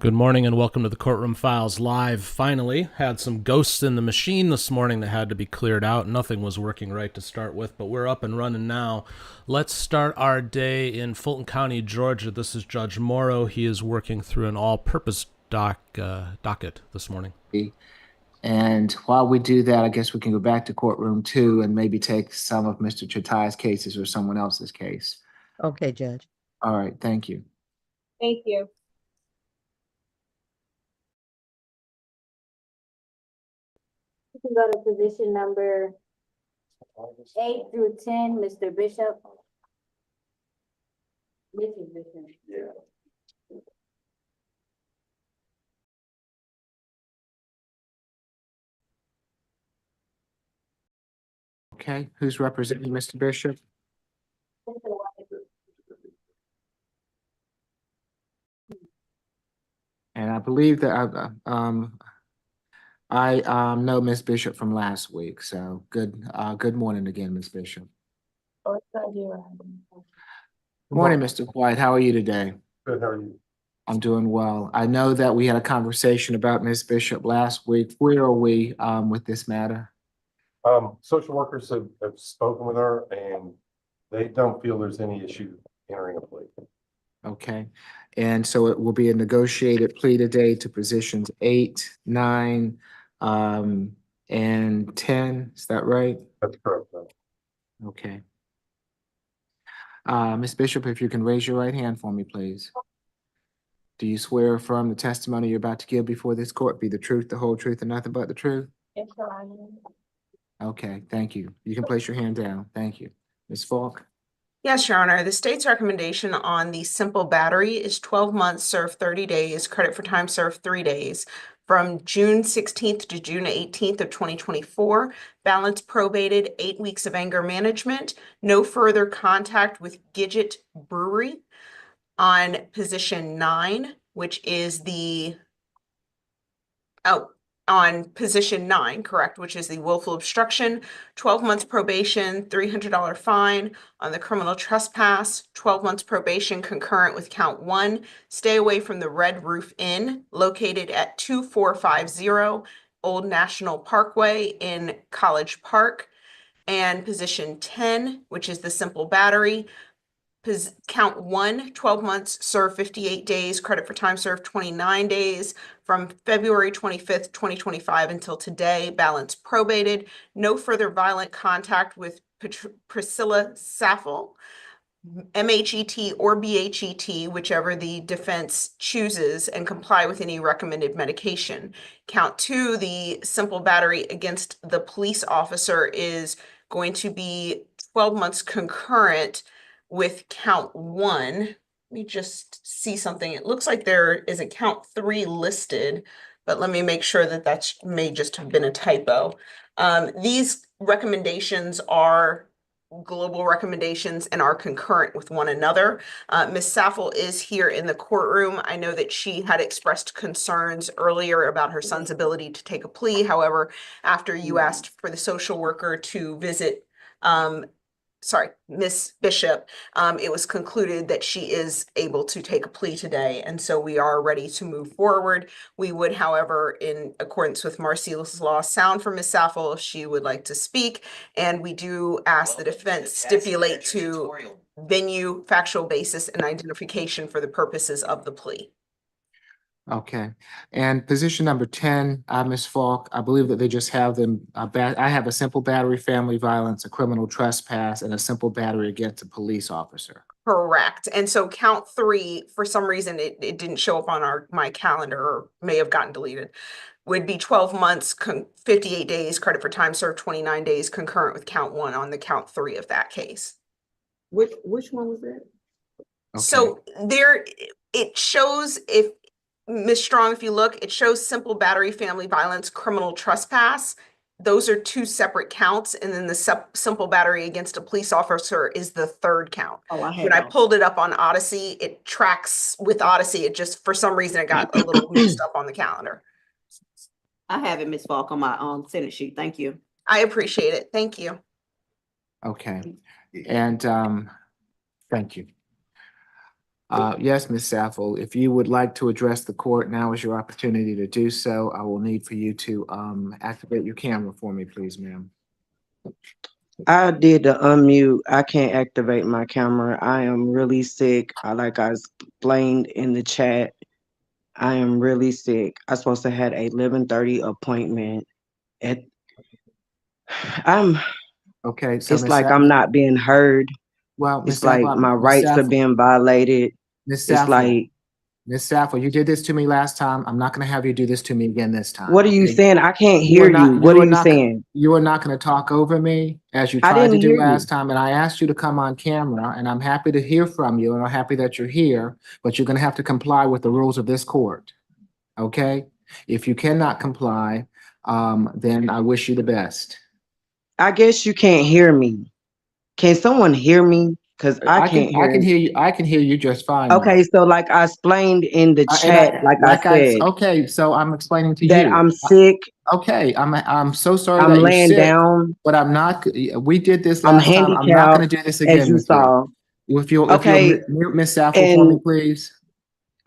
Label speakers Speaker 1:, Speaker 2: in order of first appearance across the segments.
Speaker 1: Good morning and welcome to the Courtroom Files Live. Finally, had some ghosts in the machine this morning that had to be cleared out. Nothing was working right to start with, but we're up and running now. Let's start our day in Fulton County, Georgia. This is Judge Morrow. He is working through an all-purpose docket this morning.
Speaker 2: And while we do that, I guess we can go back to courtroom 2 and maybe take some of Mr. Chatai's cases or someone else's case.
Speaker 3: Okay, Judge.
Speaker 2: All right, thank you.
Speaker 4: Thank you. You can go to position number 8 through 10, Mr. Bishop. Mrs. Bishop.
Speaker 5: Yeah.
Speaker 2: Okay, who's representing Mr. Bishop? And I believe that I know Miss Bishop from last week, so good morning again, Miss Bishop.
Speaker 4: Oh, it's not you.
Speaker 2: Good morning, Mr. White. How are you today?
Speaker 5: Good, how are you?
Speaker 2: I'm doing well. I know that we had a conversation about Miss Bishop last week. Where are we with this matter?
Speaker 5: Social workers have spoken with her and they don't feel there's any issue entering a plea.
Speaker 2: Okay, and so it will be a negotiated plea today to positions 8, 9, and 10. Is that right?
Speaker 5: That's correct. Though.
Speaker 2: Okay. Ms. Bishop, if you can raise your right hand for me, please. Do you swear or affirm the testimony you're about to give before this court be the truth, the whole truth, and nothing but the truth?
Speaker 4: Yes, sir, I am.
Speaker 2: Okay, thank you. You can place your hand down. Thank you. Ms. Falk?
Speaker 6: Yes, Your Honor. The state's recommendation on the simple battery is 12 months, served 30 days, credit for time served 3 days, from June 16th to June 18th of 2024. Balance probated, 8 weeks of anger management, no further contact with Gidget Brewery. On position 9, which is on position 9, correct, which is the willful obstruction, 12 months probation, $300 fine. On the criminal trespass, 12 months probation concurrent with count 1. Stay away from the Red Roof Inn located at 2450 Old National Parkway in College Park. And position 10, which is the simple battery, count 1, 12 months, serve 58 days, credit for time served 29 days, from February 25th, 2025 until today, balance probated, no further violent contact with Priscilla Saffel, MHET or BHET, whichever the defense chooses, and comply with any recommended medication. Count 2, the simple battery against the police officer, is going to be 12 months concurrent with count 1. Let me just see something. It looks like there is a count 3 listed, but let me make sure that that may just have been a typo. These recommendations are global recommendations and are concurrent with one another. Ms. Saffel is here in the courtroom. I know that she had expressed concerns earlier about her son's ability to take a plea. However, after you asked for the social worker to visit Miss Bishop, it was concluded that she is able to take a plea today, and so we are ready to move forward. We would, however, in accordance with Marcia's law, sound for Miss Saffel if she would like to speak, and we do ask the defense stipulate to venue, factual basis, and identification for the purposes of the plea.
Speaker 2: Okay, and position number 10, Ms. Falk, I believe that they just have them, I have a simple battery, family violence, a criminal trespass, and a simple battery against a police officer.
Speaker 6: Correct. And so count 3, for some reason, it didn't show up on my calendar, or may have gotten deleted, would be 12 months, 58 days, credit for time served 29 days, concurrent with count 1 on the count 3 of that case.
Speaker 3: Which one was that?
Speaker 2: Okay.
Speaker 6: So it shows, if Ms. Strong, if you look, it shows simple battery, family violence, criminal trespass. Those are 2 separate counts, and then the simple battery against a police officer is the 3rd count.
Speaker 3: Oh,
Speaker 6: When I pulled it up on Odyssey, it tracks with Odyssey. It just, for some reason, it got a little mixed up on the calendar.
Speaker 3: I have it, Ms. Falk, on my Senate sheet. Thank you.
Speaker 6: I appreciate it. Thank you.
Speaker 2: Okay, and thank you. Yes, Ms. Saffel, if you would like to address the court, now is your opportunity to do so. I will need for you to activate your camera for me, please, ma'am.
Speaker 7: I did the unmute. I can't activate my camera. I am really sick. Like I explained in the chat, I am really sick. I supposed to had a 11:30 appointment. At I'm.
Speaker 2: Okay, so
Speaker 7: It's
Speaker 2: Ms.
Speaker 7: like I'm
Speaker 2: Saffel,
Speaker 7: not being heard.
Speaker 2: well,
Speaker 7: It's like my
Speaker 2: Ms.
Speaker 7: rights are
Speaker 2: Saffel,
Speaker 7: being violated.
Speaker 2: Ms.
Speaker 7: It's
Speaker 2: Saffel,
Speaker 7: like,
Speaker 2: Ms. Saffel, you did this to me last time. I'm not gonna have you do this to me again this time.
Speaker 7: what are you
Speaker 2: Okay?
Speaker 7: saying? I can't
Speaker 2: You are
Speaker 7: hear you.
Speaker 2: not,
Speaker 7: What
Speaker 2: you
Speaker 7: are
Speaker 2: are
Speaker 7: you
Speaker 2: not,
Speaker 7: saying?
Speaker 2: you are not gonna talk over me as you
Speaker 7: I
Speaker 2: tried to
Speaker 7: didn't
Speaker 2: do
Speaker 7: hear you.
Speaker 2: last time, and I asked you to come on camera, and I'm happy to hear from you, and I'm happy that you're here, but you're gonna have to comply with the rules of this court. Okay? If you cannot comply, then I wish you the best.
Speaker 7: I guess you can't hear me. Can someone hear me? Because I can't
Speaker 2: I
Speaker 7: hear.
Speaker 2: can hear you. I can hear you just fine.
Speaker 7: Okay,
Speaker 2: ma'am.
Speaker 7: so like I explained in the
Speaker 2: And
Speaker 7: chat, like I said,
Speaker 2: okay, so I'm explaining to
Speaker 7: that
Speaker 2: you.
Speaker 7: I'm sick.
Speaker 2: Okay, I'm so sorry
Speaker 7: I'm
Speaker 2: that you're
Speaker 7: laying
Speaker 2: sick,
Speaker 7: down.
Speaker 2: but I'm not, we did this
Speaker 7: I'm
Speaker 2: last time. I'm not gonna
Speaker 7: handicapped,
Speaker 2: do this
Speaker 7: as
Speaker 2: again
Speaker 7: you
Speaker 2: with you.
Speaker 7: saw.
Speaker 2: If you'll
Speaker 7: Okay,
Speaker 2: mute Miss Saffel for me,
Speaker 7: and
Speaker 2: please.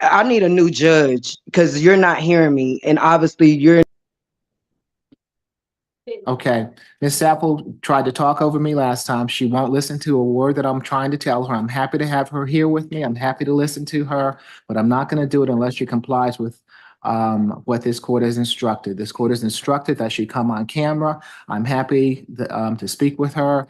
Speaker 7: I need a new judge because you're not hearing me, and obviously you're.
Speaker 2: Okay, Miss Sappel tried to talk over me last time. She won't listen to a word that I'm trying to tell her. I'm happy to have her here with me. I'm happy to listen to her, but I'm not gonna do it unless she complies with what this court has instructed. This court has instructed that she come on camera. I'm happy to speak with her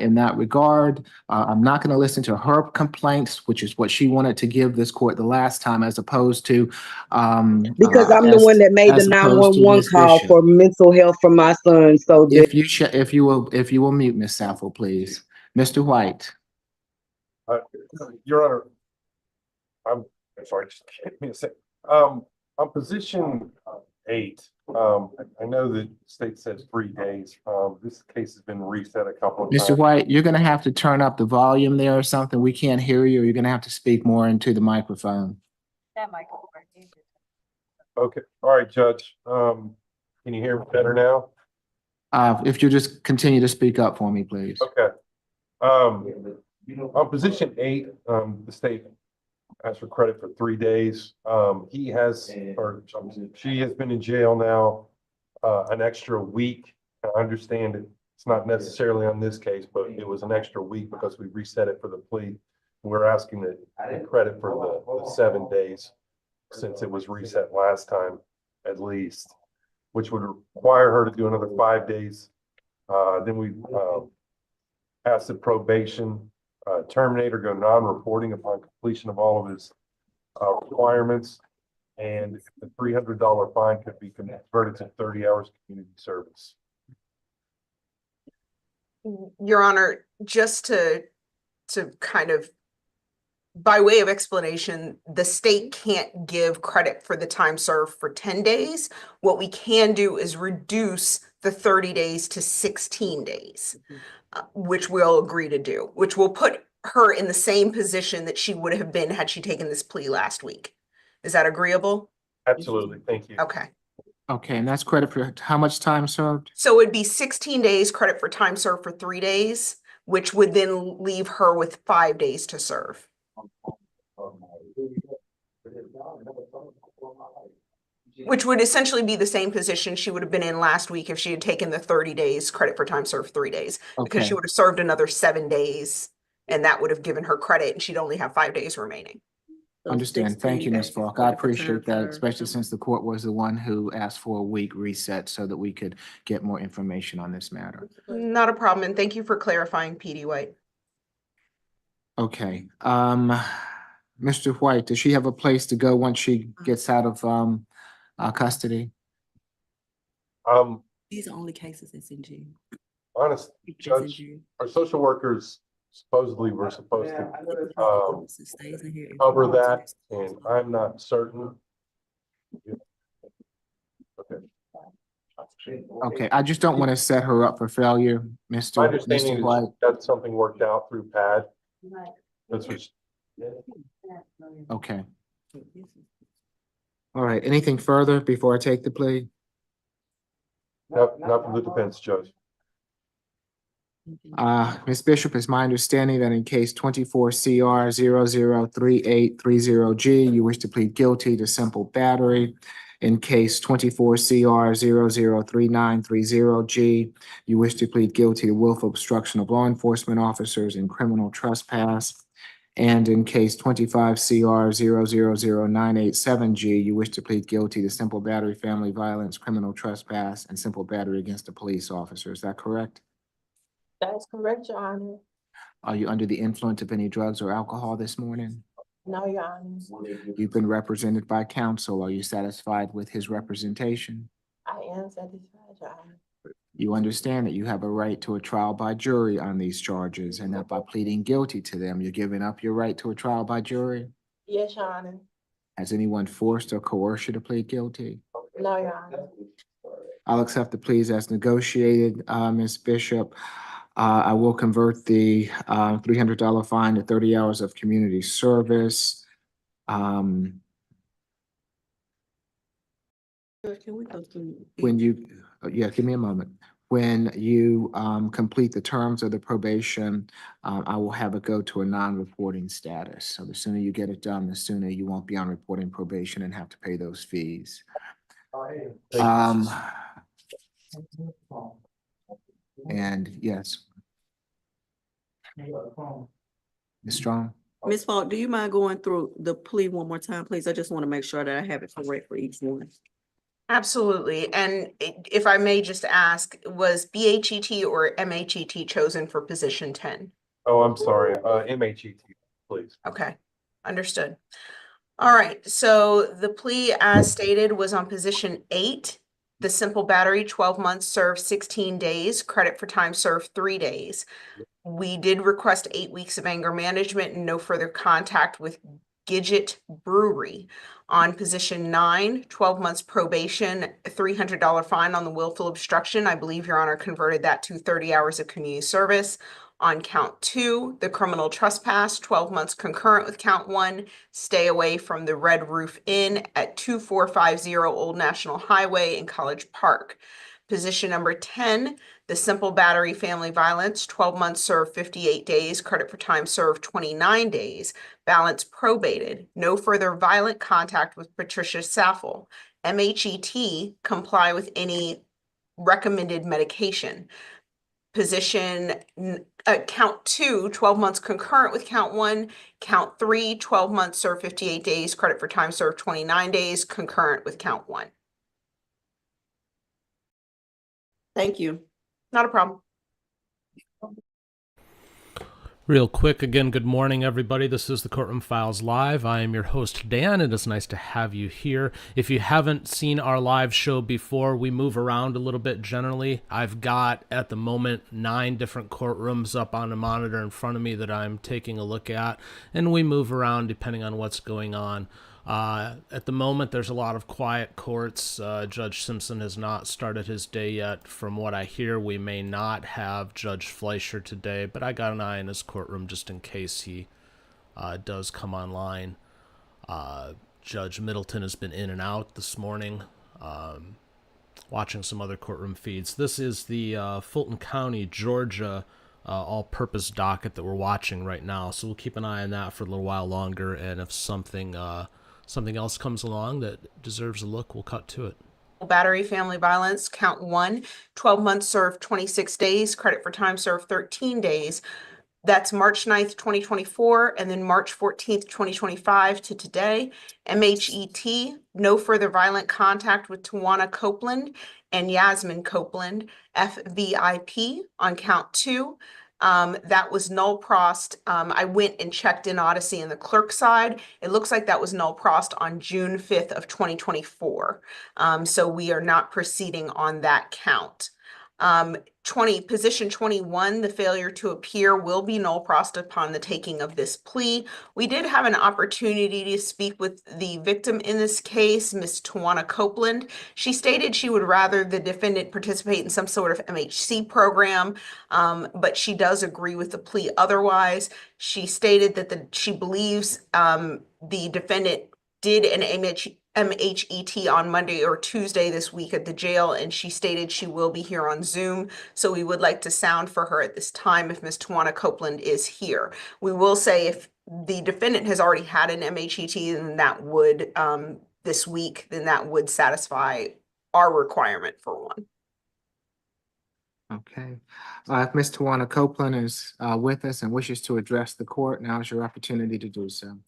Speaker 2: in that regard. I'm not gonna listen to her complaints, which is what she wanted to give this court the last time, as opposed to
Speaker 7: Because I'm the one that made the
Speaker 2: as opposed to
Speaker 7: 911
Speaker 2: Ms.
Speaker 7: call
Speaker 2: Bishop.
Speaker 7: for mental health for my son. So that
Speaker 2: If you will mute Miss Saffel, please. Mr. White.
Speaker 5: Your Honor, I'm sorry, just give me a sec. On position 8, I know the state says 3 days. This case has been reset a couple of
Speaker 2: Mr.
Speaker 5: times.
Speaker 2: White, you're gonna have to turn up the volume there or something. We can't hear you. Or you're gonna have to speak more into the microphone.
Speaker 5: Okay, all right, Judge. Can you hear me better now?
Speaker 2: If you just continue to speak up for me, please.
Speaker 5: Okay. On position 8, the state asked for credit for 3 days. He has, or she has been in jail now an extra week. I understand it's not necessarily on this case, but it was an extra week because we reset it for the plea. We're asking the credit for the 7 days since it was reset last time, at least, which would require her to do another 5 days. Then we pass the probation, terminate or go non-reporting upon completion of all of his requirements. And the $300 fine could be converted to 30 hours community service.
Speaker 6: Your Honor, just to kind of, by way of explanation, the state can't give credit for the time served for 10 days. What we can do is reduce the 30 days to 16 days, which we'll agree to do, which will put her in the same position that she would have been had she taken this plea last week. Is that agreeable?
Speaker 5: Absolutely, thank you.
Speaker 6: Okay.
Speaker 2: Okay, and that's credit for how much time served?
Speaker 6: So it'd be 16 days credit for time served for 3 days, which would then leave her with 5 days to serve. Which would essentially be the same position she would have been in last week if she had taken the 30 days credit for time served 3 days, because she
Speaker 2: Okay,
Speaker 6: would have served another 7 days and that would have given her credit and she'd only have 5 days remaining.
Speaker 2: understand. Thank you, Ms. Falk. I appreciate that, especially since the court was the one who asked for a week reset so that we could get more information on this matter.
Speaker 6: Not a problem. And thank you for clarifying, PD White.
Speaker 2: Okay, Mr. White, does she have a place to go once she gets out of custody?
Speaker 8: These are only cases that's in June.
Speaker 5: Honest,
Speaker 8: That's in
Speaker 5: Judge,
Speaker 8: June.
Speaker 5: our social workers supposedly were supposed to
Speaker 8: If the officer stays in here,
Speaker 5: cover that, and I'm not certain. Okay.
Speaker 2: Okay, I just don't want to set her up for failure,
Speaker 5: My
Speaker 2: Mr.
Speaker 5: understanding is
Speaker 2: White.
Speaker 5: that's something worked out through PAD. That's what.
Speaker 2: Okay, all right. Anything further before I take the plea?
Speaker 5: Not from the defense, Judge.
Speaker 2: Ms. Bishop, it's my understanding that in case 24 CR 003830G, you wish to plead guilty to simple battery. In case 24 CR 003930G, you wish to plead guilty to willful obstruction of law enforcement officers and criminal trespass. And in case 25 CR 000987G, you wish to plead guilty to simple battery, family violence, criminal trespass, and simple battery against a police officer. Is that correct?
Speaker 9: That's correct, Your Honor.
Speaker 2: Are you under the influence of any drugs or alcohol this morning?
Speaker 9: No, Your Honor.
Speaker 2: You've been represented by counsel. Are you satisfied with his representation?
Speaker 9: I am satisfied, Your Honor.
Speaker 2: You understand that you have a right to a trial by jury on these charges, and that by pleading guilty to them, you're giving up your right to a trial by jury?
Speaker 9: Yes, Your Honor.
Speaker 2: Has anyone forced or coerced you to plead guilty?
Speaker 9: No, Your Honor.
Speaker 2: I'll accept the pleas as negotiated, Ms. Bishop. I will convert the $300 fine to 30 hours of community service.
Speaker 8: Can we go through?
Speaker 2: When you, yeah, give me a moment. When you complete the terms of the probation, I will have it go to a non-reporting status. So the sooner you get it done, the sooner you won't be on reporting probation and have to pay those fees. And yes. Ms. Strong?
Speaker 8: Ms. Falk, do you mind going through the plea one more time, please? I just want to make sure that I have it correct for each one.
Speaker 6: Absolutely. And if I may just ask, was BHET or MHET chosen for position 10?
Speaker 5: Oh, I'm sorry, MHET, please.
Speaker 6: Okay, understood. All right, so the plea as stated was on position 8. The simple battery, 12 months served 16 days, credit for time served 3 days. We did request 8 weeks of anger management and no further contact with Gidget Brewery. On position 9, 12 months probation, $300 fine on the willful obstruction. I believe Your Honor converted that to 30 hours of community service. On count 2, the criminal trespass, 12 months concurrent with count 1, stay away from the Red Roof Inn at 2450 Old National Highway in College Park. Position number 10, the simple battery family violence, 12 months served 58 days, credit for time served 29 days, balance probated, no further violent contact with Patricia Saffel. MHET, comply with any recommended medication. Position count 2, 12 months concurrent with count 1, count 3, 12 months served 58 days, credit for time served 29 days, concurrent with count 1.
Speaker 8: Thank you.
Speaker 6: Not a problem.
Speaker 1: Real quick, again, good morning, everybody. This is the Courtroom Files Live. I am your host, Dan. It is nice to have you here. If you haven't seen our live show before, we move around a little bit generally. I've got, at the moment, 9 different courtrooms up on a monitor in front of me that I'm taking a look at, and we move around depending on what's going on. At the moment, there's a lot of quiet courts. Judge Simpson has not started his day yet. From what I hear, we may not have Judge Fleischer today, but I got an eye in his courtroom just in case he does come online. Judge Middleton has been in and out this morning, watching some other courtroom feeds. This is the Fulton County, Georgia all-purpose docket that we're watching right now, so we'll keep an eye on that for a little while longer, and if something else comes along that deserves a look, we'll cut to it.
Speaker 6: Battery family violence, count 1, 12 months served 26 days, credit for time served 13 days. That's March 9th, 2024, and then March 14th, 2025 to today. MHET, no further violent contact with Tawana Copeland and Yasmin Copeland. FVIP on count 2. That was null prost. I went and checked in Odyssey in the clerk side. It looks like that was null prost on June 5th of 2024. So we are not proceeding on that count. Position 21, the failure to appear will be null prost upon the taking of this plea. We did have an opportunity to speak with the victim in this case, Ms. Tawana Copeland. She stated she would rather the defendant participate in some sort of MHC program, but she does agree with the plea otherwise. She stated that she believes the defendant did an MHET on Monday or Tuesday this week at the jail, and she stated she will be here on Zoom. So we would like to sound for her at this time if Ms. Tawana Copeland is here. We will say if the defendant has already had an MHET, then that would, this week, then that would satisfy our requirement for one.
Speaker 2: Okay. If Ms. Tawana Copeland is with us and wishes to address the court, now is your opportunity to do so.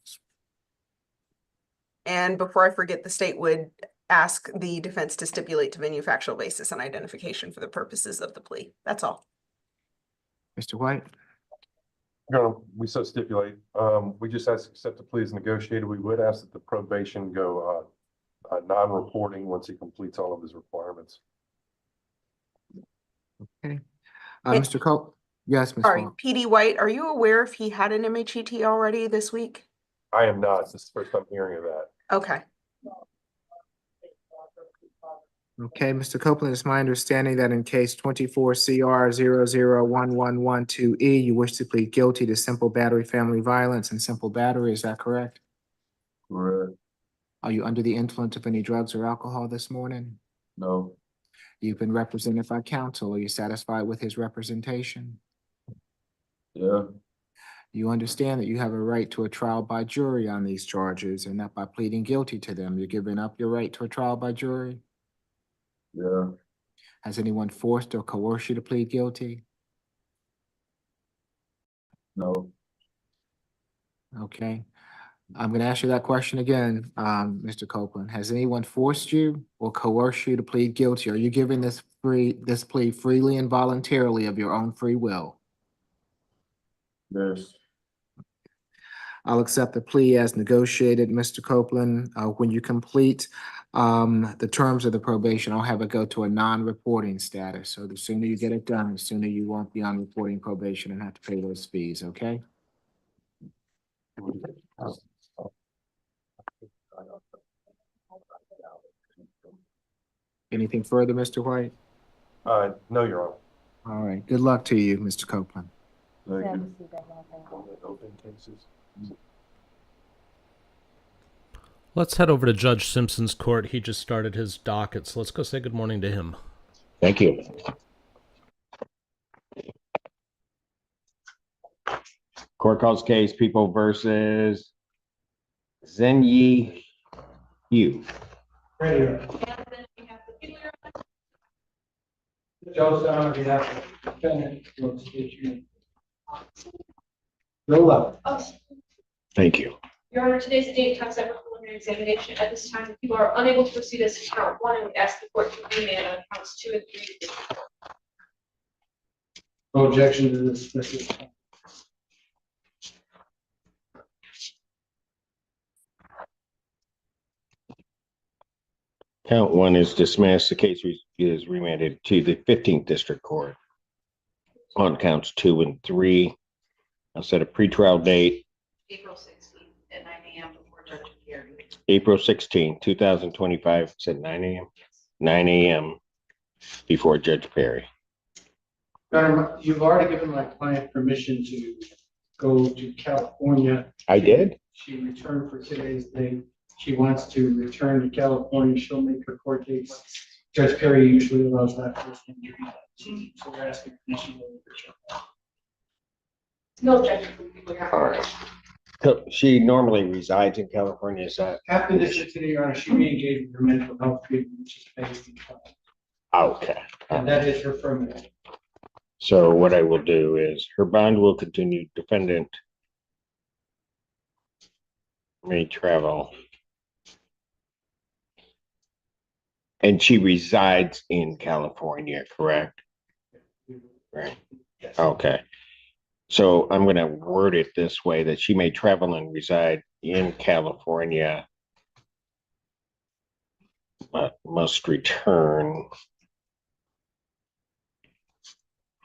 Speaker 6: And before I forget, the state would ask the defense to stipulate to venue, factual basis, and identification for the purposes of the plea. That's all.
Speaker 2: Mr. White?
Speaker 5: We so stipulate, we just ask to accept the plea as negotiated. We would ask that the probation go, non-reporting once he completes all of his requirements.
Speaker 2: Okay.
Speaker 6: It-
Speaker 2: Mr. Cole? Yes, Ms.
Speaker 6: Sorry,
Speaker 2: Falk.
Speaker 6: PD White, are you aware if he had an MHET already this week?
Speaker 5: I am not. This is the first time hearing of that.
Speaker 6: Okay.
Speaker 2: Okay, Mr. Copeland, it's my understanding that in case 24 CR 001112E, you wish to plead guilty to simple battery, family violence, and simple battery. Is that correct?
Speaker 5: Correct.
Speaker 2: Are you under the influence of any drugs or alcohol this morning?
Speaker 5: No.
Speaker 2: You've been represented by counsel. Are you satisfied with his representation?
Speaker 5: Yeah.
Speaker 2: You understand that you have a right to a trial by jury on these charges, and that by pleading guilty to them, you're giving up your right to a trial by jury?
Speaker 5: Yeah.
Speaker 2: Has anyone forced or coerced you to plead guilty?
Speaker 5: No.
Speaker 2: Okay. I'm gonna ask you that question again, Mr. Copeland. Has anyone forced you or coerced you to plead guilty? Are you giving this plea freely and voluntarily of your own free will?
Speaker 5: Yes.
Speaker 2: I'll accept the plea as negotiated, Mr. Copeland. When you complete the terms of the probation, I'll have it go to a non-reporting status. So the sooner you get it done, the sooner you won't be on reporting probation and have to pay those fees, okay? Anything further, Mr. White?
Speaker 5: No, Your Honor.
Speaker 2: All right, good luck to you, Mr. Copeland.
Speaker 5: Thank
Speaker 4: Yeah,
Speaker 5: you.
Speaker 4: we see that now, thank you.
Speaker 5: Open cases.
Speaker 1: Let's head over to Judge Simpson's court. He just started his docket, so let's go say good morning to him.
Speaker 10: Thank you. Court calls case People versus Zenyi Yu.
Speaker 11: Joseph, on behalf of the defendant, will state your name. Roll up.
Speaker 10: Thank you.
Speaker 12: Your Honor, today's the date time set for preliminary examination. At this time, people are unable to proceed as to count one, and we ask the court to remand on counts 2 and 3.
Speaker 11: No objection to this.
Speaker 10: Count 1 is dismissed. The case is remanded to the 15th District Court. On counts 2 and 3, I'll set a pretrial date.
Speaker 12: April 16th at 9 a.m. before Judge Perry.
Speaker 10: April 16, 2025, it's at 9 a.m. 9 a.m. before Judge Perry.
Speaker 11: Your Honor, you've already given my client permission to go to California.
Speaker 10: I did?
Speaker 11: She returned for today's date. She wants to return to California. She'll make her court dates. Judge Perry usually allows that first injury. So we're asking permission to return.
Speaker 12: No objection from people here.
Speaker 10: All right. So she normally resides in California, is that?
Speaker 11: After this, today, Your Honor, she re-engaged with her mental health treatment, which is based in California.
Speaker 10: Okay.
Speaker 11: And that is her permanent.
Speaker 10: So what I will do is her bond will continue. Defendant may travel. And she resides in California, correct? Right.
Speaker 11: Yes.
Speaker 10: Okay. So I'm going to word it this way, that she may travel and reside in California, but must return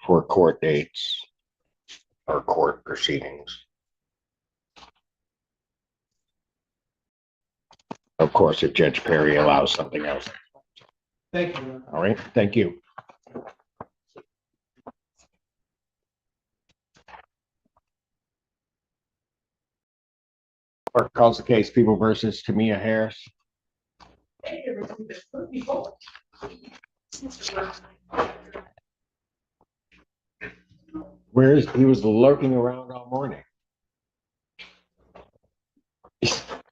Speaker 10: for court dates or court proceedings. Of course, if Judge Perry allows something else.
Speaker 11: Thank you. Your Honor.
Speaker 10: All right, thank you. Court calls the case People versus Tamia Harris. He was lurking around all morning.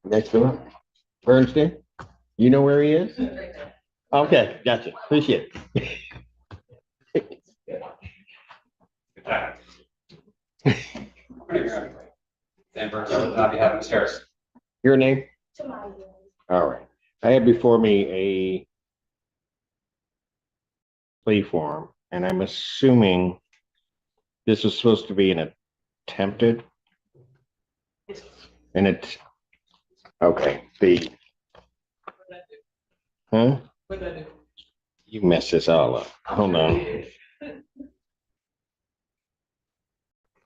Speaker 10: Next door, Bernstein, you know where he is? Okay, gotcha, appreciate it. Your name? All right, I have before me a plea form, and I'm assuming this is supposed to be an attempted? And it's, okay, huh? You messed this all up. Hold on.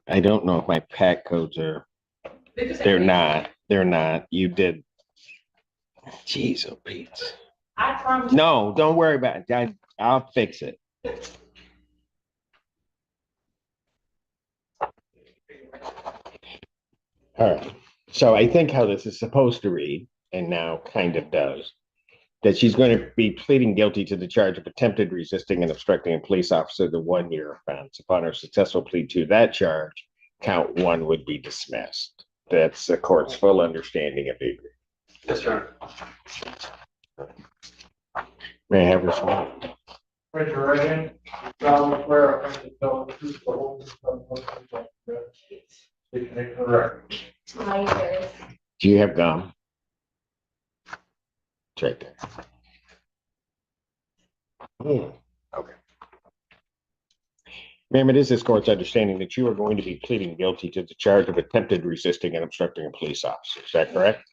Speaker 10: I don't know if my PAC codes are, they're not. You did. Jeez, oh Pete.
Speaker 12: I promise.
Speaker 10: No, don't worry about it. I'll fix it. All right. So I think how this is supposed to read, and now kind of does, that she's going to be pleading guilty to the charge of attempted resisting and obstructing a police officer, the 1-year offense. Upon her successful plea to that charge, count 1 would be dismissed. That's the court's full understanding of the agreement.
Speaker 11: Yes, sir.
Speaker 10: May I have her sworn?
Speaker 11: Raise your right hand. Solemnly swear affirm to tell the truth, the whole truth, and nothing but the truth.
Speaker 10: Do you have gum? It's right there. Okay. Ma'am, it is this court's understanding that you are going to be pleading guilty to the charge of attempted resisting and obstructing a police officer. Is that correct?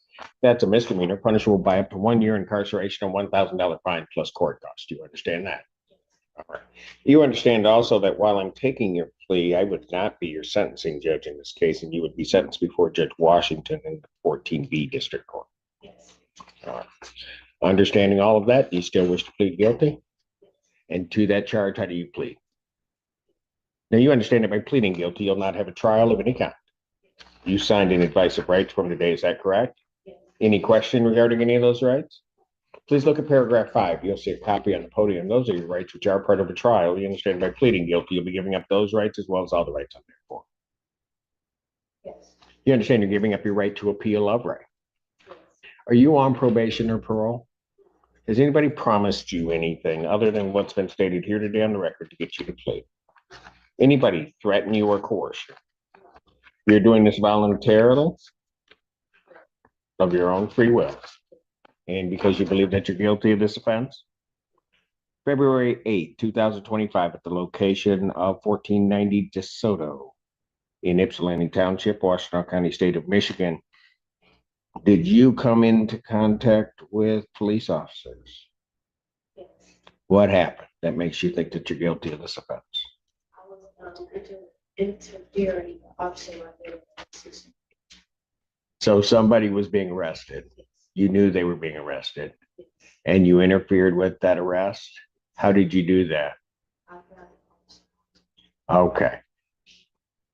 Speaker 10: That's a misdemeanor, punishable by up to 1 year incarceration and $1,000 fine plus court costs. Do you understand that? All right. You understand also that while I'm taking your plea, I would not be your sentencing judge in this case, and you would be sentenced before Judge Washington in the 14B District Court.
Speaker 12: Yes.
Speaker 10: All right. Understanding all of that, do you still wish to plead guilty? And to that charge, how do you plead? Now, you understand that by pleading guilty, you'll not have a trial of any kind. You signed an advice of rights from today, is that correct?
Speaker 12: Yes.
Speaker 10: Any question regarding any of those rights? Please look at paragraph 5. You'll see a copy on the podium. Those are your rights, which are part of a trial. You understand by pleading guilty, you'll be giving up those rights as well as all the rights on there for.
Speaker 12: Yes.
Speaker 10: You understand you're giving up your right to appeal of right. Are you on probation or parole? Has anybody promised you anything other than what's been stated here today on the record to get you to plead? Anybody threaten you or coerce you? You're doing this voluntarily of your own free will. And because you believe that you're guilty of this offense? February 8, 2025, at the location of 1490 DeSoto in Ypsilanti Township, Washtenaw County, State of Michigan, did you come into contact with police officers?
Speaker 12: Yes.
Speaker 10: What happened that makes you think that you're guilty of this offense?
Speaker 12: I was interfering officer right there.
Speaker 10: So somebody was being arrested. You knew they were being arrested and you interfered with that arrest. How did you do that? Okay.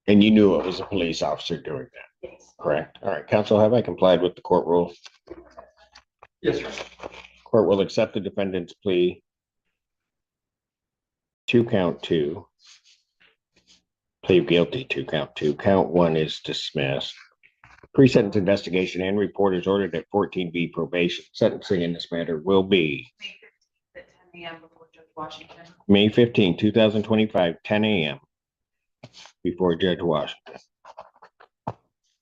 Speaker 10: And you knew it was a police officer doing that,
Speaker 12: Yes.
Speaker 10: correct? All right, counsel, have I complied with the court rule?
Speaker 11: Yes, sir.
Speaker 10: Court will accept the defendant's plea to count 2. Plead guilty to count 2. Count 1 is dismissed. Pre-sentence investigation and report is ordered at 14B probation. Sentencing in this matter will be
Speaker 6: At 10 a.m. before Judge Washington.
Speaker 10: May 15, 2025, 10 a.m. before Judge Washington.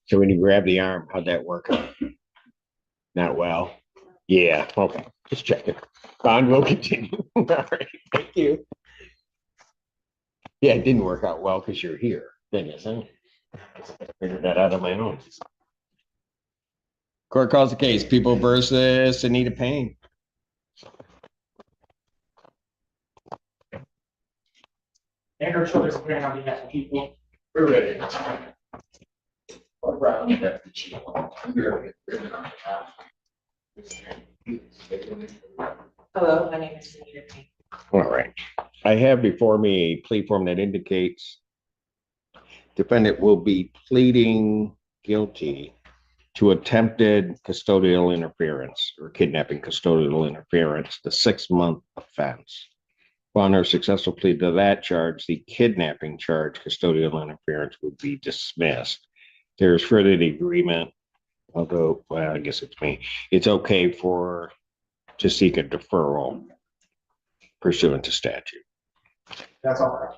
Speaker 10: So when you grab the arm, how'd that work out? Not well? Yeah, okay, just checking. Bond will continue. All right, thank you. Yeah, it didn't work out well because you're here, then, isn't it? Figured that out on my own. Court calls the case, People versus Anita Payne.
Speaker 11: And her children's appearing on behalf of people. We're ready.
Speaker 9: Hello, my name is Anita Payne.
Speaker 10: All right, I have before me a plea form that indicates defendant will be pleading guilty to attempted custodial interference or kidnapping custodial interference, the 6-month offense. Upon her successful plea to that charge, the kidnapping charge, custodial interference, would be dismissed. There is further the agreement, although, well, I guess it's me. It's okay to seek a deferral pursuant to statute.
Speaker 11: That's all right.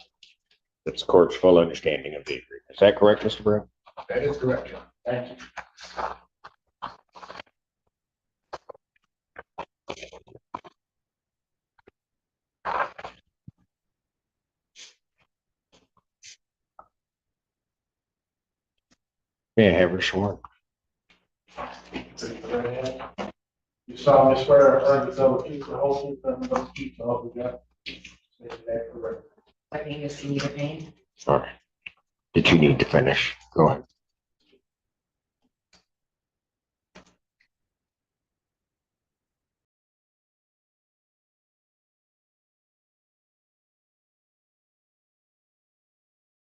Speaker 10: That's the court's full understanding of the agreement. Is that correct, Mr. Brown?
Speaker 11: That is correct, John. Thank you.
Speaker 10: May I have her sworn?
Speaker 11: You solemnly swear or affirm to tell the truth, the whole truth, and nothing but the truth, so help you God. State that correct.
Speaker 13: My name is Cindy Payne.
Speaker 10: All right. Did you need to finish? Go ahead.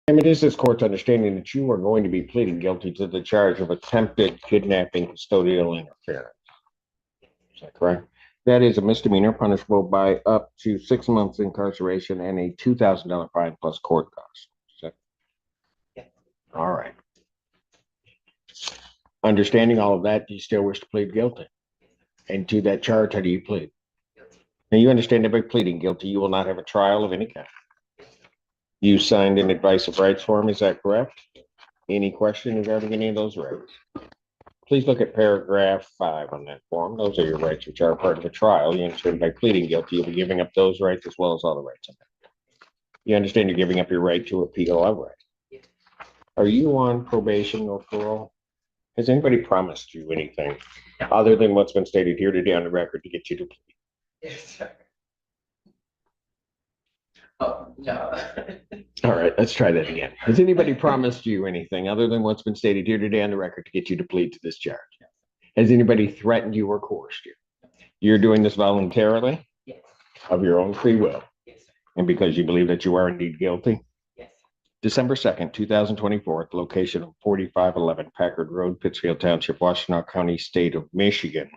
Speaker 10: And it is this court's understanding that you are going to be pleading guilty to the charge of attempted kidnapping custodial interference. Is that correct? That is a misdemeanor punishable by up to 6 months incarceration and a $2,000 fine plus court costs. Is that?
Speaker 13: Yeah.
Speaker 10: All right. Understanding all of that, do you still wish to plead guilty? And to that charge, how do you plead? Now you understand that by pleading guilty, you will not have a trial of any kind. You signed an advice of rights form, is that correct? Any question regarding any of those rights? Please look at paragraph 5 on that form. Those are your rights which are part of the trial. You understand by pleading guilty, you'll be giving up those rights as well as all the rights. You understand you're giving up your right to appeal of right. Are you on probation or parole? Has anybody promised you anything other than what's been stated here today on the record to get you to plead?
Speaker 13: Yes, sir. Oh, no.
Speaker 10: All right, let's try that again. Has anybody promised you anything other than what's been stated here today on the record to get you to plead to this charge? Has anybody threatened you or coerced you? You're doing this voluntarily?
Speaker 13: Yes.
Speaker 10: Of your own free will?
Speaker 13: Yes, sir.
Speaker 10: And because you believe that you are indeed guilty?
Speaker 13: Yes.
Speaker 10: December 2nd, 2024, at the location of 4511 Packard Road, Pittsfield Township, Washtenaw County, State of Michigan.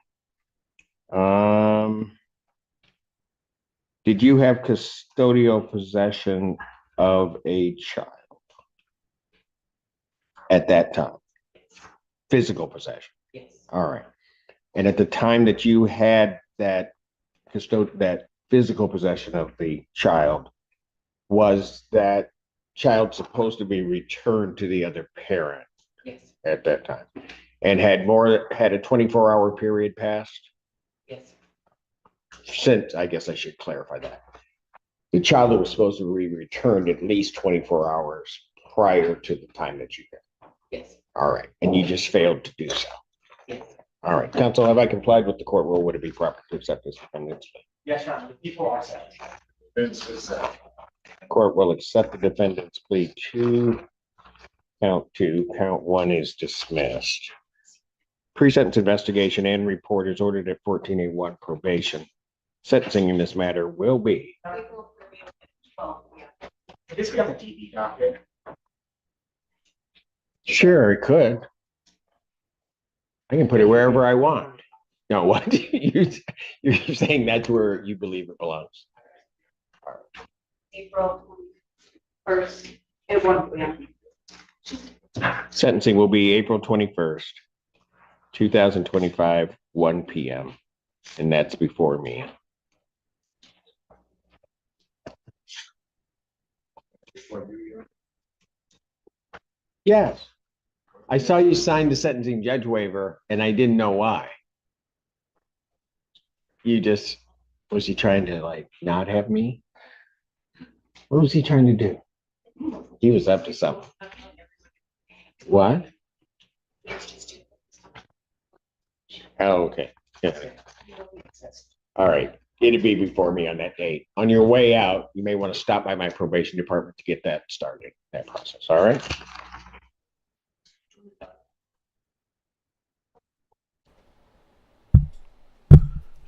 Speaker 10: Did you have custodial possession of a child at that time? Physical possession?
Speaker 13: Yes.
Speaker 10: All right. And at the time that you had that physical possession of the child, was that child supposed to be returned to the other parent?
Speaker 13: Yes.
Speaker 10: At that time? And had a 24-hour period passed?
Speaker 13: Yes.
Speaker 10: Since, I guess I should clarify that. The child was supposed to be returned at least 24 hours prior to the time that you did.
Speaker 13: Yes.
Speaker 10: All right. And you just failed to do so.
Speaker 13: Yes.
Speaker 10: All right. Counsel, have I complied with the court rule? Would it be proper to accept this defendant's plea?
Speaker 11: Yes, Your Honor. Before I say.
Speaker 10: The court will accept the defendant's plea to count 2. Count 1 is dismissed. Pre-sentence investigation and report is ordered at 14A1 probation. Sentencing in this matter will be.
Speaker 11: This be on the TV docket.
Speaker 10: Sure, it could. I can put it wherever I want. No, what? You're saying that's where you believe it belongs?
Speaker 12: April 1st at 1 p.m.
Speaker 10: Sentencing will be April 21st, 2025, 1 p.m. And that's before me. Yes. I saw you sign the sentencing judge waiver and I didn't know why. Was he trying to like not have me? What was he trying to do? He was up to something. What? Oh, okay. Yeah. All right. It'd be before me on that date. On your way out, you may want to stop by my probation department to get that started, that process. All right.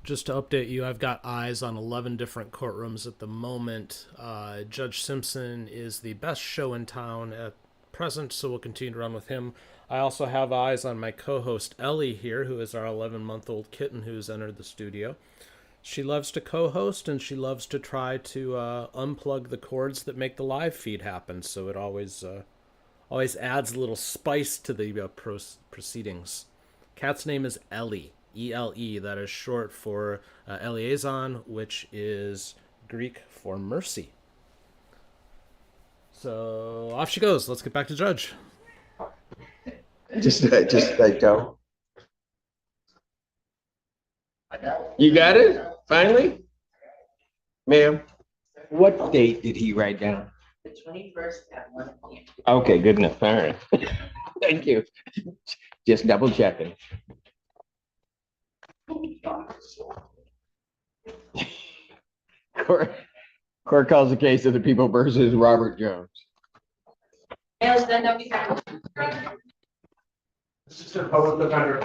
Speaker 1: Just to update you, I've got eyes on 11 different courtrooms at the moment. Judge Simpson is the best show in town at present, so we'll continue to run with him. I also have eyes on my co-host Ellie here, who is our 11-month-old kitten who's entered the studio. She loves to co-host, and she loves to try to unplug the cords that make the live feed happen, so it always adds a little spice to the proceedings. Cat's name is Ellie, E-L-E. That is short for Eliazon, which is Greek for mercy. So off she goes. Let's get back to Judge.
Speaker 10: Just like go. You got it? Finally? Ma'am, what date did he write down?
Speaker 13: The 21st at 1 p.m.
Speaker 10: Okay, good enough. All right. Thank you. Just double checking. Court calls the case of the people versus Robert Jones.
Speaker 12: Males, then they'll be back.
Speaker 11: Assistant Public Defender,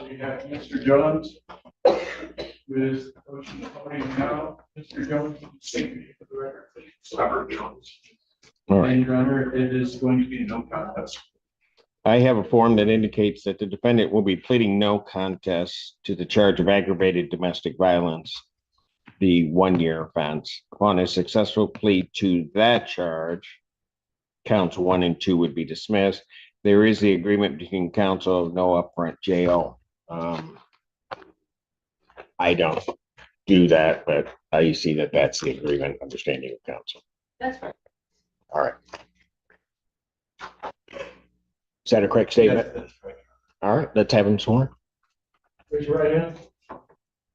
Speaker 11: we have Mr. Jones. Who is voting now. Mr. Jones, state your name for the record, please. Robert Jones.
Speaker 10: All right.
Speaker 11: And Your Honor, it is going to be no contest.
Speaker 10: I have a form that indicates that the defendant will be pleading no contest to the charge of aggravated domestic violence, the 1-year offense. Upon a successful plea to that charge, counts 1 and 2 would be dismissed. There is the agreement between counsel of no upfront jail. I don't do that, but I see that that's the agreement, understanding of counsel.
Speaker 12: That's right.
Speaker 10: All right. Is that a correct statement?
Speaker 11: That's right.
Speaker 10: All right, let's have him sworn.
Speaker 11: Raise your right hand.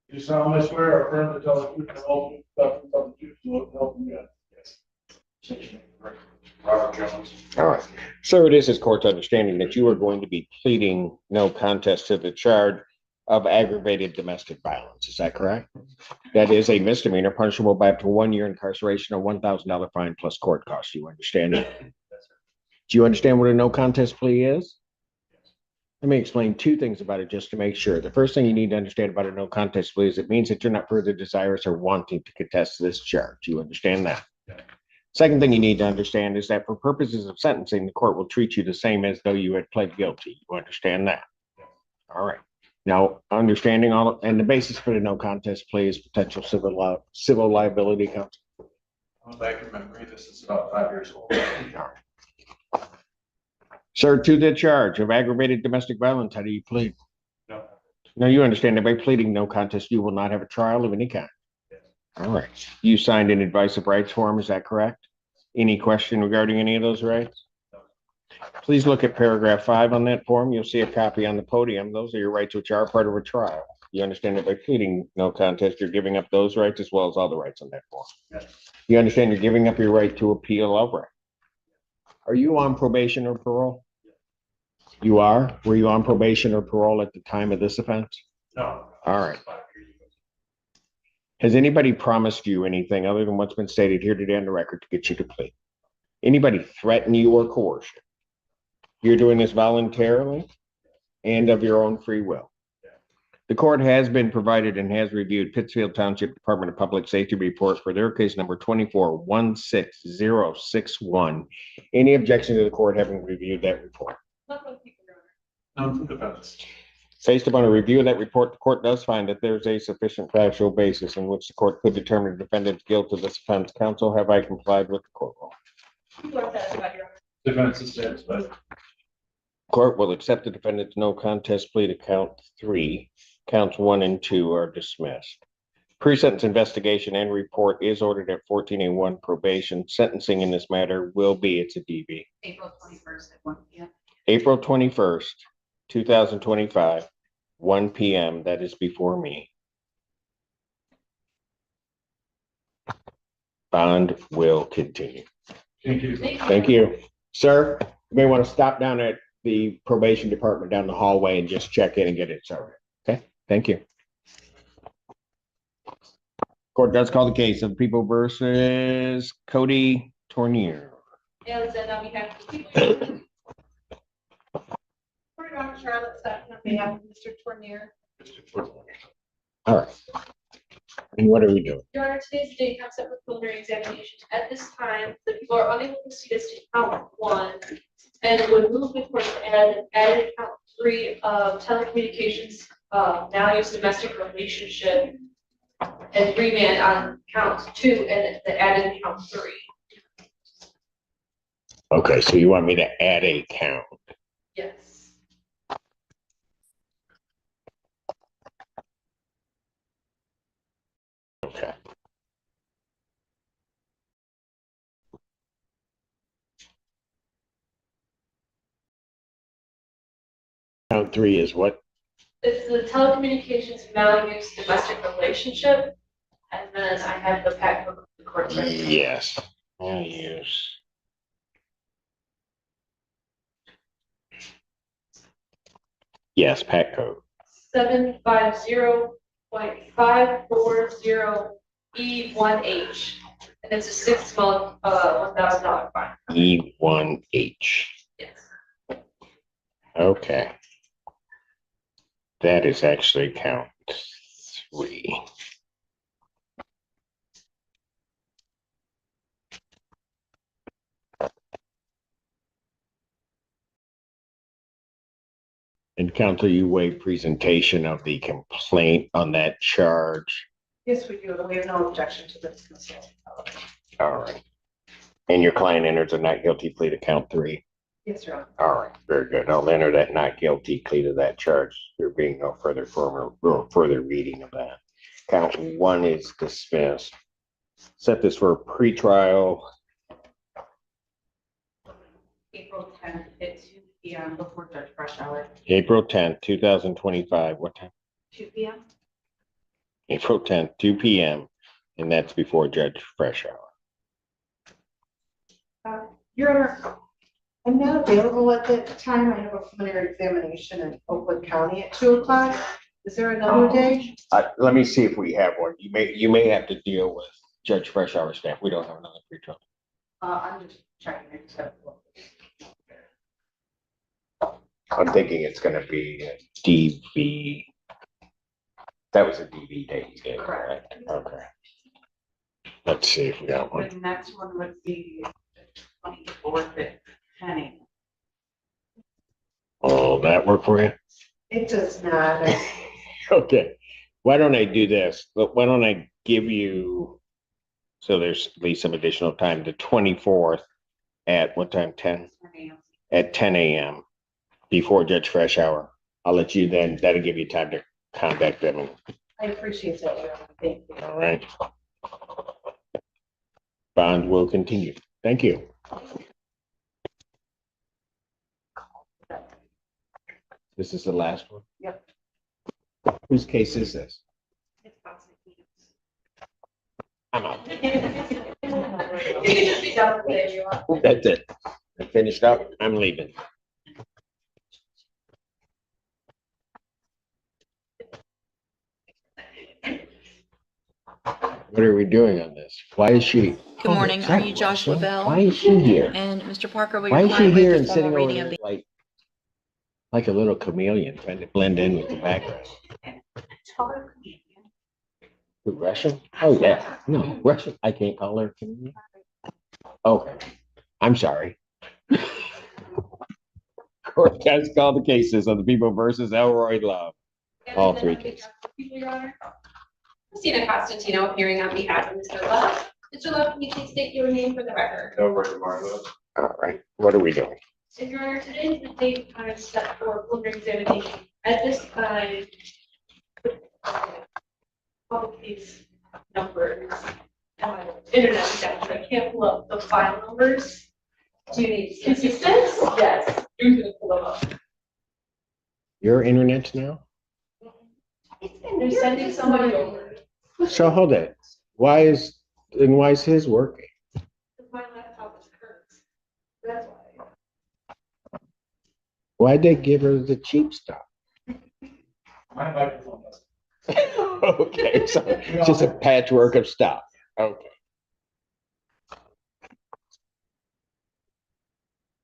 Speaker 11: You solemnly swear or affirm to tell the truth and the whole truth, nothing but the truth, so help you God. Yes. Robert Jones.
Speaker 10: All right. So it is this court's understanding that you are going to be pleading no contest to the charge of aggravated domestic violence. Is that correct? That is a misdemeanor punishable by up to 1 year incarceration or $1,000 fine plus court costs. You understand that? Do you understand what a no contest plea is? Let me explain 2 things about it just to make sure. The first thing you need to understand about a no contest plea is it means that you're not further desirous or wanting to contest this charge. You understand that? Second thing you need to understand is that for purposes of sentencing, the court will treat you the same as though you had pled guilty. You understand that? All right. Now, understanding all, and the basis for the no contest plea is potential civil liability counsel.
Speaker 11: Back in memory, this is about 5 years old.
Speaker 10: Sir, to the charge of aggravated domestic violence, how do you plead?
Speaker 11: No.
Speaker 10: Now, you understand that by pleading no contest, you will not have a trial of any kind.
Speaker 11: Yes.
Speaker 10: All right. You signed an advice of rights form, is that correct? Any question regarding any of those rights?
Speaker 11: No.
Speaker 10: Please look at paragraph 5 on that form. You'll see a copy on the podium. Those are your rights which are part of a trial. You understand that by pleading no contest, you're giving up those rights as well as all the rights on that form.
Speaker 11: Yes.
Speaker 10: You understand you're giving up your right to appeal of right. Are you on probation or parole? You are? Were you on probation or parole at the time of this offense?
Speaker 11: No.
Speaker 10: All right. Has anybody promised you anything other than what's been stated here today on the record to get you to plead? Anybody threaten you or coerce you? You're doing this voluntarily and of your own free will. The court has been provided and has reviewed Pittsfield Township Department of Public Safety report for their case number 24-16061. Any objection to the court having reviewed that report?
Speaker 11: Non-defense.
Speaker 10: Based upon a review of that report, the court does find that there's a sufficient factual basis in which the court could determine the defendant's guilt of this offense. Counsel, have I complied with the court rule?
Speaker 11: Defense is satisfied.
Speaker 10: Court will accept the defendant's no contest plea to count 3. Counts 1 and 2 are dismissed. Pre-sentence investigation and report is ordered at 14A1 probation. Sentencing in this matter will be, it's a DB.
Speaker 12: April 21st at 1 p.m.
Speaker 10: April 21st, 2025, 1 p.m. That is before me. Bond will continue.
Speaker 11: Thank you.
Speaker 10: Thank you. Sir, you may want to stop down at the probation department down the hallway and just check in and get it started. Okay, thank you. Court does call the case of People versus Cody Tournier.
Speaker 12: Males, then on behalf of the people. Dr. Charlotte Sutton on behalf of Mr. Tournier.
Speaker 10: All right. And what are we doing?
Speaker 12: Your Honor, today's date comes up with preliminary examination. At this time, the people are unable to proceed as to count 1, and would move the court to add count 3 of telecommunications, now use domestic relationship, and remand on count 2 and the added count 3.
Speaker 10: Okay, so you want me to add a count?
Speaker 12: Yes.
Speaker 10: Okay. Count 3 is what?
Speaker 12: It's the telecommunications now use domestic relationship, and then I have the pack of the court.
Speaker 10: Yes. I'll use. Yes, PAC code.
Speaker 12: 750.540E1H, and it's a 6-month, $1,000 fine.
Speaker 10: E1H.
Speaker 12: Yes.
Speaker 10: Okay. That is actually count 3. And Counselor, you waive presentation of the complaint on that charge.
Speaker 9: Yes, we do. We have no objection to the dismissal.
Speaker 10: All right. And your client enters a not guilty plea to count 3.
Speaker 9: Yes, Your Honor.
Speaker 10: All right, very good. I'll enter that not guilty plea to that charge. There being no further further reading of that. Count 1 is dismissed. Set this for pretrial.
Speaker 13: April 10th at 2 p.m. before Judge Fleischer.
Speaker 10: April 10th, 2025. What time?
Speaker 13: 2 p.m.
Speaker 10: April 10th, 2 p.m. And that's before Judge Fleischer.
Speaker 9: Your Honor, I'm not available at that time. I have a preliminary examination in Oakland County at 2 o'clock. Is there another day?
Speaker 10: Let me see if we have one. You may have to deal with Judge Fleischer's staff. We don't have another pretrial.
Speaker 9: I'm just checking it.
Speaker 10: I'm thinking it's going to be a DV. That was a DV date you did, correct? Okay. Let's see if we got one.
Speaker 13: The next one would be the 24th at 10 a.m.
Speaker 10: Oh, that work for you?
Speaker 9: It does not.
Speaker 10: Okay. Why don't I do this? Why don't I give you, so there's at least some additional time, the 24th at what time? 10?
Speaker 13: 10 a.m.
Speaker 10: At 10 a.m. before Judge Fleischer. I'll let you then, that'll give you time to contact them.
Speaker 9: I appreciate that, Your Honor. Thank you.
Speaker 10: All right. Bond will continue. Thank you. This is the last one?
Speaker 9: Yep.
Speaker 10: Whose case is this?
Speaker 12: It's possible.
Speaker 10: I'm out.
Speaker 12: You can just be done with it if you want.
Speaker 10: That's it. I finished up. I'm leaving. What are we doing on this? Why is she?
Speaker 14: Good morning. Are you Josh Lavelle?
Speaker 10: Why is she here?
Speaker 14: And Mr. Parker, will
Speaker 10: Why
Speaker 14: your
Speaker 10: is she
Speaker 14: client
Speaker 10: here
Speaker 14: waive
Speaker 10: and
Speaker 14: the
Speaker 10: sitting
Speaker 14: formal
Speaker 10: over
Speaker 14: reading of
Speaker 10: there
Speaker 14: the
Speaker 10: like a little chameleon trying to blend in with the background? The Russian? Oh, yeah. No, Russian. I can't call her chameleon. Okay. I'm sorry. Court has called the cases of the people versus Elroy Love. All 3 cases.
Speaker 12: Your Honor. Christina Constantino appearing on behalf of Mr. Love. Mr. Love, can you please state your name for the record?
Speaker 5: Elroy Marlowe.
Speaker 10: All right. What are we doing?
Speaker 12: And Your Honor, today is the date time set for preliminary examination. At this time, all of these numbers, internet stuff, I can't pull up the file numbers. Do you need assistance? Yes, you're gonna pull them up.
Speaker 10: Your internet now?
Speaker 12: They're sending somebody over.
Speaker 10: So hold it. Why is his working?
Speaker 12: My laptop is current. That's why.
Speaker 10: Why'd they give her the cheap stuff?
Speaker 11: My microphone doesn't.
Speaker 10: Okay, so it's just a patchwork of stuff. Okay.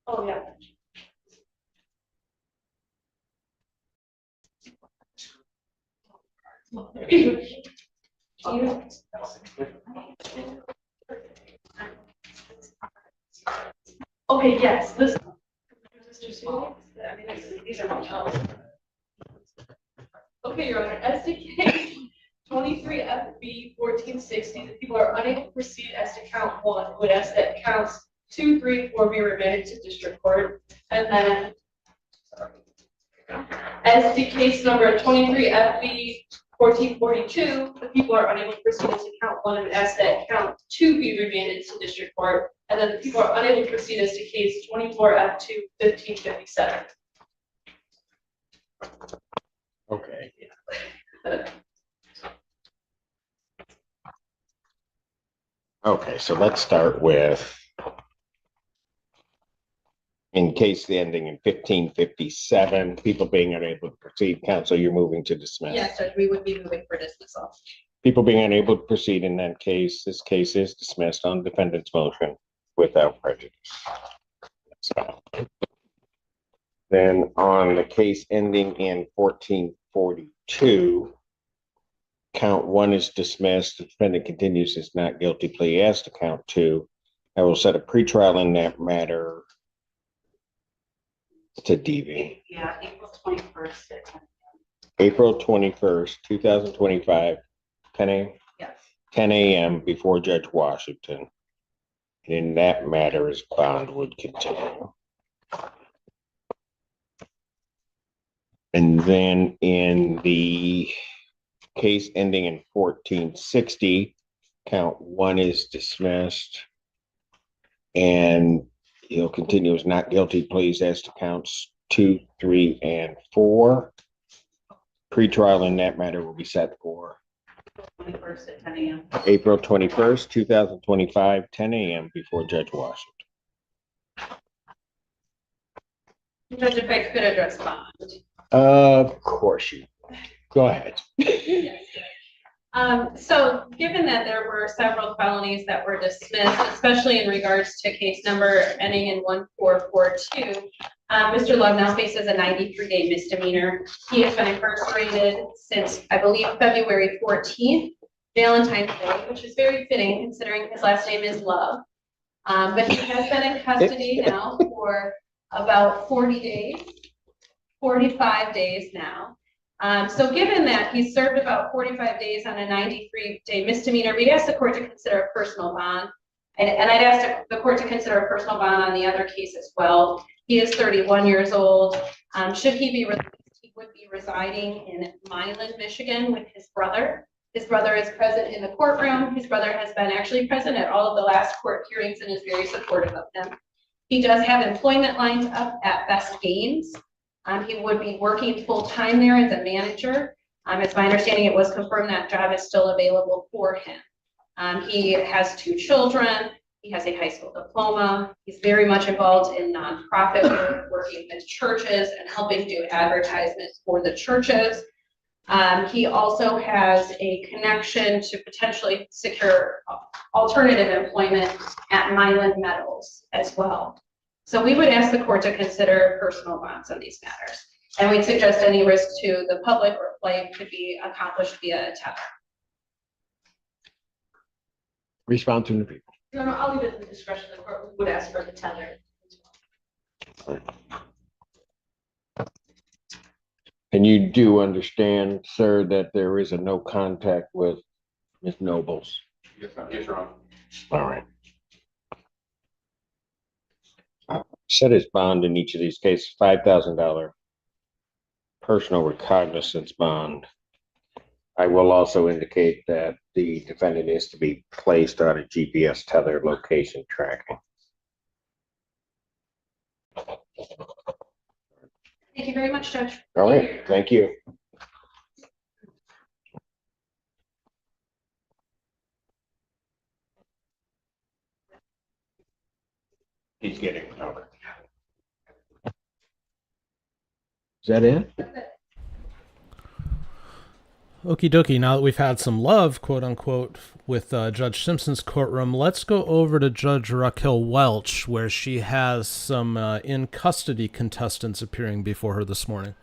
Speaker 12: Oh, yeah. Okay, yes, this I mean, these are all. Okay, Your Honor, SDK 23FB 1460, the people are unable to proceed as to count 1, would ask that counts 2, 3, 4 be remanded to district court. And then, SD case number 23FB 1442, the people are unable to proceed as to count 1 and would ask that count 2 be remanded to district court. And then the people are unable to proceed as to case 24F2 1557.
Speaker 10: Okay. Okay, so let's start with in case the ending in 1557, people being unable to proceed. Counsel, you're moving to dismiss.
Speaker 14: Yes, Judge, we would be moving for dismissal.
Speaker 10: People being unable to proceed in that case, this case is dismissed on defendant's motion without prejudice. So, then on the case ending in 1442, count 1 is dismissed. The defendant continues his not guilty plea as to count 2. I will set a pretrial in that matter to DV.
Speaker 13: Yeah, April 21st.
Speaker 10: April 21st, 2025, 10 a.m.
Speaker 13: Yes.
Speaker 10: 10 a.m. before Judge Washington. And in that matter, his bond would continue. And then in the case ending in 1460, count 1 is dismissed. And he'll continue his not guilty pleas as to counts 2, 3, and 4. Pretrial in that matter will be set for
Speaker 13: 21st at 10 a.m.
Speaker 10: April 21st, 2025, 10 a.m. before Judge Washington.
Speaker 12: Judge, if I could address bond.
Speaker 10: Of course you. Go ahead.
Speaker 12: So given that there were several felonies that were dismissed, especially in regards to case number ending in 1442, Mr. Love now faces a 93-day misdemeanor. He has been incarcerated since, I believe, February 14th, Valentine's Day, which is very fitting considering his last name is Love. But he has been in custody now for about 40 days, 45 days now. So given that he served about 45 days on a 93-day misdemeanor, we'd ask the court to consider a personal bond. And I'd ask the court to consider a personal bond on the other case as well. He is 31 years old. Should he be released, he would be residing in Middleton, Michigan with his brother. His brother is present in the courtroom. His brother has been actually present at all of the last court hearings and is very supportive of him. He does have employment lined up at Best Games. He would be working full-time there as a manager. It's my understanding it was confirmed that job is still available for him. He has 2 children. He has a high school diploma. He's very much involved in nonprofit work, working with churches and helping do advertisements for the churches. He also has a connection to potentially secure alternative employment at Milan Metals as well. So we would ask the court to consider personal bonds on these matters. And we'd suggest any risk to the public or flight could be accomplished via a tether.
Speaker 10: Respond to the people.
Speaker 12: No, I'll leave it to the discretion of the court. We would ask for the tether.
Speaker 10: And you do understand, sir, that there is a no contact with Ms. Nobles?
Speaker 5: Yes, Your Honor.
Speaker 10: All right. Set his bond in each of these cases, $5,000 personal recognizance bond. I will also indicate that the defendant is to be placed on a GPS tether location tracking.
Speaker 12: Thank you very much, Judge.
Speaker 10: All right, thank you. He's getting over. Is that it?
Speaker 1: Okie dokie, now that we've had some love, quote unquote, with Judge Simpson's courtroom, let's go over to Judge Raquel Welch, where she has some in-custody contestants appearing before her this morning.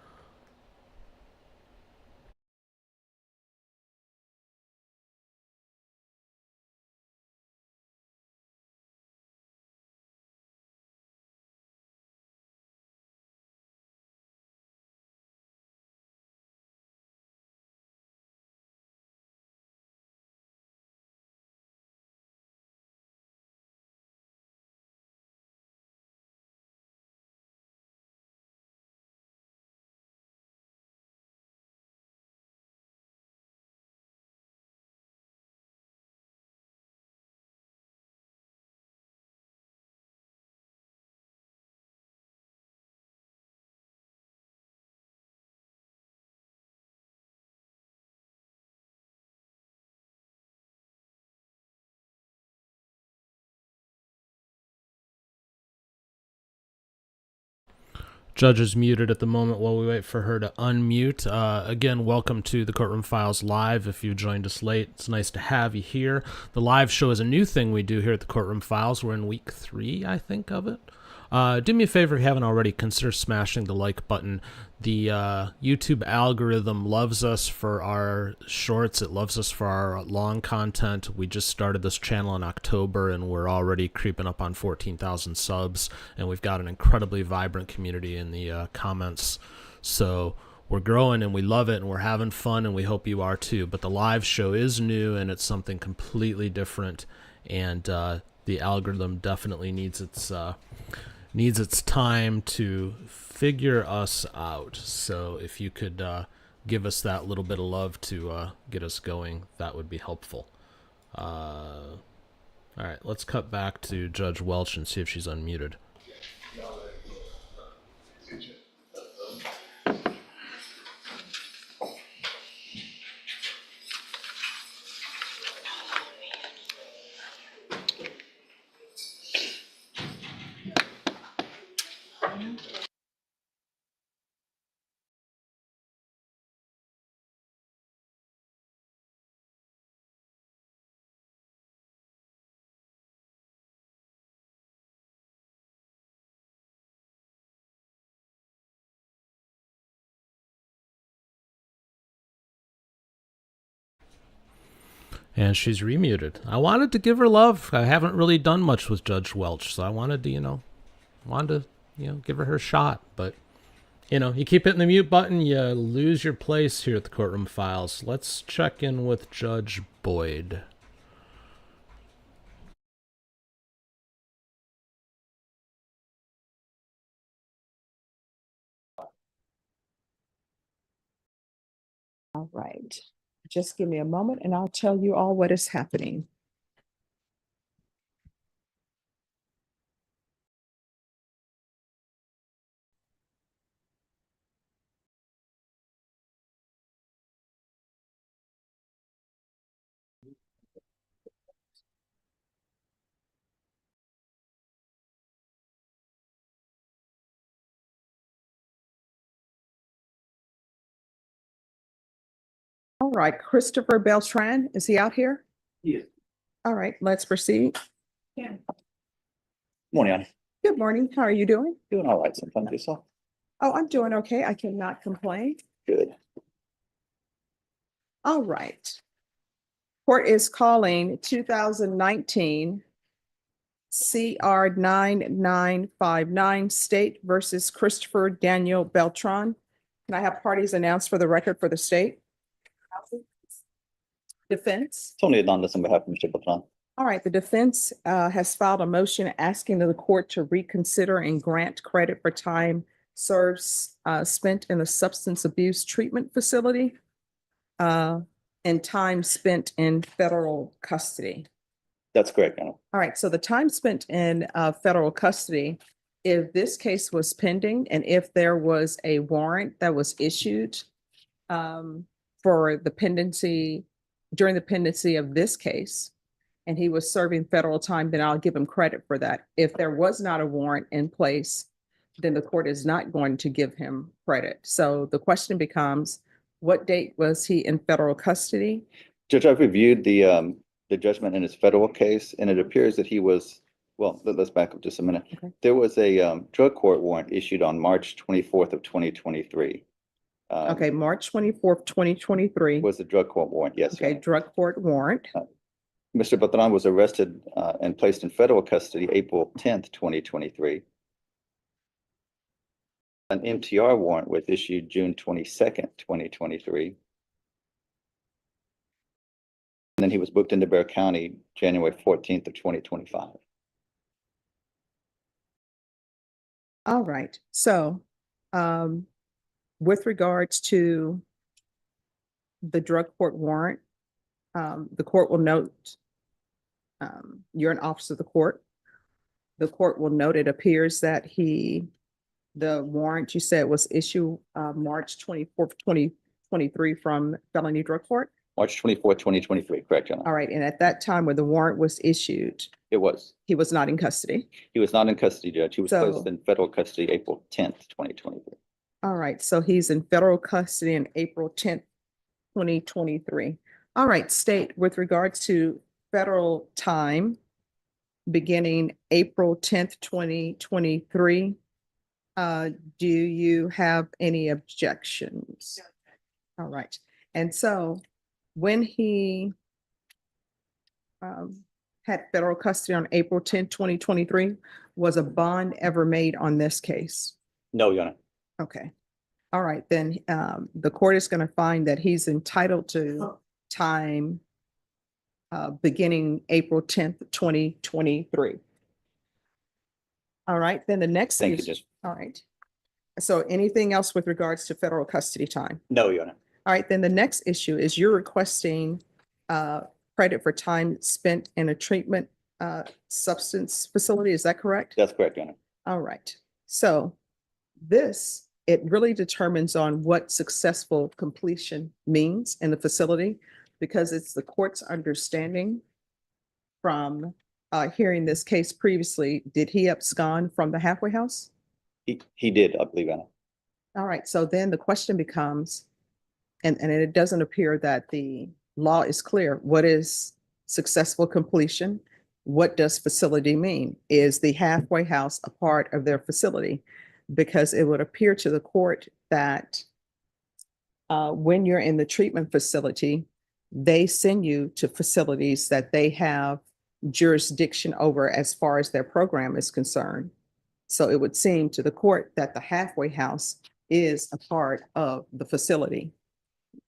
Speaker 1: Judge is muted at the moment while we wait for her to unmute. Again, welcome to the Courtroom Files Live. If you joined us late, it's nice to have you here. The live show is a new thing we do here at the Courtroom Files. We're in week 3, I think, of it. Do me a favor, if you haven't already, consider smashing the like button. The YouTube algorithm loves us for our shorts. It loves us for our long content. We just started this channel in October, and we're already creeping up on 14,000 subs, and we've got an incredibly vibrant community in the comments. So we're growing, and we love it, and we're having fun, and we hope you are too. But the live show is new, and it's something completely different, and the algorithm definitely needs its time to figure us out. So if you could give us that little bit of love to get us going, that would be helpful. All right, let's cut back to Judge Welch and see if she's unmuted. And she's remuted. I wanted to give her love. I haven't really done much with Judge Welch, so I wanted to, give her shot. But, you keep hitting the mute button, you lose your place here at the Courtroom Files. Let's check in with Judge Boyd.
Speaker 15: All right. Just give me a moment and I'll tell you all what is happening. All right, Christopher Beltran, is he out here?
Speaker 16: Yes.
Speaker 15: All right, let's proceed.
Speaker 16: Morning, Annie.
Speaker 15: Good morning. How are you doing?
Speaker 16: Doing all right sometimes yourself.
Speaker 15: Oh, I'm doing okay. I cannot complain.
Speaker 16: Good.
Speaker 15: All right. Court is calling 2019 CR 9959 State versus Christopher Daniel Beltran. Can I have parties announced for the record for the state? Defense.
Speaker 16: Tony Adonis on behalf of Mr. Beltran.
Speaker 15: All right, the defense has filed a motion asking the court to reconsider and grant credit for time served spent in a substance abuse treatment facility and time spent in federal custody.
Speaker 16: That's correct, Anna.
Speaker 15: All right, so the time spent in federal custody, if this case was pending and if there was a warrant that was issued for the pendency, during the pendency of this case, and he was serving federal time, then I'll give him credit for that. If there was not a warrant in place, then the court is not going to give him credit. So the question becomes, what date was he in federal custody?
Speaker 16: Judge, I've reviewed the judgment in his federal case, and it appears that he was, well, let's back up just a minute.
Speaker 15: Okay.
Speaker 16: There was a drug court warrant issued on March 24th of 2023.
Speaker 15: Okay, March 24th, 2023.
Speaker 16: Was the drug court warrant, yes.
Speaker 15: Okay, drug court warrant.
Speaker 16: Mr. Beltran was arrested and placed in federal custody April 10th, 2023. An MTR warrant was issued June 22nd, 2023. And then he was booked into Bexar County January 14th of 2025.
Speaker 15: All right, so with regards to the drug court warrant, the court will note, you're an officer of the court. The court will note it appears that the warrant you said was issued March 24th, 2023 from felony drug court.
Speaker 16: March 24th, 2023, correct, Your Honor?
Speaker 15: All right, and at that time when the warrant was issued,
Speaker 16: It was.
Speaker 15: he was not in custody.
Speaker 16: He was not in custody, Judge. He was
Speaker 15: So-
Speaker 16: placed in federal custody April 10th, 2023.
Speaker 15: All right, so he's in federal custody on April 10th, 2023. All right, state, with regards to federal time, beginning April 10th, 2023, do you have any objections? All right, and so when he had federal custody on April 10th, 2023, was a bond ever made on this case?
Speaker 16: No, Your Honor.
Speaker 15: Okay. All right, then the court is going to find that he's entitled to time beginning April 10th, 2023. All right, then the next.
Speaker 16: Thank you,
Speaker 15: is-
Speaker 16: Judge.
Speaker 15: All right. So anything else with regards to federal custody time?
Speaker 16: No, Your Honor.
Speaker 15: All right, then the next issue is you're requesting credit for time spent in a treatment substance facility. Is that correct?
Speaker 16: That's correct, Your Honor.
Speaker 15: All right. So this, it really determines on what successful completion means in the facility, because it's the court's understanding from hearing this case previously. Did he abscond from the halfway house?
Speaker 16: He did, I believe, Your Honor.
Speaker 15: All right. So then the question becomes, and it doesn't appear that the law is clear. What is successful completion? What does facility mean? Is the halfway house a part of their facility? Because it would appear to the court that when you're in the treatment facility, they send you to facilities that they have jurisdiction over as far as their program is concerned. So it would seem to the court that the halfway house is a part of the facility.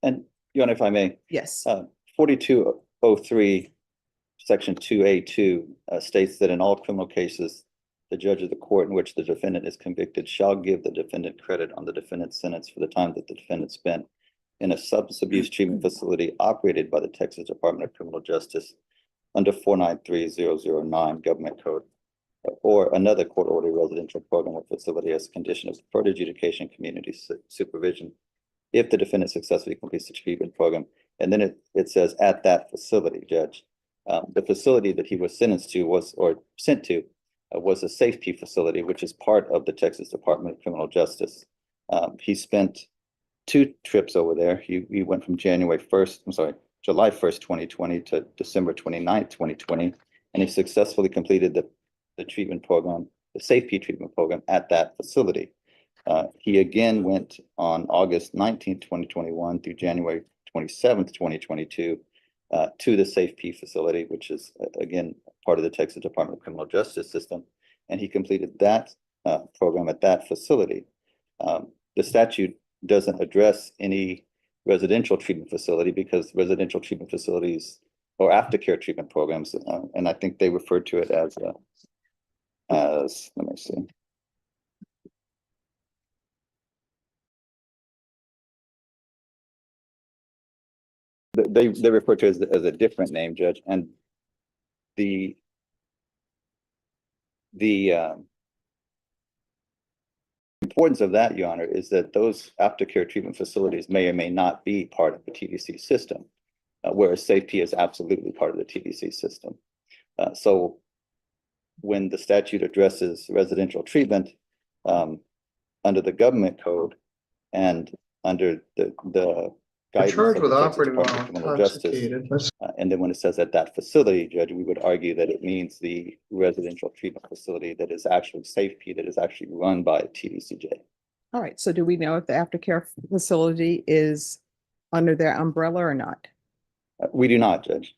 Speaker 16: And Your Honor, if I may.
Speaker 15: Yes.
Speaker 16: 4203, Section 2A2 states that in all criminal cases, the judge of the court in which the defendant is convicted shall give the defendant credit on the defendant's sentence for the time that the defendant spent in a substance abuse treatment facility operated by the Texas Department of Criminal Justice under 493009 Government Code, or another court-ordered residential program or facility as a condition of deferred adjudication community supervision if the defendant successfully completes the treatment program. And then it says at that facility, Judge. The facility that he was sentenced to was a safety facility, which is part of the Texas Department of Criminal Justice. He spent 2 trips over there. He went from July 1st, 2020 to December 29th, 2020, and he successfully completed the treatment program, the safety treatment program at that facility. He again went on August 19th, 2021 through January 27th, 2022 to the Safe P facility, which is again part of the Texas Department of Criminal Justice system. And he completed that program at that facility. The statute doesn't address any residential treatment facility because residential treatment facilities or aftercare treatment programs, and I think they refer to it as let me see. They refer to it as a different name, Judge, and the importance of that, Your Honor, is that those aftercare treatment facilities may or may not be part of the TDC system, whereas safety is absolutely part of the TDC system. So when the statute addresses residential treatment under the government code and under the guidance
Speaker 11: Charged
Speaker 16: of
Speaker 11: with
Speaker 16: the Texas
Speaker 11: operating
Speaker 16: Department
Speaker 11: while
Speaker 16: of Criminal Justice,
Speaker 11: intoxicated.
Speaker 16: and then when it says at that facility, Judge, we would argue that it means the residential treatment facility that is actually safety, that is actually run by TDCJ.
Speaker 15: All right. So do we know if the aftercare facility is under their umbrella or not?
Speaker 16: We do not, Judge.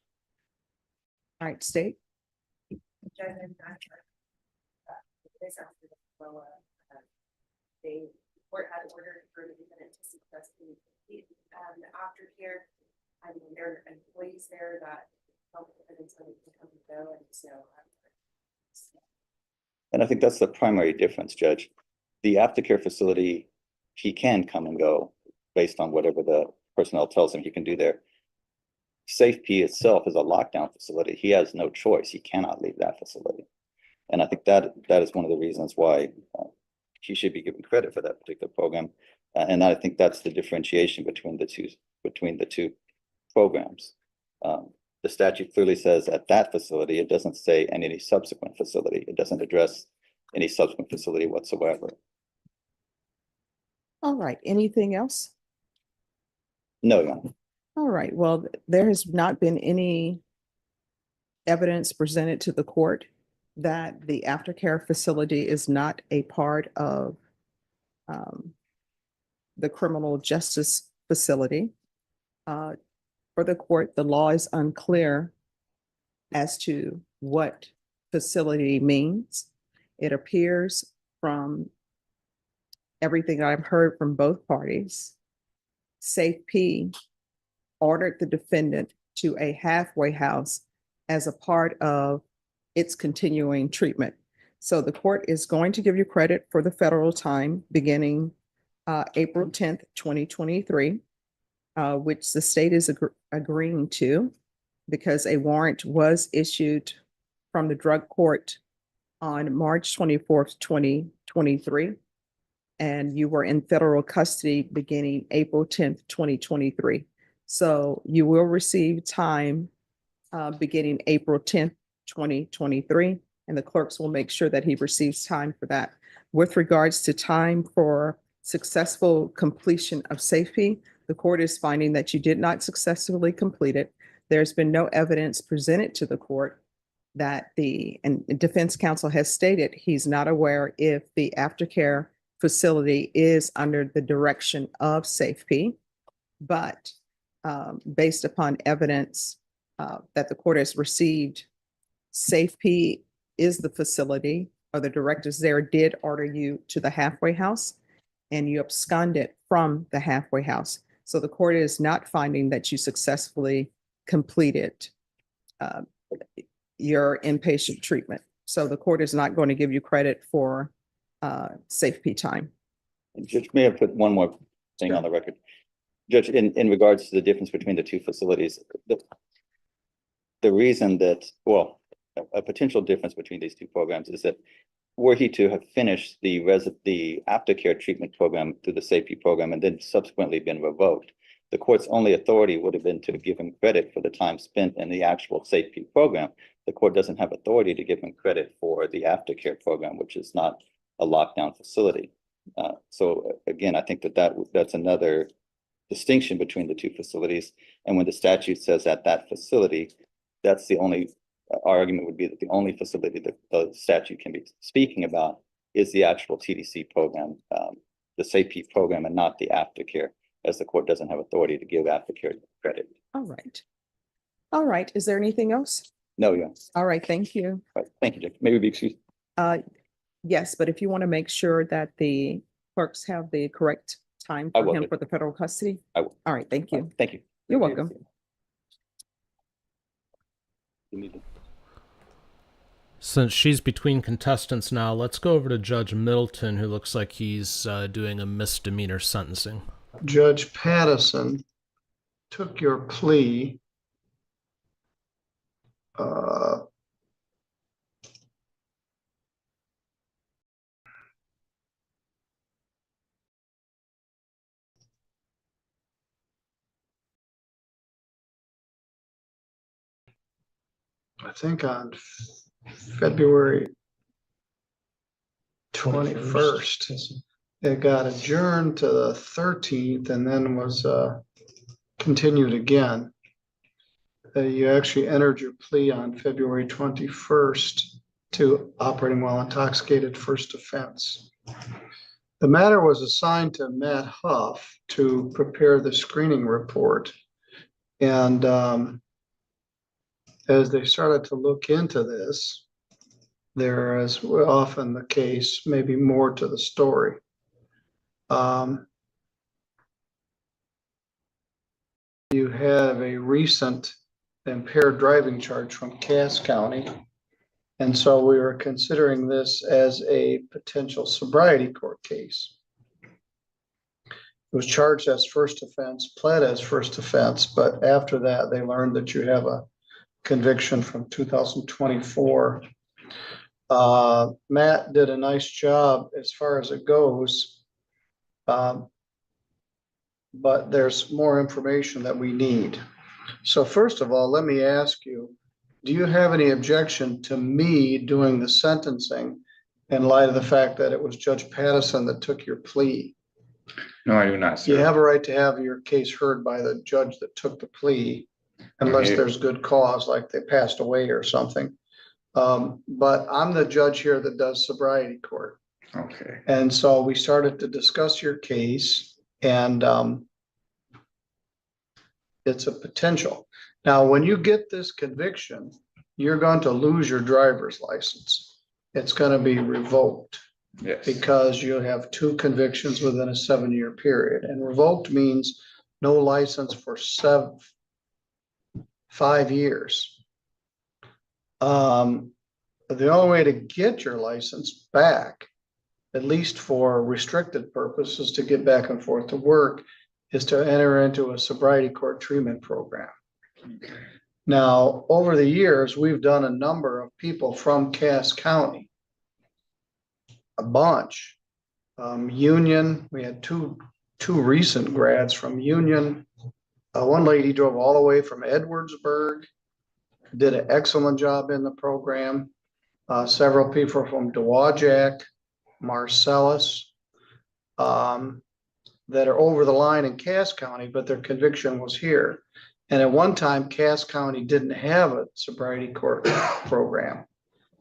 Speaker 15: All right, state.
Speaker 14: The court had ordered for the defendant to successfully complete the aftercare. I mean, there are employees there that help the defendants when they come and go, and so.
Speaker 16: And I think that's the primary difference, Judge. The aftercare facility, he can come and go based on whatever the personnel tells him he can do there. Safe P itself is a lockdown facility. He has no choice. He cannot leave that facility. And I think that is one of the reasons why he should be given credit for that particular program. And I think that's the differentiation between the two programs. The statute clearly says at that facility, it doesn't say any subsequent facility. It doesn't address any subsequent facility whatsoever.
Speaker 15: All right, anything else?
Speaker 16: No, Your Honor.
Speaker 15: All right, well, there has not been any evidence presented to the court that the aftercare facility is not a part of the criminal justice facility. For the court, the law is unclear as to what facility means. It appears from everything I've heard from both parties, SafeP ordered the defendant to a halfway house as a part of its continuing treatment. So the court is going to give you credit for the federal time beginning April 10th, 2023, which the state is agreeing to because a warrant was issued from the drug court on March 24th, 2023. And you were in federal custody beginning April 10th, 2023. So you will receive time beginning April 10th, 2023, and the clerks will make sure that he receives time for that. With regards to time for successful completion of SafeP, the court is finding that you did not successfully complete it. There's been no evidence presented to the court that and defense counsel has stated he's not aware if the aftercare facility is under the direction of SafeP, but based upon evidence that the court has received, SafeP is the facility, or the directors there did order you to the halfway house and you absconded from the halfway house. So the court is not finding that you successfully completed your inpatient treatment. So the court is not going to give you credit for SafeP time.
Speaker 16: Judge, may I put one more thing on the record? Judge, in regards to the difference between the two facilities, the reason that, well, a potential difference between these two programs is that were he to have finished the aftercare treatment program through the SafeP program and then subsequently been revoked, the court's only authority would have been to give him credit for the time spent in the actual SafeP program. The court doesn't have authority to give him credit for the aftercare program, which is not a lockdown facility. So again, I think that's another distinction between the two facilities. And when the statute says at that facility, that's the only argument would be that the only facility that the statute can be speaking about is the actual TDC program, the SafeP program, and not the aftercare, as the court doesn't have authority to give aftercare credit.
Speaker 15: All right. All right. Is there anything else?
Speaker 16: No, yeah.
Speaker 15: All right. Thank you.
Speaker 16: Right. Thank you, Judge. Maybe be excused.
Speaker 15: Yes, but if you want to make sure that the clerks have the correct time
Speaker 16: I
Speaker 15: for
Speaker 16: will.
Speaker 15: him for the federal custody.
Speaker 16: I will.
Speaker 15: All right. Thank you.
Speaker 16: Thank you.
Speaker 15: You're welcome.
Speaker 1: Since she's between contestants now, let's go over to Judge Middleton, who looks like he's doing a misdemeanor sentencing.
Speaker 11: Judge Pattison took your plea I think on February 21st. It got adjourned to the 13th and then was continued again. You actually entered your plea on February 21st to operating while intoxicated first offense. The matter was assigned to Matt Huff to prepare the screening report. And as they started to look into this, there, as often the case, maybe more to the story. You have a recent impaired driving charge from Cass County. And so we were considering this as a potential sobriety court case. It was charged as first offense, pled as first offense, but after that, they learned that you have a conviction from 2024. Matt did a nice job as far as it goes, but there's more information that we need. So first of all, let me ask you, do you have any objection to me doing the sentencing in light of the fact that it was Judge Pattison that took your plea?
Speaker 17: No, I do not, sir.
Speaker 11: You have a right to have your case heard by the judge that took the plea, unless
Speaker 17: Okay.
Speaker 11: there's good cause, like they passed away or something. But I'm the judge here that does sobriety court.
Speaker 17: Okay.
Speaker 11: And so we started to discuss your case, and it's a potential. Now, when you get this conviction, you're going to lose your driver's license. It's going to be revoked.
Speaker 17: Yes.
Speaker 11: Because you have 2 convictions within a 7-year period, and revoked means no license for 5 years. The only way to get your license back, at least for restricted purposes, to get back and forth to work, is to enter into a sobriety court treatment program. Now, over the years, we've done a number of people from Cass County. A bunch. Union, we had two recent grads from Union. One lady drove all the way from Edwardsburg, did an excellent job in the program. Several people from Dowagiac, Marcellus, that are over the line in Cass County, but their conviction was here. And at one time, Cass County didn't have a sobriety court program.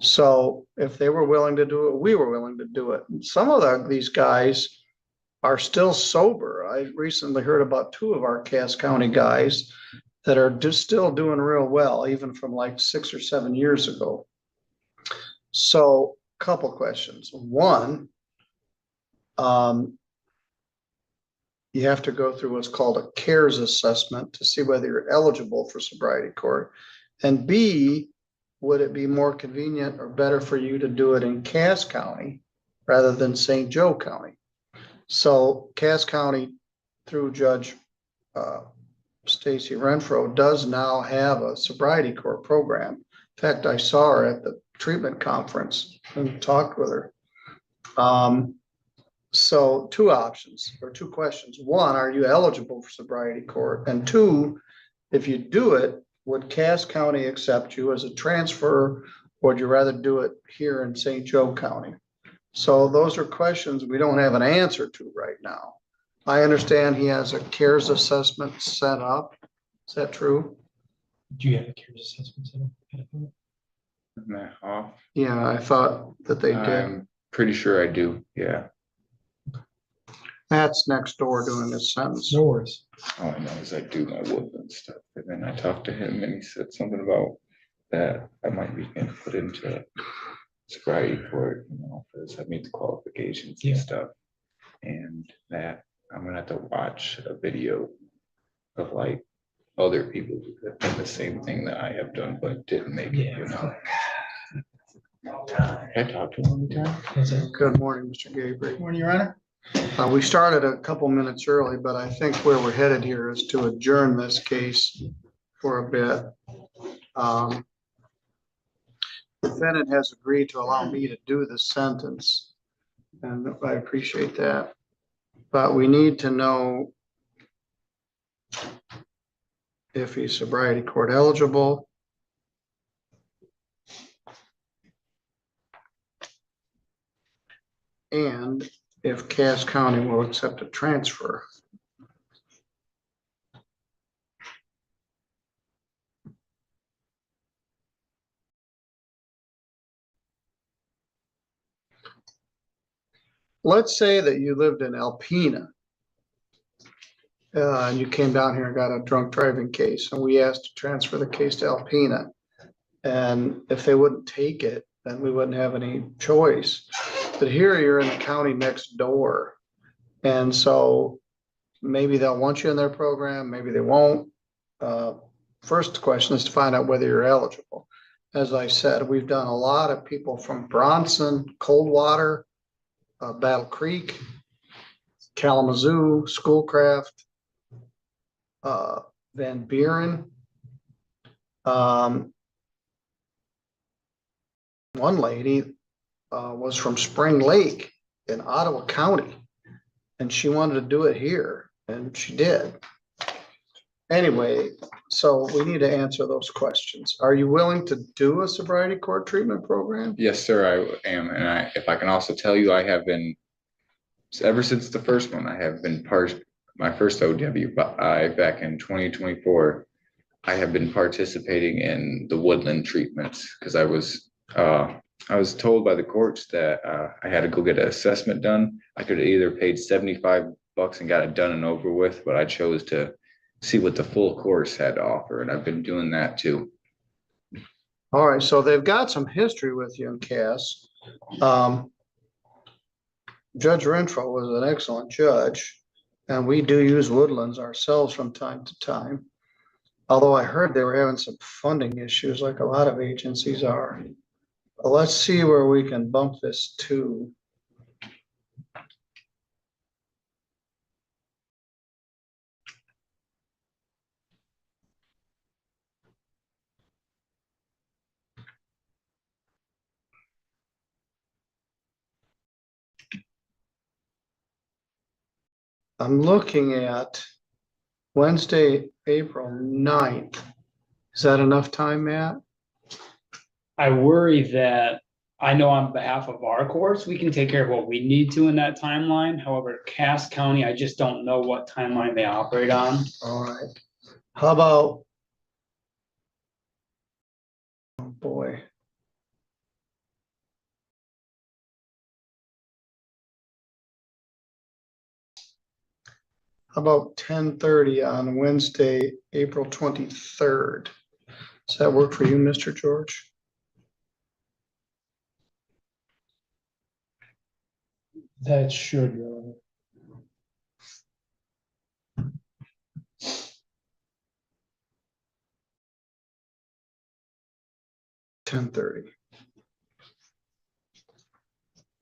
Speaker 11: So if they were willing to do it, we were willing to do it. Some of these guys are still sober. I recently heard about 2 of our Cass County guys that are just still doing real well, even from like 6 or 7 years ago. So a couple questions. One, you have to go through what's called a CARES assessment to see whether you're eligible for sobriety court. And B, would it be more convenient or better for you to do it in Cass County rather than St. Joe County? So Cass County, through Judge Stacy Renfro, does now have a sobriety court program. In fact, I saw her at the treatment conference and talked with her. So 2 options or 2 questions. 1, are you eligible for sobriety court? And 2, if you do it, would Cass County accept you as a transfer, or would you rather do it here in St. Joe County? So those are questions we don't have an answer to right now. I understand he has a CARES assessment set up. Is that true?
Speaker 18: Do you have a CARES assessment set up?
Speaker 17: No.
Speaker 11: Yeah, I thought that they did.
Speaker 17: I'm pretty sure I do, yeah.
Speaker 11: That's next door doing his sentence.
Speaker 18: No worries.
Speaker 17: All I know is I do my woodland stuff, and then I talked to him and he said something about that I might be getting put into sobriety court, because I meet the qualifications and stuff. And that I'm gonna have to watch a video of like other people who have done the same thing that I have done, but didn't make it, I talked to him one time.
Speaker 11: Good morning, Mr. Gabriel.
Speaker 18: Morning, Your Honor.
Speaker 11: We started a couple minutes early, but I think where we're headed here is to adjourn this case for a bit. The defendant has agreed to allow me to do the sentence, and I appreciate that. But we need to know if he's sobriety court eligible. And if Cass County will accept a transfer. Let's say that you lived in Alpena and you came down here and got a drunk driving case, and we asked to transfer the case to Alpena. And if they wouldn't take it, then we wouldn't have any choice. But here you're in the county next door. And so maybe they'll want you in their program, maybe they won't. First question is to find out whether you're eligible. As I said, we've done a lot of people from Bronson, Coldwater, Battle Creek, Kalamazoo, Schoolcraft, Van Buren. One lady was from Spring Lake in Ottawa County, and she wanted to do it here, and she did. Anyway, so we need to answer those questions. Are you willing to do a sobriety court treatment program?
Speaker 17: Yes, sir, I am. And if I can also tell you, I have been, ever since the first one, I have been my first OWI back in 2024. I have been participating in the woodland treatments because I was told by the courts that I had to go get an assessment done. I could have either paid $75 and got it done and over with, but I chose to see what the full course had to offer, and I've been doing that too.
Speaker 11: All right, so they've got some history with you in Cass. Judge Renfro was an excellent judge, and we do use woodlands ourselves from time to time. Although I heard they were having some funding issues like a lot of agencies are. But let's see where we can bump this to. I'm looking at Wednesday, April 9th. Is that enough time, Matt?
Speaker 19: I worry that, I know on behalf of our courts, we can take care of what we need to in that timeline. However, Cass County, I just don't know what timeline they operate on.
Speaker 11: All right. How about, oh boy. How about 10:30 on Wednesday, April 23rd? Does that work for you, Mr. George?
Speaker 18: That should, Your Honor.
Speaker 11: $10:30.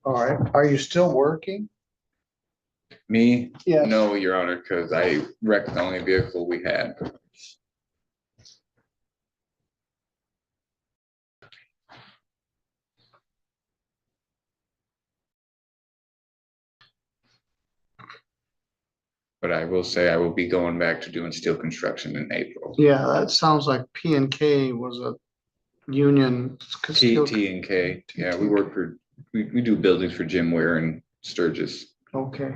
Speaker 11: All right. Are you still working?
Speaker 17: Me?
Speaker 11: Yeah.
Speaker 17: No, Your Honor, because I wrecked the only vehicle we had. But I will say I will be going back to doing steel construction in April.
Speaker 11: Yeah, that sounds like P&K was a union.
Speaker 17: T&K, yeah, we work for, we do buildings for Jim Ware and Sturgis.
Speaker 11: Okay.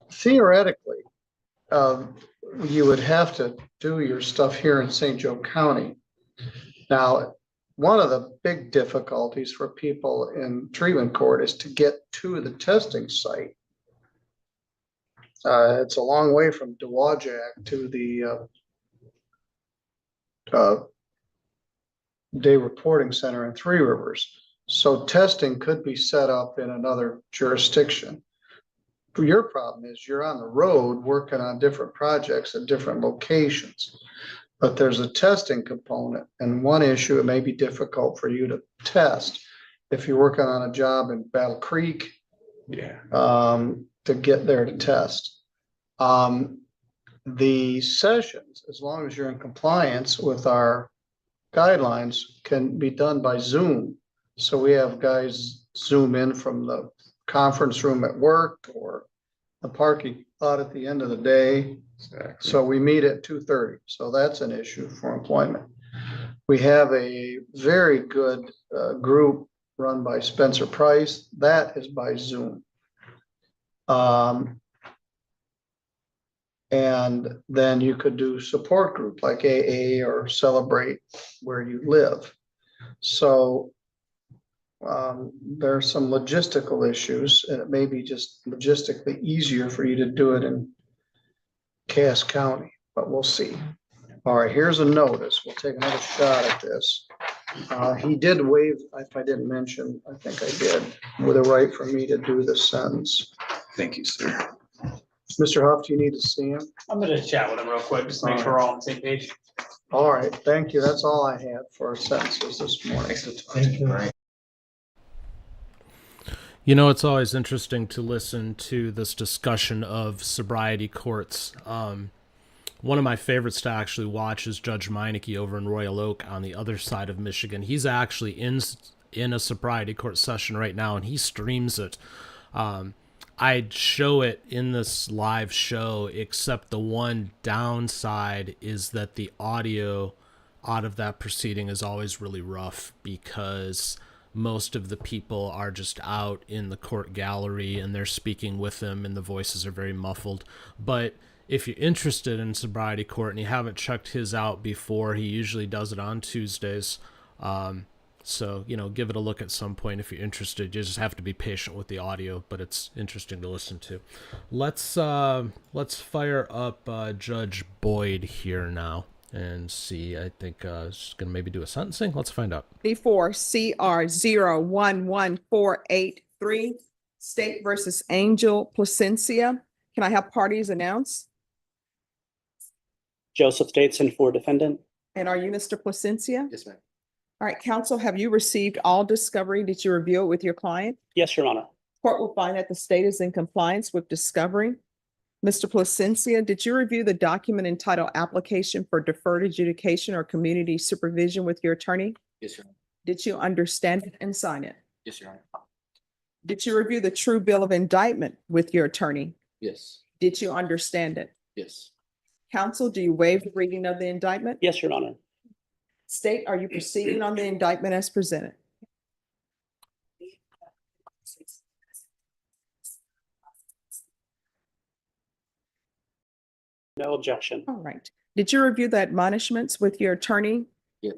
Speaker 11: Theoretically, you would have to do your stuff here in St. Joe County. Now, one of the big difficulties for people in treatment court is to get to the testing site. It's a long way from Dowagiac to the day reporting center in Three Rivers. So testing could be set up in another jurisdiction. Your problem is you're on the road working on different projects at different locations, but there's a testing component. And one issue, it may be difficult for you to test if you're working on a job in Battle Creek.
Speaker 17: Yeah.
Speaker 11: To get there to test. The sessions, as long as you're in compliance with our guidelines, can be done by Zoom. So we have guys Zoom in from the conference room at work or the parking lot at the end of the day.
Speaker 17: Exactly.
Speaker 11: So we meet at 2:30. So that's an issue for employment. We have a very good group run by Spencer Price. That is by Zoom. And then you could do support group like AA or Celebrate where you live. So there are some logistical issues, and it may be just logistically easier for you to do it in Cass County, but we'll see. All right, here's a notice. We'll take another shot at this. He did waive, if I didn't mention, I think I did, with a right for me to do this sentence.
Speaker 17: Thank you, sir.
Speaker 11: Mr. Huff, do you need to see him?
Speaker 19: I'm gonna chat with him real quick, just to make sure we're all on the same page.
Speaker 11: All right, thank you. That's all I had for sentences this morning.
Speaker 18: Thank you.
Speaker 1: You know, it's always interesting to listen to this discussion of sobriety courts. One of my favorites to actually watch is Judge Meineke over in Royal Oak on the other side of Michigan. He's actually in a sobriety court session right now, and he streams it. I'd show it in this live show, except the one downside is that the audio out of that proceeding is always really rough because most of the people are just out in the court gallery and they're speaking with them and the voices are very muffled. But if you're interested in sobriety court and you haven't checked his out before, he usually does it on Tuesdays. So, you know, give it a look at some point if you're interested. You just have to be patient with the audio, but it's interesting to listen to. Let's fire up Judge Boyd here now and see. I think she's going to maybe do a sentencing. Let's find out.
Speaker 15: Before CR 011483, State versus Angel Placencia. Can I have parties announced?
Speaker 20: Joseph Dateson for defendant.
Speaker 15: And are you Mr. Placencia?
Speaker 20: Yes, ma'am.
Speaker 15: All right, counsel, have you received all discovery? Did you review it with your client?
Speaker 20: Yes, Your Honor.
Speaker 15: Court will find that the state is in compliance with discovery. Mr. Placencia, did you review the document entitled Application for Deferred Adjudication or Community Supervision with your attorney?
Speaker 20: Yes, Your Honor.
Speaker 15: Did you understand it and sign it?
Speaker 20: Yes, Your Honor.
Speaker 15: Did you review the true bill of indictment with your attorney?
Speaker 20: Yes.
Speaker 15: Did you understand it?
Speaker 20: Yes.
Speaker 15: Counsel, do you waive the reading of the indictment?
Speaker 20: Yes, Your Honor.
Speaker 15: State, are you proceeding on the indictment as presented?
Speaker 20: No objection.
Speaker 15: All right. Did you review the admonishments with your attorney?
Speaker 20: Yes.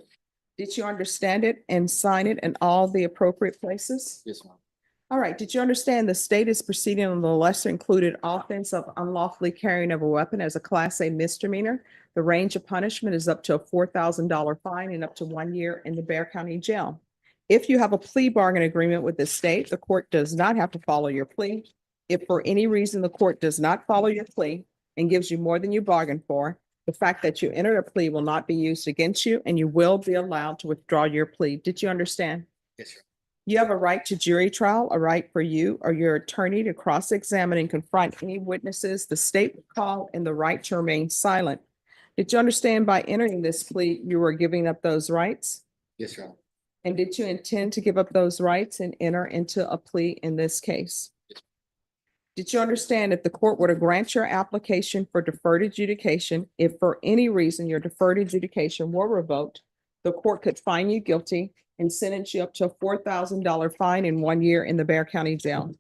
Speaker 15: Did you understand it and sign it in all the appropriate places?
Speaker 20: Yes, ma'am.
Speaker 15: All right. Did you understand the state is proceeding on the lesser included offense of unlawfully carrying of a weapon as a Class A misdemeanor? The range of punishment is up to a $4,000 fine and up to 1 year in the Bexar County Jail. If you have a plea bargain agreement with the state, the court does not have to follow your plea. If for any reason the court does not follow your plea and gives you more than you bargained for, the fact that you entered a plea will not be used against you and you will be allowed to withdraw your plea. Did you understand?
Speaker 20: Yes, sir.
Speaker 15: You have a right to jury trial, a right for you or your attorney to cross-examine and confront any witnesses the state will call, and the right to remain silent. Did you understand by entering this plea, you were giving up those rights?
Speaker 20: Yes, Your Honor.
Speaker 15: And did you intend to give up those rights and enter into a plea in this case?
Speaker 20: Yes.
Speaker 15: Did you understand if the court were to grant your application for deferred adjudication, if for any reason your deferred adjudication were revoked, the court could find you guilty and sentence you up to a $4,000 fine and 1 year in the Bexar County Jail?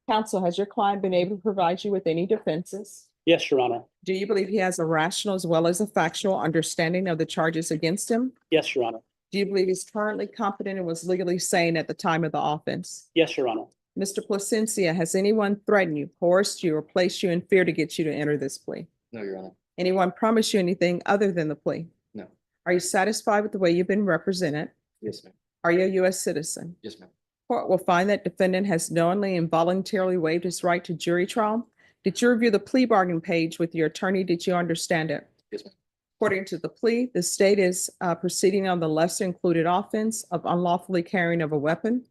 Speaker 15: Counsel, has your client been able to provide you with any defenses?
Speaker 20: Yes, Your Honor.
Speaker 15: Do you believe he has a rational as well as a factual understanding of the charges against him?
Speaker 20: Yes, Your Honor.
Speaker 15: Do you believe he's currently competent and was legally sane at the time of the offense?
Speaker 20: Yes, Your Honor.
Speaker 15: Mr. Placencia, has anyone threatened you, coerced you, or placed you in fear to get you to enter this plea?
Speaker 20: No, Your Honor.
Speaker 15: Anyone promised you anything other than the plea?
Speaker 20: No.
Speaker 15: Are you satisfied with the way you've been represented?
Speaker 20: Yes, ma'am.
Speaker 15: Are you a U.S. citizen?
Speaker 20: Yes, ma'am.
Speaker 15: Court will find that defendant has knowingly and voluntarily waived his right to jury trial. Did you review the plea bargain page with your attorney? Did you understand it?
Speaker 20: Yes, ma'am.
Speaker 15: According to the plea, the state is proceeding on the lesser included offense of unlawfully carrying of a weapon.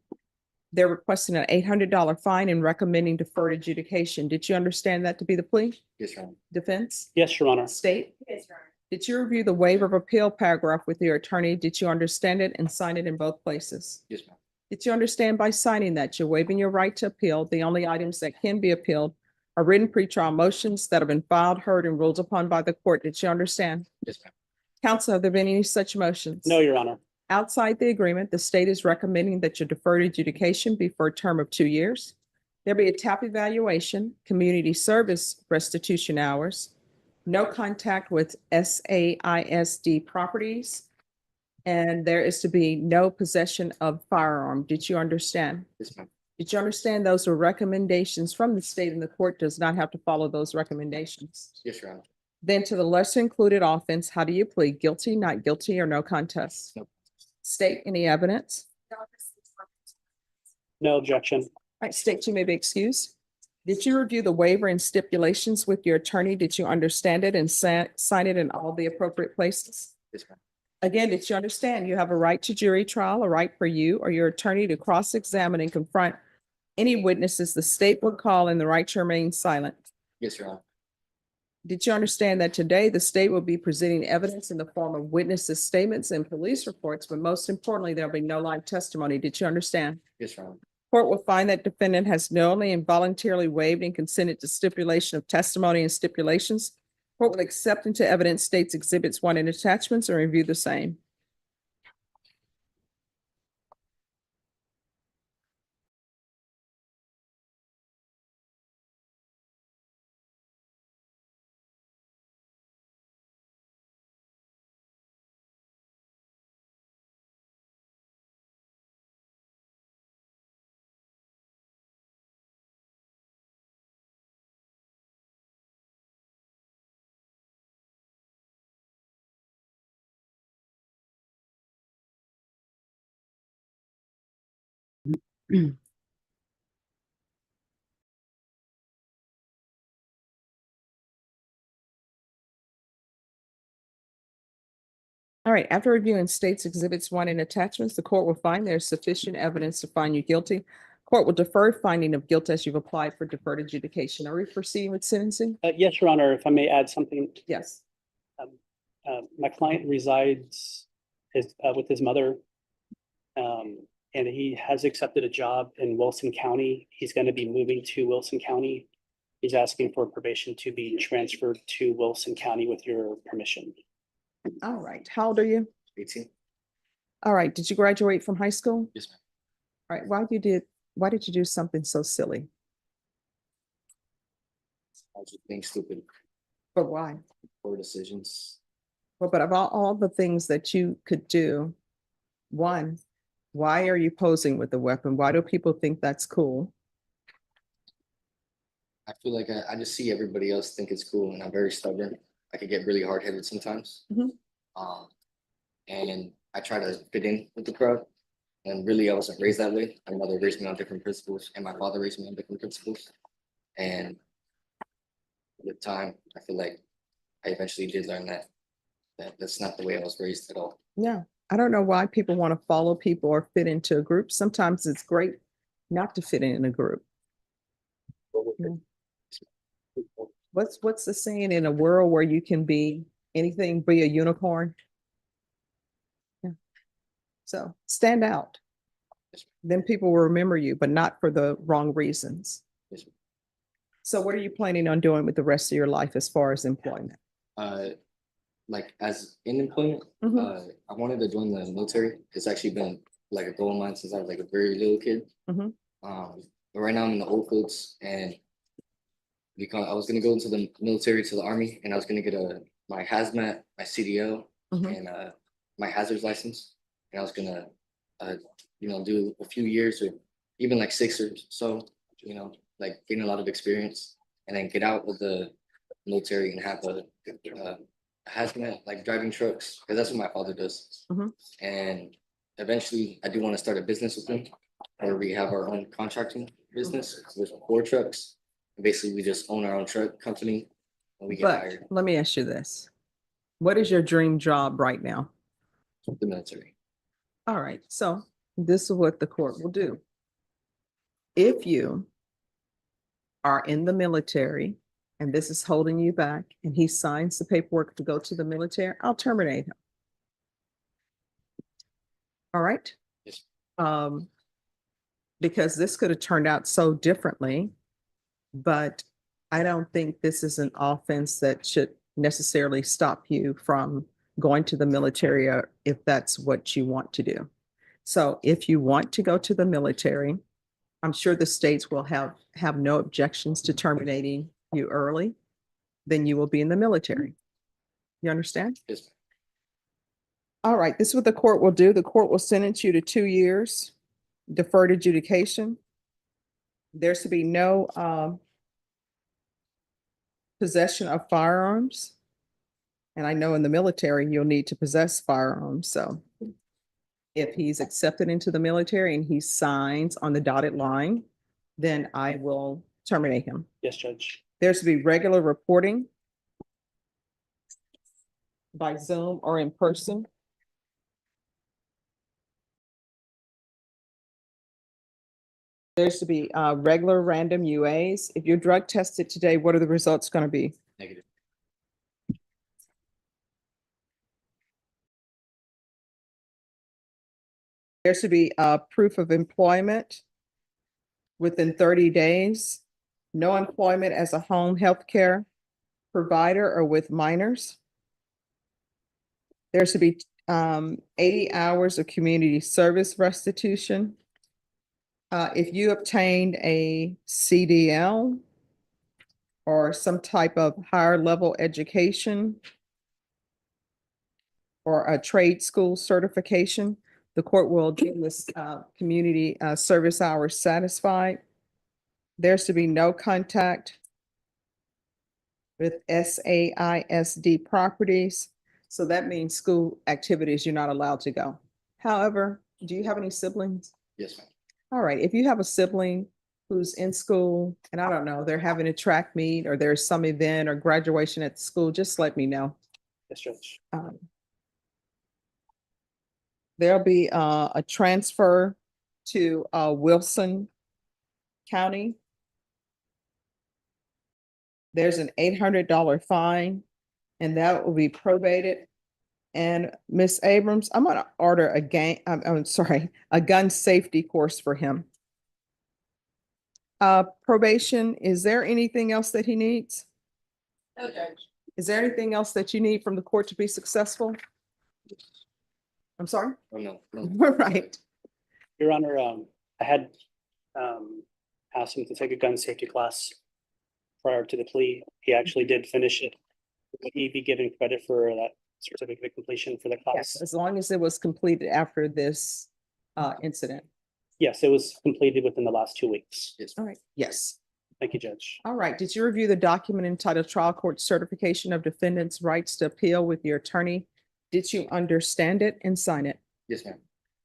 Speaker 15: They're requesting an $800 fine and recommending deferred adjudication. Did you understand that to be the plea?
Speaker 20: Yes, Your Honor.
Speaker 15: Defense?
Speaker 20: Yes, Your Honor.
Speaker 15: State?
Speaker 14: Yes, Your Honor.
Speaker 15: Did you review the waiver of appeal paragraph with your attorney? Did you understand it and sign it in both places?
Speaker 20: Yes, ma'am.
Speaker 15: Did you understand by signing that you're waiving your right to appeal? The only items that can be appealed are written pretrial motions that have been filed, heard, and ruled upon by the court. Did you understand?
Speaker 20: Yes, ma'am.
Speaker 15: Counsel, have there been any such motions?
Speaker 20: No, Your Honor.
Speaker 15: Outside the agreement, the state is recommending that your deferred adjudication be for a term of 2 years. There be a TAP evaluation, community service restitution hours, no contact with SAISD properties, and there is to be no possession of firearm. Did you understand?
Speaker 20: Yes, ma'am.
Speaker 15: Did you understand those are recommendations from the state and the court does not have to follow those recommendations?
Speaker 20: Yes, Your Honor.
Speaker 15: Then to the lesser included offense, how do you plead? Guilty, not guilty, or no contest?
Speaker 20: No.
Speaker 15: State any evidence?
Speaker 20: No objection.
Speaker 15: All right, state, you may be excused. Did you review the waiver and stipulations with your attorney? Did you understand it and sign it in all the appropriate places?
Speaker 20: Yes, ma'am.
Speaker 15: Again, did you understand you have a right to jury trial, a right for you or your attorney to cross-examine and confront Any witnesses the state would call and the right to remain silent.
Speaker 21: Yes, Your Honor.
Speaker 15: Did you understand that today the state will be presenting evidence in the form of witnesses' statements and police reports, but most importantly, there'll be no live testimony? Did you understand?
Speaker 21: Yes, Your Honor.
Speaker 15: Court will find that defendant has knowingly and voluntarily waived and consented to stipulation of testimony and stipulations. Court will accept into evidence states exhibits 1 and attachments and review the same. All right, after reviewing states exhibits 1 and attachments, the court will find there's sufficient evidence to find you guilty. Court will defer finding of guilt as you've applied for deferred adjudication. Are we proceeding with sentencing?
Speaker 20: Yes, Your Honor, if I may add something.
Speaker 15: Yes.
Speaker 20: My client resides with his mother. And he has accepted a job in Wilson County. He's going to be moving to Wilson County. He's asking for probation to be transferred to Wilson County with your permission.
Speaker 15: All right, how old are you?
Speaker 21: 18.
Speaker 15: All right, did you graduate from high school?
Speaker 21: Yes, ma'am.
Speaker 15: All right, why did you do something so silly?
Speaker 21: I was just being stupid.
Speaker 15: But why?
Speaker 21: Poor decisions.
Speaker 15: Well, but of all the things that you could do, one, why are you posing with a weapon? Why do people think that's cool?
Speaker 21: I feel like I just see everybody else think it's cool, and I'm very stubborn. I could get really hard-headed sometimes.
Speaker 15: Mhm.
Speaker 21: And I try to fit in with the crowd. And really, I wasn't raised that way. My mother raised me on different principles, and my father raised me on different principles. And with time, I feel like I eventually did learn that that's not the way I was raised at all.
Speaker 15: Yeah, I don't know why people want to follow people or fit into a group. Sometimes it's great not to fit in a group. Yeah. What's the saying, in a world where you can be anything, be a unicorn? Yeah. So stand out. Then people will remember you, but not for the wrong reasons. So what are you planning on doing with the rest of your life as far as employment?
Speaker 21: Like as in employment, I wanted to join the military. It's actually been like a goal of mine since I was like a very little kid.
Speaker 15: Mhm.
Speaker 21: But right now I'm in the old fields, and because I was gonna go into the military, to the army, and I was gonna get my hazmat, my CDL, and my hazards license, and I was gonna do a few years or even like 6 or so, like gain a lot of experience, and then get out of the military and have a hazmat, like driving trucks, because that's what my father does. And eventually, I do want to start a business with him, where we have our own contracting business with 4 trucks. And basically, we just own our own truck company, and we get
Speaker 15: But
Speaker 21: hired.
Speaker 15: let me ask you this. What is your dream job right now?
Speaker 21: The military.
Speaker 15: All right, so this is what the court will do. If you are in the military and this is holding you back and he signs the paperwork to go to the military, I'll terminate him. All right?
Speaker 21: Yes.
Speaker 15: Because this could have turned out so differently, but I don't think this is an offense that should necessarily stop you from going to the military, if that's what you want to do. So if you want to go to the military, I'm sure the states will have no objections to terminating you early. Then you will be in the military. You understand?
Speaker 21: Yes.
Speaker 15: All right, this is what the court will do. The court will sentence you to 2 years deferred adjudication. There's to be no possession of firearms. And I know in the military, you'll need to possess firearms. So if he's accepted into the military and he signs on the dotted line, then I will terminate him.
Speaker 20: Yes, Judge.
Speaker 15: There's to be regular reporting by Zoom or in person. There's to be regular random UAs. If you're drug tested today, what are the results going to be?
Speaker 21: Negative.
Speaker 15: There's to be proof of employment within 30 days. No employment as a home health care provider or with minors. There's to be 80 hours of community service restitution. If you obtained a CDL or some type of higher level education or a trade school certification, the court will deem this community service hours satisfied. There's to be no contact with SAISD properties. So that means school activities, you're not allowed to go. However, do you have any siblings?
Speaker 21: Yes, ma'am.
Speaker 15: All right, if you have a sibling who's in school and I don't know, they're having a track meet or there's some event or graduation at the school, just let me know.
Speaker 20: Yes, Judge.
Speaker 15: There'll be a transfer to Wilson County. There's an $800 fine and that will be probated. And Miss Abrams, I'm gonna order a gun safety course for him. Probation, is there anything else that he needs?
Speaker 12: No, Judge.
Speaker 15: Is there anything else that you need from the court to be successful? I'm sorry?
Speaker 21: Oh, no.
Speaker 15: Right.
Speaker 20: Your Honor, I had asked him to take a gun safety class prior to the plea. He actually did finish it. Would he be given credit for that certificate of completion for the class?
Speaker 15: Yes, as long as it was completed after this incident.
Speaker 20: Yes, it was completed within the last 2 weeks.
Speaker 21: Yes.
Speaker 15: All right, yes.
Speaker 20: Thank you, Judge.
Speaker 15: All right, did you review the document entitled Trial Court Certification of Defendant's Rights to Appeal with your attorney? Did you understand it and sign it?
Speaker 21: Yes, ma'am.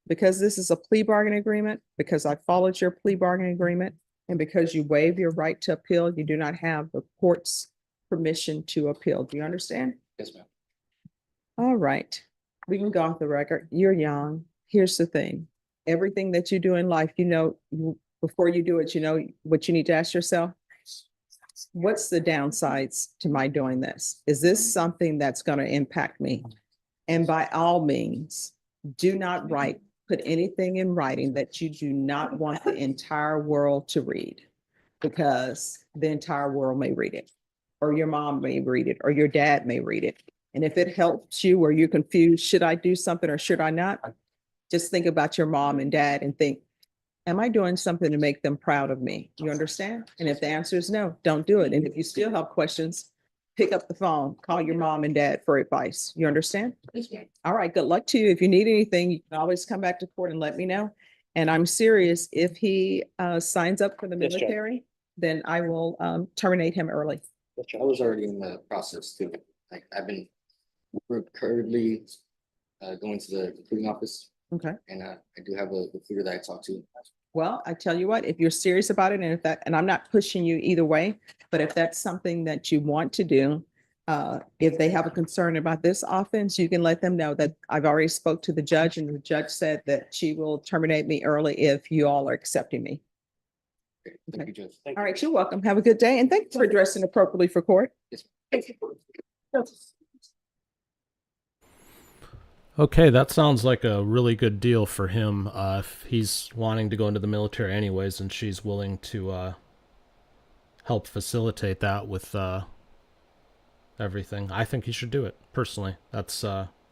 Speaker 15: Because this is a plea bargain agreement, because I followed your plea bargain agreement, and because you waive your right to appeal, you do not have the court's permission to appeal. Do you understand?
Speaker 21: Yes, ma'am.
Speaker 15: All right, we can go off the record. You're young. Here's the thing. Everything that you do in life, before you do it, you know what you need to ask yourself. What's the downsides to my doing this? Is this something that's going to impact me? And by all means, do not put anything in writing that you do not want the entire world to read, because the entire world may read it, or your mom may read it, or your dad may read it. And if it helps you or you're confused, should I do something or should I not? Just think about your mom and dad and think, am I doing something to make them proud of me? You understand? And if the answer is no, don't do it. And if you still have questions, pick up the phone, call your mom and dad for advice. You understand? All right, good luck to you. If you need anything, you can always come back to court and let me know. And I'm serious, if he signs up for the
Speaker 20: Yes, Judge.
Speaker 15: military, then I will terminate him early.
Speaker 21: I was already in the process too. Like I've been currently going to the recruiting office.
Speaker 15: Okay.
Speaker 21: And I do have a recruiter that I talk to.
Speaker 15: Well, I tell you what, if you're serious about it, and I'm not pushing you either way, but if that's something that you want to do, if they have a concern about this offense, you can let them know that I've already spoke to the judge and the judge said that she will terminate me early if you all are accepting me.
Speaker 21: Okay. Thank you, Judge.
Speaker 15: All right, you're welcome. Have a good day. And thanks for dressing appropriately for court.
Speaker 21: Yes.
Speaker 1: Okay, that sounds like a really good deal for him. If he's wanting to go into the military anyways, and she's willing to help facilitate that with everything, I think he should do it personally. That's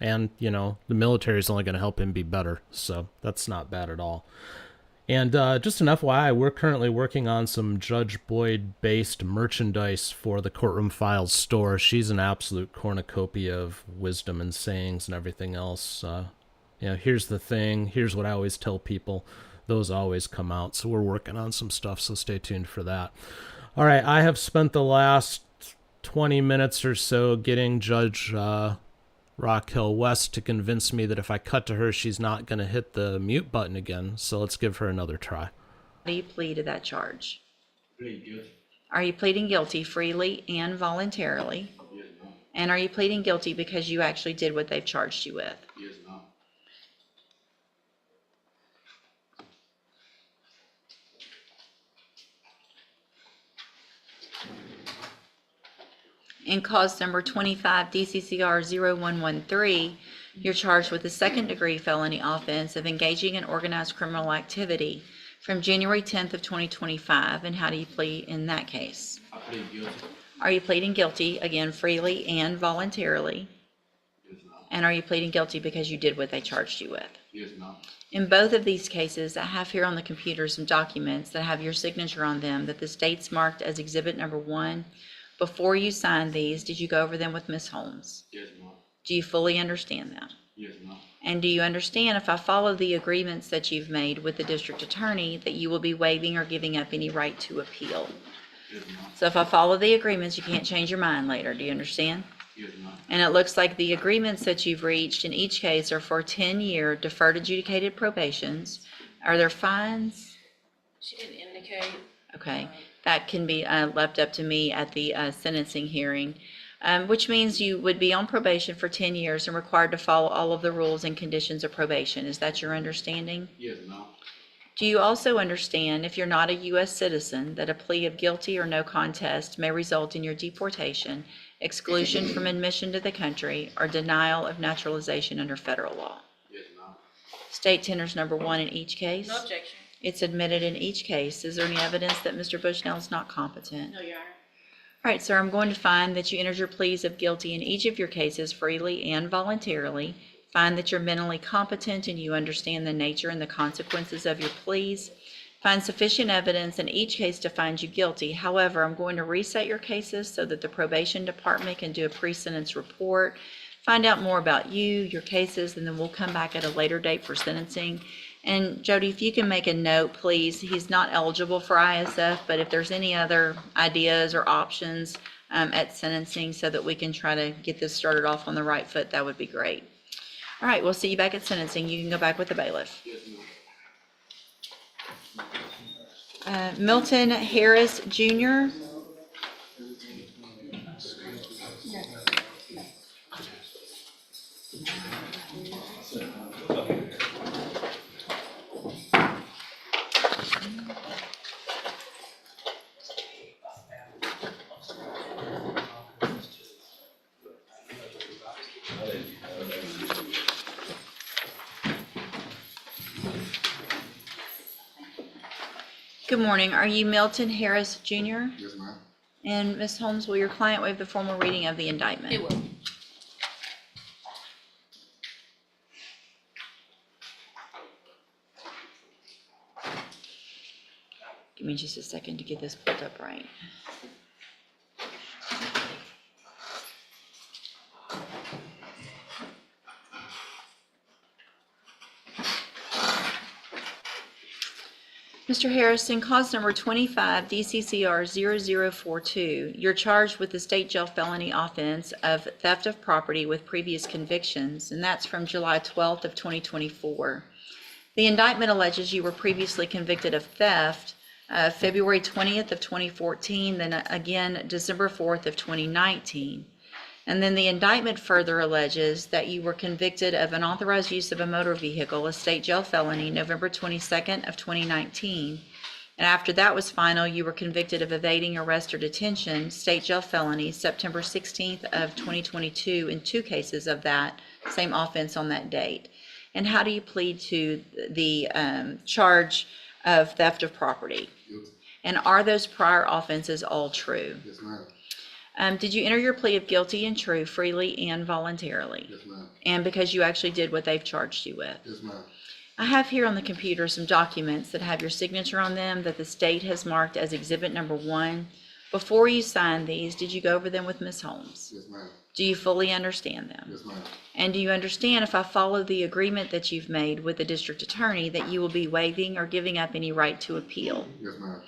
Speaker 1: and the military is only going to help him be better, so that's not bad at all. And just an FYI, we're currently working on some Judge Boyd-based merchandise for the Courtroom Files store. She's an absolute cornucopia of wisdom and sayings and everything else. Here's the thing. Here's what I always tell people. Those always come out. So we're working on some stuff, so stay tuned for that. All right, I have spent the last 20 minutes or so getting Judge Raquel West to convince me that if I cut to her, she's not going to hit the mute button again. So let's give her another try.
Speaker 3: Do you plead to that charge? Are you pleading guilty freely and voluntarily? And are you pleading guilty because you actually did what they've charged you with? In cause number 25 DCCR 0113, you're charged with a second-degree felony offense of engaging in organized criminal activity from January 10th of 2025. And how do you plead in that case?
Speaker 7: I plead guilty.
Speaker 3: Are you pleading guilty, again, freely and voluntarily?
Speaker 7: Yes, ma'am.
Speaker 3: And are you pleading guilty because you did what they charged you with?
Speaker 7: Yes, ma'am.
Speaker 3: In both of these cases, I have here on the computer some documents that have your signature on them that the state's marked as exhibit number 1. Before you signed these, did you go over them with Ms. Holmes?
Speaker 7: Yes, ma'am.
Speaker 3: Do you fully understand them?
Speaker 7: Yes, ma'am.
Speaker 3: And do you understand, if I follow the agreements that you've made with the district attorney, that you will be waiving or giving up any right to appeal?
Speaker 7: Yes, ma'am.
Speaker 3: So if I follow the agreements, you can't change your mind later. Do you understand?
Speaker 7: Yes, ma'am.
Speaker 3: And it looks like the agreements that you've reached in each case are for 10-year deferred adjudicated probations. Are there fines?
Speaker 12: She didn't indicate.
Speaker 3: Okay, that can be left up to me at the sentencing hearing, which means you would be on probation for 10 years and required to follow all of the rules and conditions of probation. Is that your understanding?
Speaker 7: Yes, ma'am.
Speaker 3: Do you also understand, if you're not a U.S. citizen, that a plea of guilty or no contest may result in your deportation, exclusion from admission to the country, or denial of naturalization under federal law?
Speaker 7: Yes, ma'am.
Speaker 3: State tenders number 1 in each case.
Speaker 12: No objection.
Speaker 3: It's admitted in each case. Is there any evidence that Mr. Bushnell is not competent?
Speaker 12: No, Your Honor.
Speaker 3: All right, sir, I'm going to find that you entered your pleas of guilty in each of your cases freely and voluntarily. Find that you're mentally competent and you understand the nature and the consequences of your pleas. Find sufficient evidence in each case to find you guilty. However, I'm going to reset your cases so that the probation department can do a pre-sentence report, find out more about you, your cases, and then we'll come back at a later date for sentencing. And Jody, if you can make a note, please, he's not eligible for ISF, but if there's any other ideas or options at sentencing so that we can try to get this started off on the right foot, that would be great. All right, we'll see you back at sentencing. You can go back with the bailiff.
Speaker 7: Yes, ma'am.
Speaker 3: Milton Harris Jr. Good morning. Are you Milton Harris Jr.?
Speaker 7: Yes, ma'am.
Speaker 3: And Ms. Holmes, will your client waive the formal reading of the indictment?
Speaker 12: It will.
Speaker 3: Give me just a second to get this pulled up right. Mr. Harrison, cause number 25 DCCR 0042, you're charged with the state jail felony offense of theft of property with previous convictions, and that's from July 12th of 2024. The indictment alleges you were previously convicted of theft February 20th of 2014, then again December 4th of 2019. And then the indictment further alleges that you were convicted of unauthorized use of a motor vehicle, a state jail felony, November 22nd of 2019. And after that was final, you were convicted of evading arrest or detention, state jail felony, September 16th of 2022 in 2 cases of that same offense on that date. And how do you plead to the charge of theft of property?
Speaker 7: Guilty.
Speaker 3: And are those prior offenses all true?
Speaker 7: Yes, ma'am.
Speaker 3: Did you enter your plea of guilty and true freely and voluntarily?
Speaker 7: Yes, ma'am.
Speaker 3: And because you actually did what they've charged you with?
Speaker 7: Yes, ma'am.
Speaker 3: I have here on the computer some documents that have your signature on them that the state has marked as exhibit number 1. Before you signed these, did you go over them with Ms. Holmes?
Speaker 7: Yes, ma'am.
Speaker 3: Do you fully understand them?
Speaker 7: Yes, ma'am.
Speaker 3: And do you understand, if I follow the agreement that you've made with the district attorney, that you will be waiving or giving up any right to appeal?
Speaker 7: Yes, ma'am.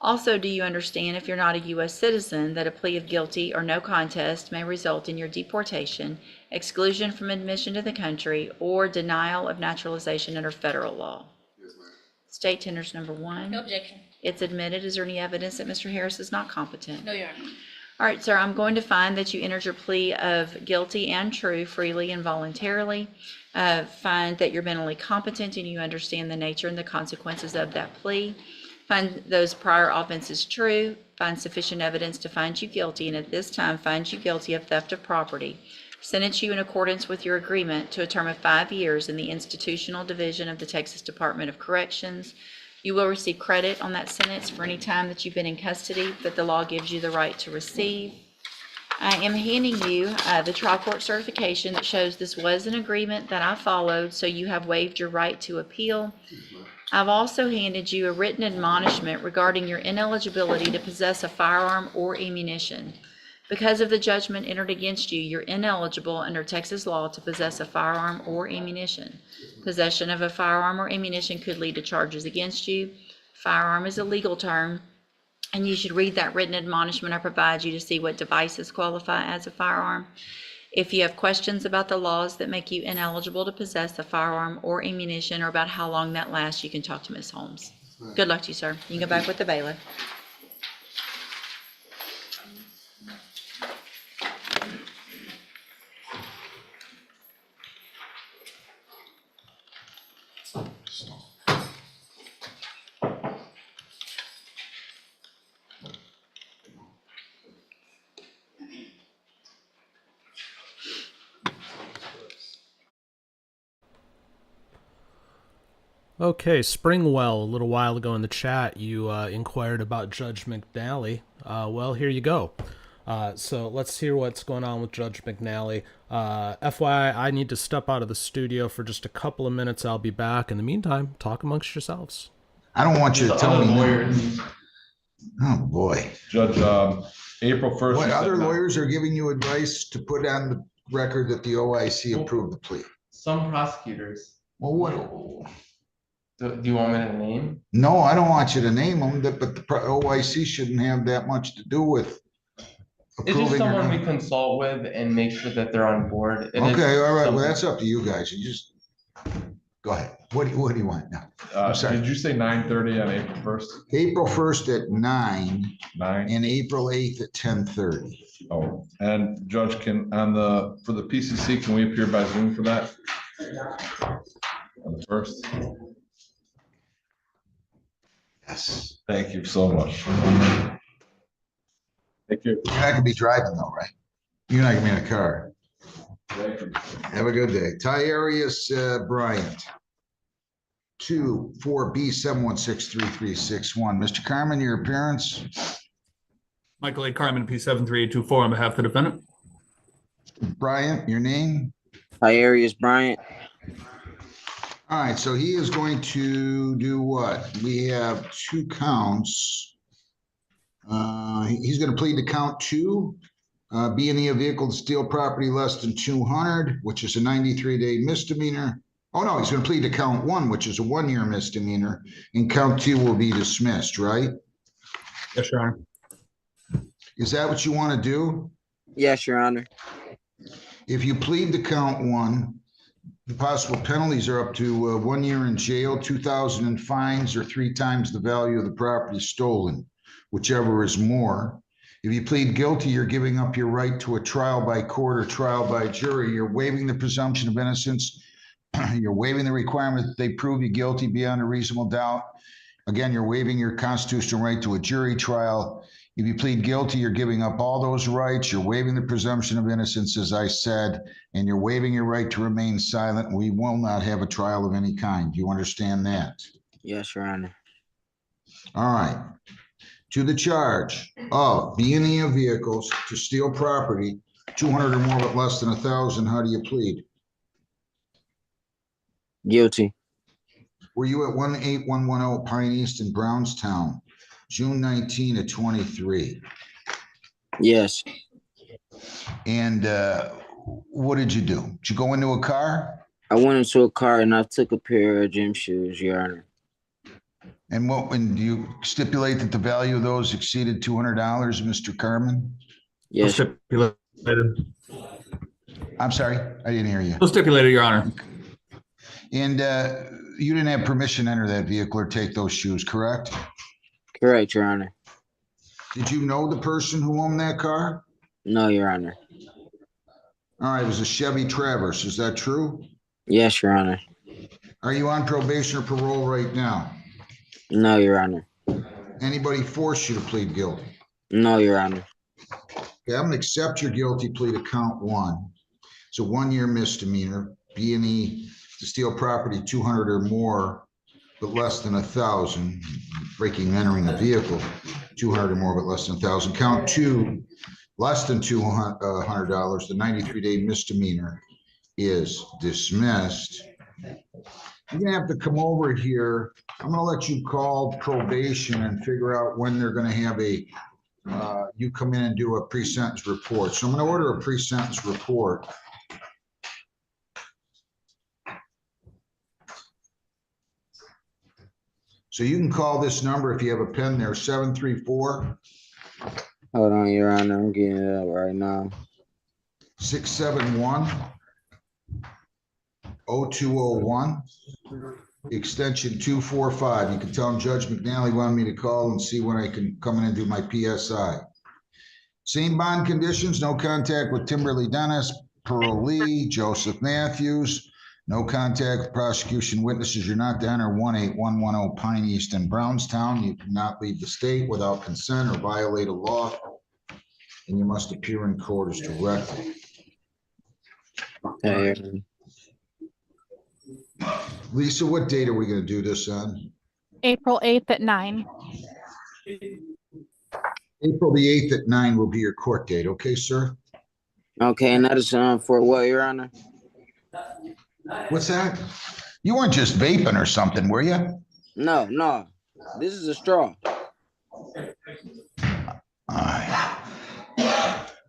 Speaker 3: Also, do you understand, if you're not a U.S. citizen, that a plea of guilty or no contest may result in your deportation, exclusion from admission to the country, or denial of naturalization under federal law?
Speaker 7: Yes, ma'am.
Speaker 3: State tenders number 1.
Speaker 12: No objection.
Speaker 3: It's admitted. Is there any evidence that Mr. Harris is not competent?
Speaker 12: No, Your Honor.
Speaker 3: All right, sir, I'm going to find that you entered your plea of guilty and true freely and voluntarily. Find that you're mentally competent and you understand the nature and the consequences of that plea. find those prior offenses true, find sufficient evidence to find you guilty, and at this time find you guilty of theft of property, sentence you in accordance with your agreement to a term of 5 years in the institutional division of the Texas Department of Corrections. You will receive credit on that sentence for any time that you've been in custody that the law gives you the right to receive. I am handing you the trial court certification that shows this was an agreement that I followed, so you have waived your right to appeal. I've also handed you a written admonishment regarding your ineligibility to possess a firearm or ammunition. Because of the judgment entered against you, you're ineligible under Texas law to possess a firearm or ammunition. Possession of a firearm or ammunition could lead to charges against you. Firearm is a legal term, and you should read that written admonishment I provide you to see what devices qualify as a firearm. If you have questions about the laws that make you ineligible to possess a firearm or ammunition, or about how long that lasts, you can talk to Ms. Holmes. Good luck to you, sir. You can go back with the bailiff.
Speaker 1: Okay, Springwell, a little while ago in the chat, you inquired about Judge McNally. Well, here you go. So let's hear what's going on with Judge McNally. FYI, I need to step out of the studio for just a couple of minutes. I'll be back. In the meantime, talk amongst yourselves.
Speaker 8: I don't want you to tell me lawyers. Oh, boy.
Speaker 22: Judge, April 1st.
Speaker 8: What other lawyers are giving you advice to put on the record that the OIC approved the plea?
Speaker 22: Some prosecutors.
Speaker 8: Well, what?
Speaker 22: Do you want me to name?
Speaker 8: No, I don't want you to name them, but the OIC shouldn't have that much to do with
Speaker 22: It's just
Speaker 8: approving or
Speaker 22: someone we
Speaker 8: not.
Speaker 22: consult with and make sure that they're on board. It is
Speaker 8: Okay, all right. Well,
Speaker 22: something-
Speaker 8: that's up to you guys. You just go ahead. What do you want now? I'm sorry.
Speaker 22: Did you say 9:30 on April 1st?
Speaker 8: April 1st at 9
Speaker 22: 9?
Speaker 8: and April 8th at 10:30.
Speaker 22: Oh, and Judge, for the PCC, can we appear by Zoom for that? On the 1st?
Speaker 8: Yes.
Speaker 22: Thank you so much. Thank you.
Speaker 8: You're not gonna be driving though, right? You're not gonna be in a car.
Speaker 22: Thank you.
Speaker 8: Have a good day. Tyrus Bryant. 2-4B-716-3361. Mr. Carmen, your appearance?
Speaker 23: Michael A. Carmen, P73824 on behalf of the defendant.
Speaker 8: Bryant, your name?
Speaker 24: Tyrus Bryant.
Speaker 8: All right, so he is going to do what? We have 2 counts. He's going to plead to count 2, be in a vehicle to steal property less than 200, which is a 93-day misdemeanor. Oh, no, he's going to plead to count 1, which is a 1-year misdemeanor, and count 2 will be dismissed, right?
Speaker 23: Yes, Your Honor.
Speaker 8: Is that what you want to do?
Speaker 24: Yes, Your Honor.
Speaker 8: If you plead to count 1, the possible penalties are up to 1 year in jail, 2,000 in fines, or 3 times the value of the property stolen, whichever is more. If you plead guilty, you're giving up your right to a trial by court or trial by jury. You're waiving the presumption of innocence. You're waiving the requirement that they prove you guilty beyond a reasonable doubt. Again, you're waiving your constitutional right to a jury trial. If you plead guilty, you're giving up all those rights. You're waiving the presumption of innocence, as I said, and you're waiving your right to remain silent. We will not have a trial of any kind. Do you understand that?
Speaker 24: Yes, Your Honor.
Speaker 8: All right. To the charge of being in vehicles to steal property, 200 or more but less than 1,000, how do you plead?
Speaker 24: Guilty.
Speaker 8: Were you at 18110 Pine East in Brownstown, June 19 of 23?
Speaker 24: Yes.
Speaker 8: And what did you do? Did you go into a car?
Speaker 24: I went into a car and I took a pair of gym shoes, Your Honor.
Speaker 8: And do you stipulate that the value of those exceeded $200, Mr. Carmen?
Speaker 24: Yes.
Speaker 23: Stipulated.
Speaker 8: I'm sorry, I didn't hear you.
Speaker 23: So stipulated, Your Honor.
Speaker 8: And you didn't have permission to enter that vehicle or take those shoes, correct?
Speaker 24: Correct, Your Honor.
Speaker 8: Did you know the person who owned that car?
Speaker 24: No, Your Honor.
Speaker 8: All right, it was a Chevy Traverse. Is that true?
Speaker 24: Yes, Your Honor.
Speaker 8: Are you on probation or parole right now?
Speaker 24: No, Your Honor.
Speaker 8: Anybody force you to plead guilty?
Speaker 24: No, Your Honor.
Speaker 8: Okay, I'm gonna accept your guilty plea to count one. It's a 1-year misdemeanor, B&E to steal property 200 or more, but less than 1,000, breaking and entering a vehicle, 200 or more, but less than 1,000. Count two, less than $200, the 93-day misdemeanor is dismissed. You're gonna have to come over here. I'm gonna let you call probation and figure out when they're gonna have you come in and do a pre-sentence report. So I'm gonna order a pre-sentence report. So you can call this number if you have a pen there, 734.
Speaker 24: Hold on, Your Honor. I'm getting it up right now.
Speaker 8: 671 0201, extension 245. You can tell him Judge McNally wanted me to call and see when I can come in and do my PSI. Same bond conditions, no contact with Timberly Dennis, Pearl Lee, Joseph Matthews, no contact with prosecution witnesses. You're not to enter 18110 Pine East in Brownstown. You cannot leave the state without consent or violate a law, and you must appear in court as directed.
Speaker 24: Okay.
Speaker 8: Lisa, what date are we going to do this on?
Speaker 2: April 8th at 9.
Speaker 8: April the 8th at 9 will be your court date. Okay, sir?
Speaker 24: Okay, and that is for what, Your Honor?
Speaker 8: What's that? You weren't just vaping or something, were you?
Speaker 24: No, no. This is a straw.
Speaker 8: Okay.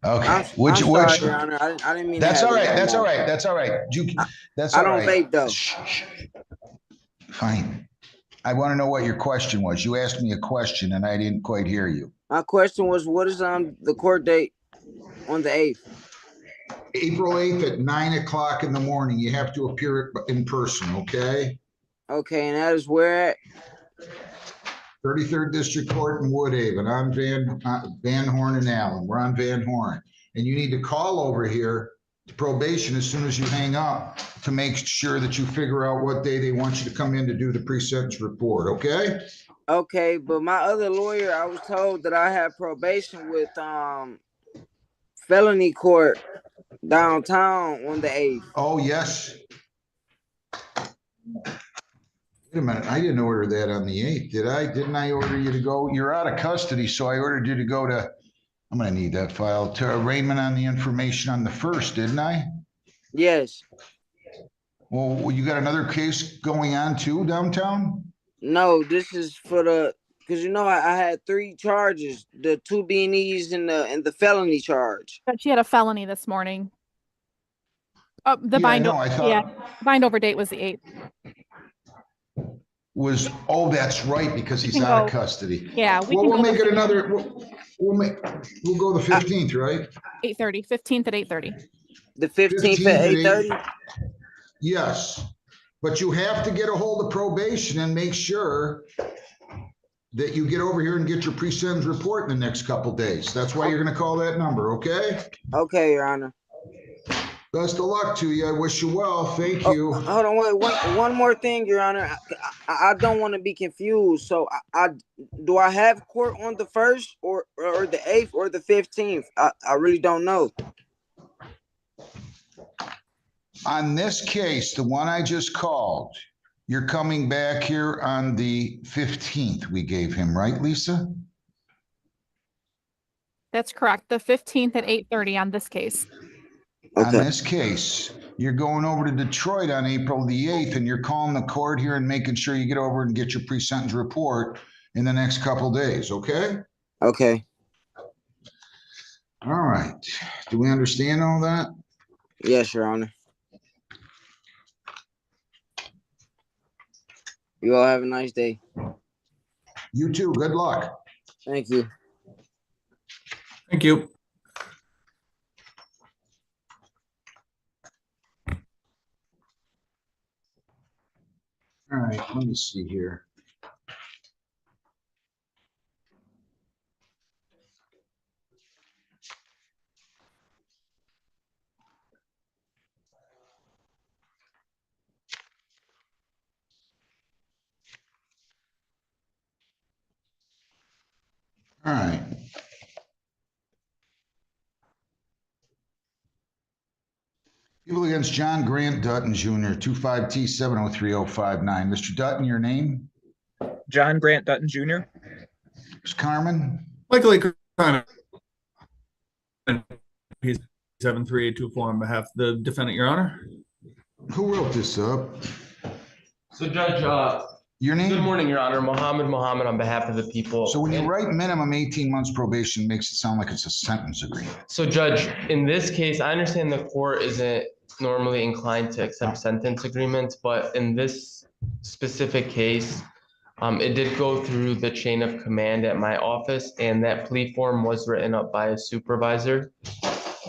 Speaker 24: I'm sorry, Your Honor. I didn't mean
Speaker 8: That's
Speaker 24: to have
Speaker 8: all right.
Speaker 24: it
Speaker 8: That's
Speaker 24: in
Speaker 8: all
Speaker 24: my
Speaker 8: right. That's all right. That's
Speaker 24: I
Speaker 8: all
Speaker 24: don't
Speaker 8: right.
Speaker 24: vape though.
Speaker 8: Fine. I want to know what your question was. You asked me a question and I didn't quite hear you.
Speaker 24: My question was, what is the court date on the 8th?
Speaker 8: April 8th at 9 o'clock in the morning. You have to appear in person, okay?
Speaker 24: Okay, and that is where at?
Speaker 8: 33rd District Court in Woodhaven. I'm Van Horn and Allen. We're on Van Horn. And you need to call over here to probation as soon as you hang up to make sure that you figure out what day they want you to come in to do the pre-sentence report, okay?
Speaker 24: Okay, but my other lawyer, I was told that I had probation with felony court downtown on the 8th.
Speaker 8: Oh, yes. Wait a minute, I didn't order that on the 8th, did I? Didn't I order you to go? You're out of custody, so I ordered you to go to, I'm gonna need that file, to arraignment on the information on the 1st, didn't I?
Speaker 24: Yes.
Speaker 8: Well, you got another case going on too downtown?
Speaker 24: No, this is for because I had 3 charges, the 2 B&Es and the felony charge.
Speaker 2: But she had a felony this morning. Oh, the
Speaker 8: Yeah, I know, I thought-
Speaker 2: bind over date was the 8th.
Speaker 8: Oh, that's right, because he's out of custody.
Speaker 2: Yeah,
Speaker 8: Well, we'll make it another, we'll go the 15th, right?
Speaker 2: 8:30, 15th at 8:30.
Speaker 24: The 15th at 8:30?
Speaker 8: Yes, but you have to get a hold of probation and make sure that you get over here and get your pre-sentence report in the next couple days. That's why you're gonna call that number, okay?
Speaker 24: Okay, Your Honor.
Speaker 8: Best of luck to you. I wish you well. Thank you.
Speaker 24: Hold on, wait. One more thing, Your Honor. I don't want to be confused. So, do I have court on the 1st or the 8th or the 15th? I really don't know.
Speaker 8: On this case, the one I just called, you're coming back here on the 15th we gave him, right, Lisa?
Speaker 2: That's correct. The 15th at 8:30 on this case.
Speaker 8: On this case, you're going over to Detroit on April the 8th, and you're calling the court here and making sure you get over and get your pre-sentence report in the next couple days, okay?
Speaker 24: Okay.
Speaker 8: All right. Do we understand all that?
Speaker 24: Yes, Your Honor. You all have a nice day.
Speaker 8: You too. Good luck.
Speaker 24: Thank you.
Speaker 23: Thank you.
Speaker 8: All right, let me see here. All right. People against John Grant Dutton Jr., 25T703059. Mr. Dutton, your name?
Speaker 4: John Grant Dutton Jr.
Speaker 8: Ms. Carmen?
Speaker 23: Michael A. Carmen, P 73824 on behalf of the defendant, Your Honor.
Speaker 8: Who wrote this up?
Speaker 6: So Judge,
Speaker 8: Your name?
Speaker 6: good morning, Your Honor. Mohammed on behalf of the people.
Speaker 8: So when you write minimum 18 months probation, it makes it sound like it's a sentence agreement.
Speaker 6: So Judge, in this case, I understand the court isn't normally inclined to accept sentence agreements, but in this specific case, it did go through the chain of command at my office, and that plea form was written up by a supervisor.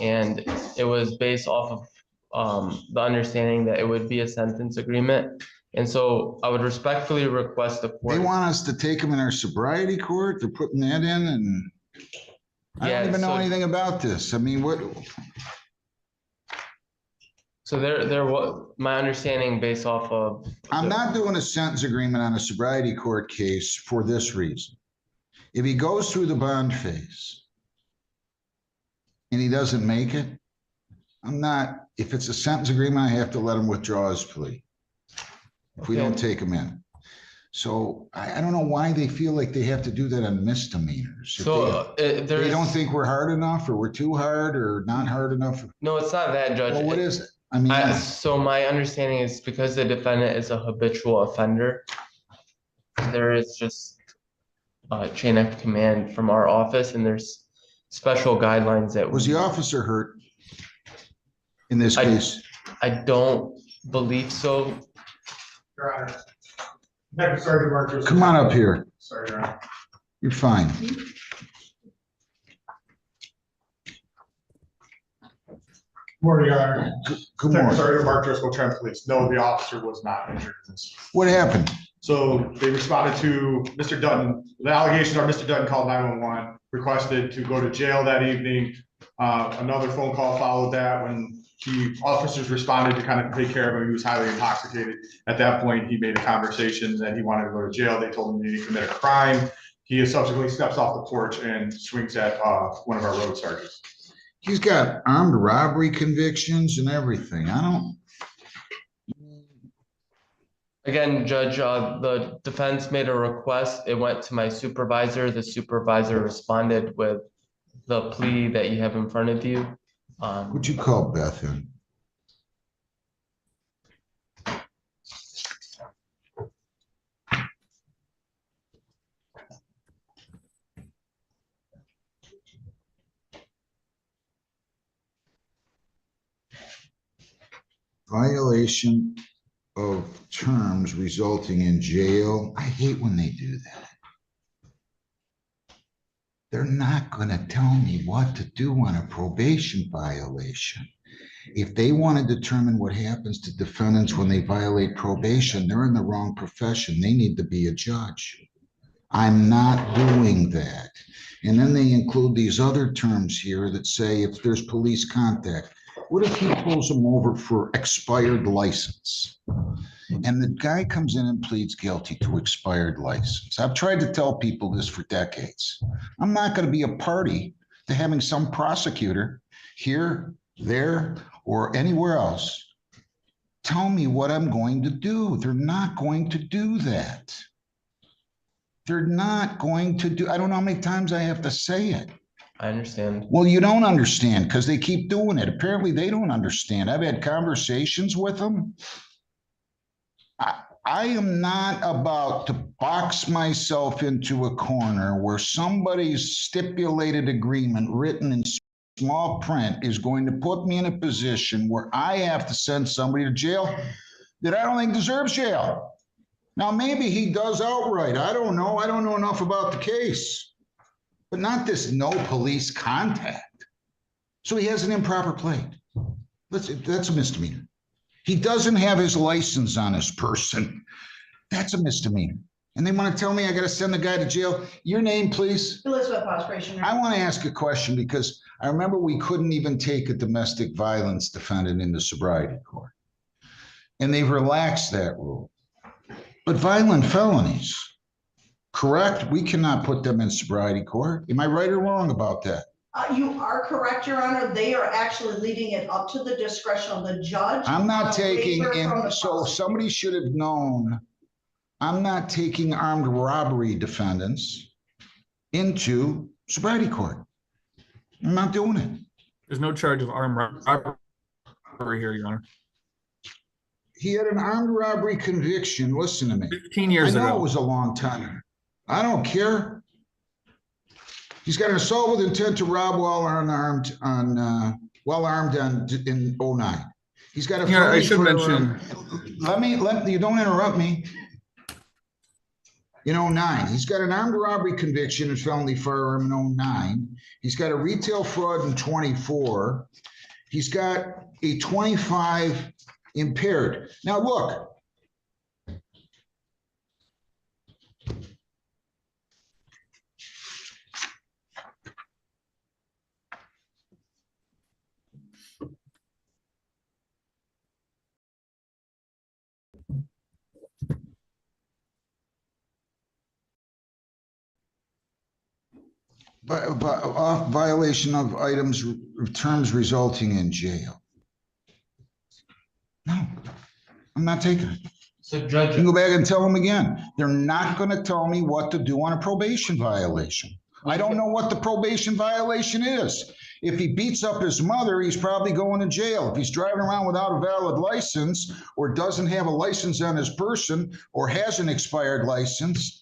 Speaker 6: And it was based off of the understanding that it would be a sentence agreement. And so I would respectfully request the court.
Speaker 8: They want us to take them in our sobriety court? They're putting that in, and I don't even know anything about this. I mean, what?
Speaker 6: So there was my understanding based off of.
Speaker 8: I'm not doing a sentence agreement on a sobriety court case for this reason. If he goes through the bond phase and he doesn't make it, if it's a sentence agreement, I have to let him withdraw his plea if we don't take him in. So I don't know why they feel like they have to do that on misdemeanors.
Speaker 6: So
Speaker 8: they don't think we're hard enough, or we're too hard, or not hard enough.
Speaker 6: No, it's not that, Judge.
Speaker 8: Well, what is it? I mean,
Speaker 6: so my understanding is because the defendant is a habitual offender, there is just a chain of command from our office, and there's special guidelines that. Was
Speaker 8: the officer hurt in this case?
Speaker 6: I don't believe so.
Speaker 9: Your Honor. Next, Sergeant Marchers.
Speaker 8: Come on up here.
Speaker 9: Sorry, Your Honor.
Speaker 8: You're fine.
Speaker 9: Morning, Your Honor.
Speaker 8: Good morning.
Speaker 9: Sergeant Mark Driscoll, Trent Police. No, the officer was not injured in this.
Speaker 8: What happened?
Speaker 9: So they responded to Mr. Dutton. The allegations are Mr. Dutton called 911, requested to go to jail that evening. Another phone call followed that when officers responded to kind of take care of him. He was highly intoxicated. At that point, he made a conversation that he wanted to go to jail. They told him he didn't commit a crime. He subsequently steps off the porch and swings at one of our road sergeants.
Speaker 8: He's got armed robbery convictions and everything. I don't.
Speaker 6: Again, Judge, the defense made a request. It went to my supervisor. The supervisor responded with the plea that you have in front of you.
Speaker 8: Would you call Beth in? Violation of terms resulting in jail. I hate when they do that. They're not going to tell me what to do on a probation violation. If they want to determine what happens to defendants when they violate probation, they're in the wrong profession. They need to be a judge. I'm not doing that. And then they include these other terms here that say if there's police contact. What if he pulls them over for expired license? And the guy comes in and pleads guilty to expired license. I've tried to tell people this for decades. I'm not going to be a party to having some prosecutor here, there, or anywhere else tell me what I'm going to do. They're not going to do that. They're not going to do. I don't know how many times I have to say it.
Speaker 6: I understand.
Speaker 8: Well, you don't understand because they keep doing it. Apparently they don't understand. I've had conversations with them. I am not about to box myself into a corner where somebody's stipulated agreement written in small print is going to put me in a position where I have to send somebody to jail that I don't think deserves jail. Now, maybe he does outright. I don't know. I don't know enough about the case. But not this no police contact. So he has an improper plate. That's a misdemeanor. He doesn't have his license on his person. That's a misdemeanor. And they want to tell me I got to send the guy to jail. Your name, please.
Speaker 13: Elizabeth Osprey.
Speaker 8: I want to ask a question because I remember we couldn't even take a domestic violence defendant into sobriety court. And they've relaxed that rule. But violent felonies, correct? We cannot put them in sobriety court. Am I right or wrong about that?
Speaker 5: You are correct, Your Honor. They are actually leaving it up to the discretion of the judge.
Speaker 8: I'm not taking,
Speaker 5: Waiver from the
Speaker 8: so
Speaker 5: prosecutor.
Speaker 8: somebody should have known, I'm not taking armed robbery defendants into sobriety court. I'm not doing it.
Speaker 23: There's no charge of armed robbery here, Your Honor.
Speaker 8: He had an armed robbery conviction. Listen to me.
Speaker 23: 15 years
Speaker 8: I know
Speaker 23: ago.
Speaker 8: it was a long time. I don't care. He's got an assault with intent to rob while armed in 09. He's got a.
Speaker 23: Yeah, I
Speaker 8: felony
Speaker 23: should
Speaker 8: for,
Speaker 23: mention.
Speaker 8: you don't interrupt me. In 09, he's got an armed robbery conviction and felony firearm in 09. He's got a retail fraud in 24. He's got a 25 impaired. Now look. Off violation of items, terms resulting in jail. No, I'm not taking it.
Speaker 6: So
Speaker 8: You
Speaker 6: Judge,
Speaker 8: can go back and tell them again. They're not going to tell me what to do on a probation violation. I don't know what the probation violation is. If he beats up his mother, he's probably going to jail. If he's driving around without a valid license or doesn't have a license on his person or has an expired license,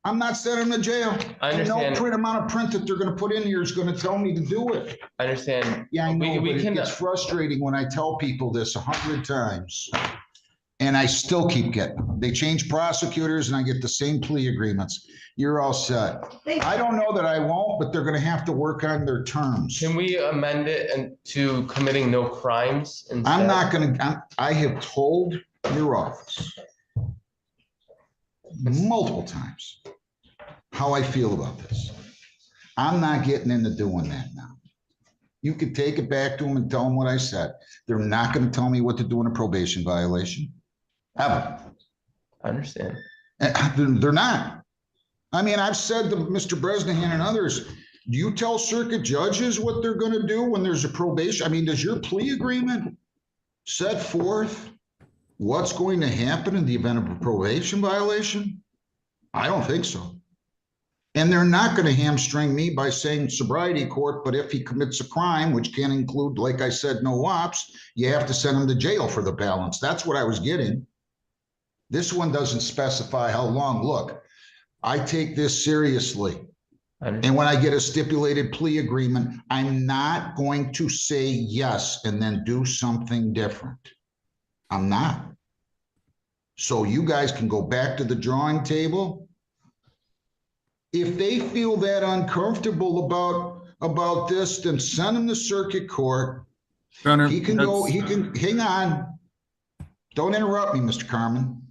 Speaker 8: I'm not sending him to jail.
Speaker 6: I
Speaker 8: And
Speaker 6: understand.
Speaker 8: no amount of print that they're going to put in here is going to tell me to do it.
Speaker 6: I understand.
Speaker 8: Yeah, I know,
Speaker 6: We
Speaker 8: but
Speaker 6: can,
Speaker 8: it's frustrating when I tell people this 100 times. And I still keep getting them. They change prosecutors and I get the same plea agreements. You're all set. I don't know that I won't, but they're going to have to work on their terms.
Speaker 6: can we amend it and to committing no crimes instead?
Speaker 8: I'm not going to, I have told your office multiple times how I feel about this. I'm not getting into doing that now. You could take it back to them and tell them what I said. They're not going to tell me what to do in a probation violation. Ever.
Speaker 6: I understand.
Speaker 8: They're not. I mean, I've said to Mr. Bresnahan and others, do you tell circuit judges what they're going to do when there's a probation? I mean, does your plea agreement set forth what's going to happen in the event of a probation violation? I don't think so. And they're not going to hamstring me by saying sobriety court, but if he commits a crime, which can include, like I said, no ops, you have to send him to jail for the balance. That's what I was getting. This one doesn't specify how long. Look, I take this seriously. And when I get a stipulated plea agreement, I'm not going to say yes and then do something different. I'm not. So you guys can go back to the drawing table. If they feel that uncomfortable about this, then send him to circuit court.
Speaker 23: Your Honor,
Speaker 8: He can go, he can, hang on. Don't interrupt me, Mr. Carmen.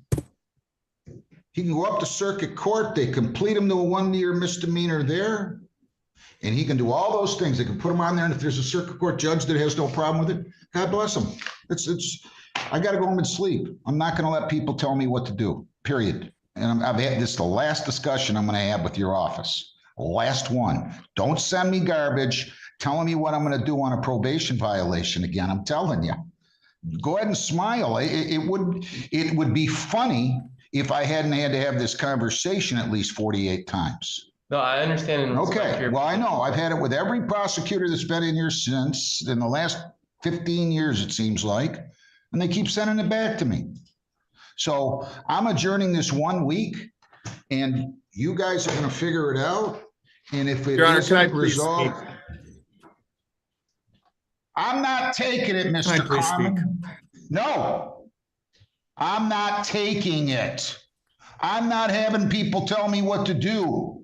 Speaker 8: He can go up to circuit court. They complete him to a 1-year misdemeanor there. And he can do all those things. They can put him on there. And if there's a circuit court judge that has no problem with it, God bless him. I got to go home and sleep. I'm not going to let people tell me what to do, period. And I've had this the last discussion I'm going to have with your office. Last one. Don't send me garbage telling me what I'm going to do on a probation violation again. I'm telling you. Go ahead and smile. It would be funny if I hadn't had to have this conversation at least 48 times.
Speaker 6: No, I understand.
Speaker 8: Okay, well, I know. I've had it with every prosecutor that's been in here since, in the last 15 years, it seems like, and they keep sending it back to me. So I'm adjourning this 1 week, and you guys are going to figure it out. And if it
Speaker 23: Your Honor, can I
Speaker 8: isn't
Speaker 23: please
Speaker 8: resolved,
Speaker 23: speak?
Speaker 8: I'm not taking it,
Speaker 23: Can I
Speaker 8: Mr.
Speaker 23: please speak?
Speaker 8: Carmen. No, I'm not taking it. I'm not having people tell me what to do.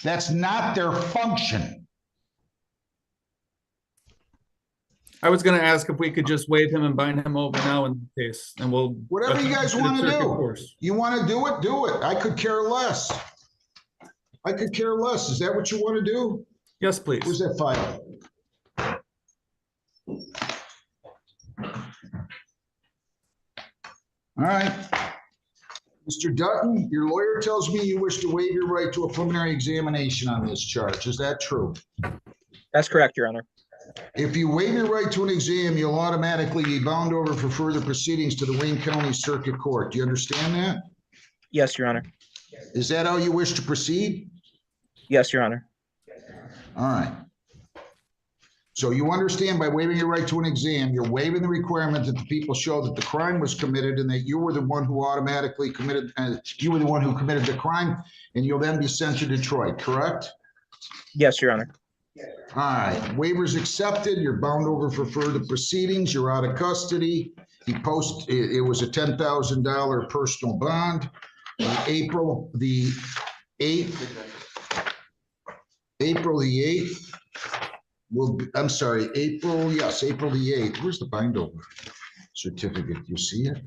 Speaker 8: That's not their function.
Speaker 23: I was going to ask if we could just waive him and bind him over now in the case, and we'll.
Speaker 8: Whatever you guys want to
Speaker 23: Circuit
Speaker 8: do.
Speaker 23: course.
Speaker 8: You want to do it, do it. I could care less. I could care less. Is that what you want to do?
Speaker 23: Yes, please.
Speaker 8: Where's that file? All right. Mr. Dutton, your lawyer tells me you wish to waive your right to a preliminary examination on this charge. Is that true?
Speaker 4: That's correct, Your Honor.
Speaker 8: If you waive your right to an exam, you'll automatically be bound over for further proceedings to the Wayne County Circuit Court. Do you understand that?
Speaker 4: Yes, Your Honor.
Speaker 8: Is that how you wish to proceed?
Speaker 4: Yes, Your Honor.
Speaker 8: All right. So you understand by waiving your right to an exam, you're waiving the requirement that the people show that the crime was committed and that you were the one who automatically committed, you were the one who committed the crime, and you'll then be sent to Detroit, correct?
Speaker 4: Yes, Your Honor.
Speaker 8: All right, waivers accepted. You're bound over for further proceedings. You're out of custody. It was a $10,000 personal bond. April the 8th. April the 8th. I'm sorry, April the 8th. Where's the bind over certificate? You see it?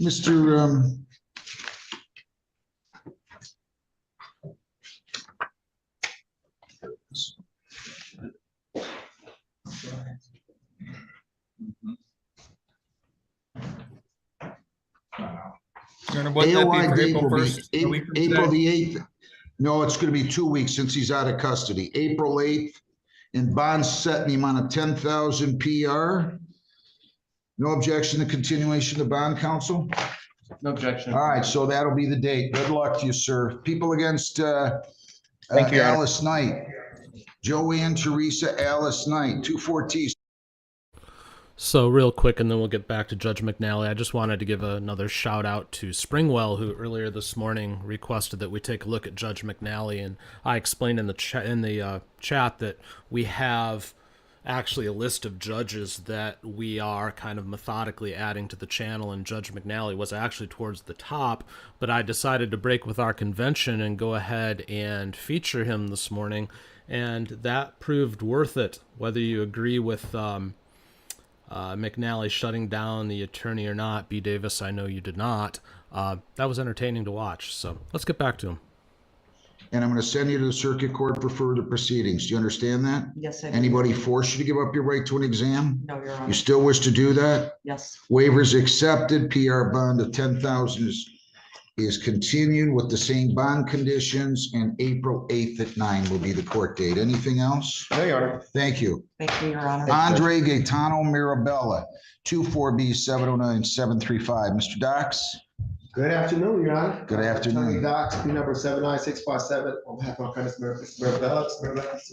Speaker 8: Mr. AOI date will be April the 8th. No, it's going to be 2 weeks since he's out of custody. April 8th, and bonds set in the amount of 10,000 PR. No objection to continuation of bond, counsel?
Speaker 6: No objection.
Speaker 8: All right, so that'll be the date. Good luck to you, sir. People against
Speaker 4: Thank you, Your Honor.
Speaker 8: Alice Knight. Joanne Teresa Alice Knight, 214.
Speaker 1: So real quick, and then we'll get back to Judge McNally. I just wanted to give another shout out to Springwell, who earlier this morning requested that we take a look at Judge McNally, and I explained in the chat that we have actually a list of judges that we are kind of methodically adding to the channel, and Judge McNally was actually towards the top, but I decided to break with our convention and go ahead and feature him this morning, and that proved worth it, whether you agree with McNally shutting down the attorney or not. B. Davis, I know you did not. That was entertaining to watch. So let's get back to him.
Speaker 8: And I'm going to send you to the circuit court for further proceedings. Do you understand that?
Speaker 5: Yes, I do.
Speaker 8: Anybody force you to give up your right to an exam?
Speaker 5: No, Your Honor.
Speaker 8: You still wish to do that?
Speaker 5: Yes.
Speaker 8: Waivers accepted. PR bond of 10,000 is continued with the same bond conditions, and April 8th at 9 will be the court date. Anything else?
Speaker 9: No, Your Honor.
Speaker 8: Thank you.
Speaker 5: Thank you, Your Honor.
Speaker 8: Andre Gaetano Mirabella, 24B 709-735. Mr. Dox?
Speaker 10: Good afternoon, Your Honor.
Speaker 8: Good afternoon.
Speaker 10: Attorney Dox, P number 79657, on behalf of my client, Mr. Mirabella.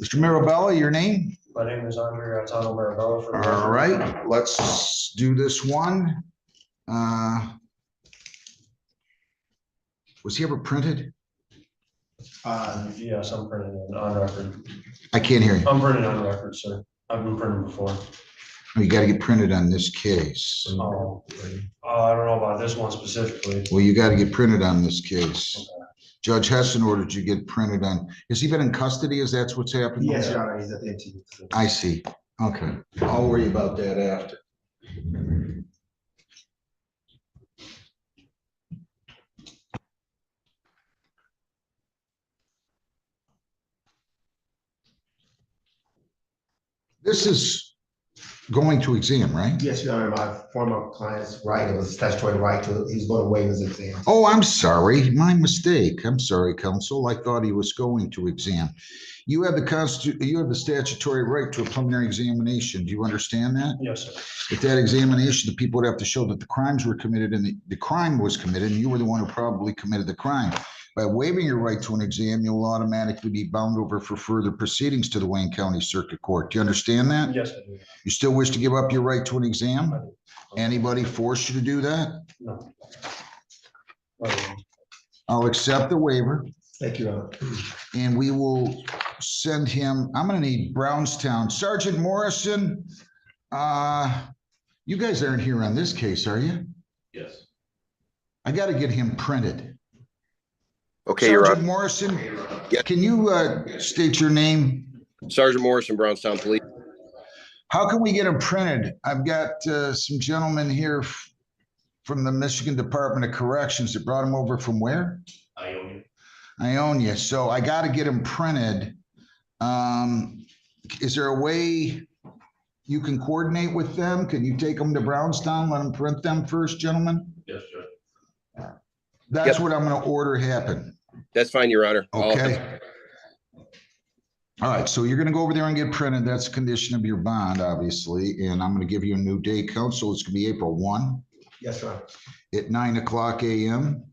Speaker 8: Mr. Mirabella, your name?
Speaker 10: My name is Andre Gaetano Mirabella.
Speaker 8: All right, let's do this one. Was he ever printed?
Speaker 10: Yes, I'm printing on record.
Speaker 8: I can't hear you.
Speaker 10: I'm printing on record, sir. I've been printing before.
Speaker 8: You got to get printed on this case.
Speaker 10: I don't know about this one specifically.
Speaker 8: Well, you got to get printed on this case. Okay. Judge Hessen ordered you get printed on. Has he been in custody? Is that what's happening?
Speaker 10: Yes, Your Honor, he's at the NTU.
Speaker 8: I see. Okay. I'll worry about that after. This is going to exam, right?
Speaker 10: Yes, Your Honor, my former client's right, it was a statutory right to, he's going to waive his exam.
Speaker 8: Oh, I'm sorry, my mistake. I'm sorry, counsel. I thought he was going to exam. You have the statutory right to a preliminary examination. Do you understand that?
Speaker 10: Yes, sir.
Speaker 8: At that examination, the people would have to show that the crimes were committed and the crime was committed, and you were the one who probably committed the crime. By waiving your right to an exam, you'll automatically be bound over for further proceedings to the Wayne County Circuit Court. Do you understand that?
Speaker 10: Yes, I do.
Speaker 8: You still wish to give up your right to an exam? Anybody force you to do that?
Speaker 10: No.
Speaker 8: I'll accept the waiver.
Speaker 10: Thank you, Your Honor.
Speaker 8: And we will send him, I'm going to need Brownstown. Sergeant Morrison, you guys aren't here on this case, are you?
Speaker 7: Yes.
Speaker 8: I got to get him printed.
Speaker 13: Okay, you're
Speaker 8: Sergeant
Speaker 13: up.
Speaker 8: Morrison, can you state your name?
Speaker 13: Sergeant Morrison, Brownstown Police.
Speaker 8: How can we get him printed? I've got some gentlemen here from the Michigan Department of Corrections that brought him over from where? Ionia. So I got to get him printed. Is there a way you can coordinate with them? Can you take them to Brownstown, let them print them first, gentlemen?
Speaker 7: Yes, Judge.
Speaker 8: That's
Speaker 13: Yep.
Speaker 8: what I'm gonna order happen.
Speaker 13: That's fine, Your Honor.
Speaker 8: Okay. All right, so you're gonna go over there and get printed. That's a condition of your bond, obviously, and I'm gonna give you a new day, counsel. It's gonna be April 1
Speaker 10: Yes, Your Honor.
Speaker 8: at 9:00 a.m.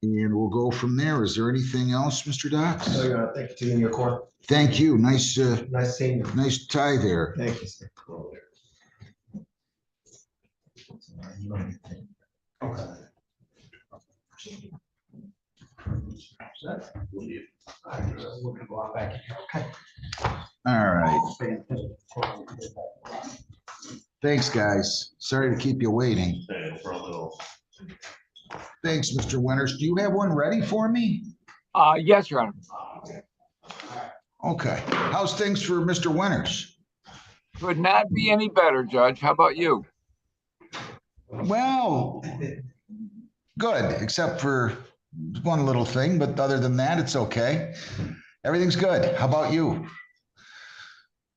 Speaker 8: And we'll go from there. Is there anything else, Mr. Dox?
Speaker 10: No, Your Honor. Thank you to you and your court.
Speaker 8: Thank you. Nice,
Speaker 10: Nice seeing you.
Speaker 8: nice tie there.
Speaker 10: Thank you, sir. Okay.
Speaker 8: All right. Thanks, guys. Sorry to keep you waiting. Thanks, Mr. Winters. Do you have one ready for me?
Speaker 11: Yes, Your Honor.
Speaker 8: Okay. How's things for Mr. Winters?
Speaker 11: Could not be any better, Judge. How about you?
Speaker 8: Well, good, except for one little thing, but other than that, it's okay. Everything's good. How about you?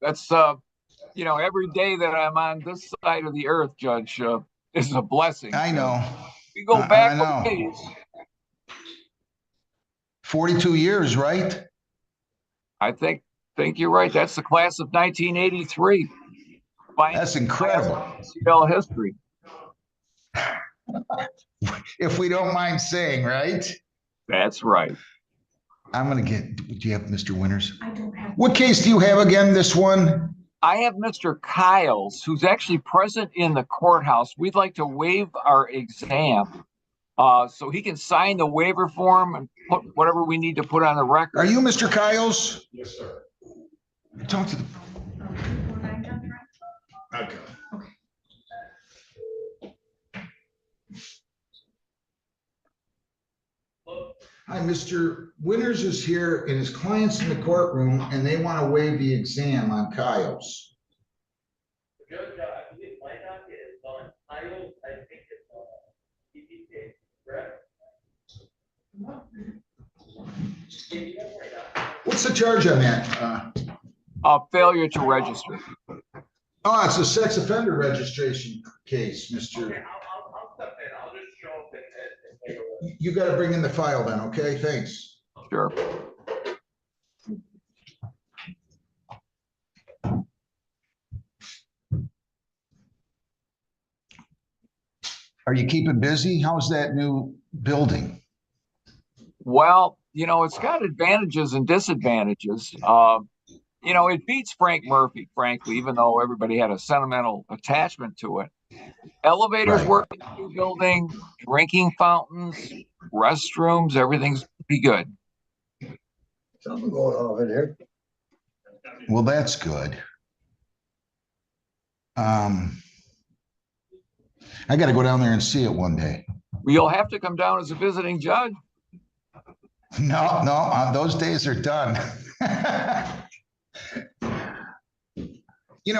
Speaker 11: That's, every day that I'm on this side of the earth, Judge, is a blessing.
Speaker 8: I know.
Speaker 11: We go
Speaker 8: I
Speaker 11: back
Speaker 8: know.
Speaker 11: a ways.
Speaker 8: 42 years, right?
Speaker 11: I think you're right. That's the class of 1983.
Speaker 8: That's incredible.
Speaker 11: CL history.
Speaker 8: If we don't mind saying, right?
Speaker 11: That's right.
Speaker 8: I'm gonna get, do you have Mr. Winters?
Speaker 14: I don't have.
Speaker 8: What case do you have again, this one?
Speaker 11: I have Mr. Kyles, who's actually present in the courthouse. We'd like to waive our exam. So he can sign the waiver form and put whatever we need to put on the record.
Speaker 8: Are you Mr. Kyles?
Speaker 9: Yes, sir.
Speaker 8: Talk to the,
Speaker 9: Okay.
Speaker 8: hi, Mr. Winters is here and his client's in the courtroom and they want to waive the exam on Kyles.
Speaker 16: Judge, I believe my knock is on Kyles. I think it's EPK, correct?
Speaker 8: What's the charge on that?
Speaker 11: Failure to register.
Speaker 8: Oh, it's a sex offender registration case, Mr.
Speaker 16: Okay, I'll step in. I'll just show up and take a look.
Speaker 8: You got to bring in the file then, okay? Thanks.
Speaker 11: Sure.
Speaker 8: Are you keeping busy? How's that new building?
Speaker 11: Well, it's got advantages and disadvantages. It beats Frank Murphy, frankly, even though everybody had a sentimental attachment to it. Elevators work in the new building, drinking fountains, restrooms, everything's pretty good.
Speaker 10: Something going on over there.
Speaker 8: Well, that's good. I got to go down there and see it one day.
Speaker 11: You'll have to come down as a visiting judge.
Speaker 8: No, those days are done.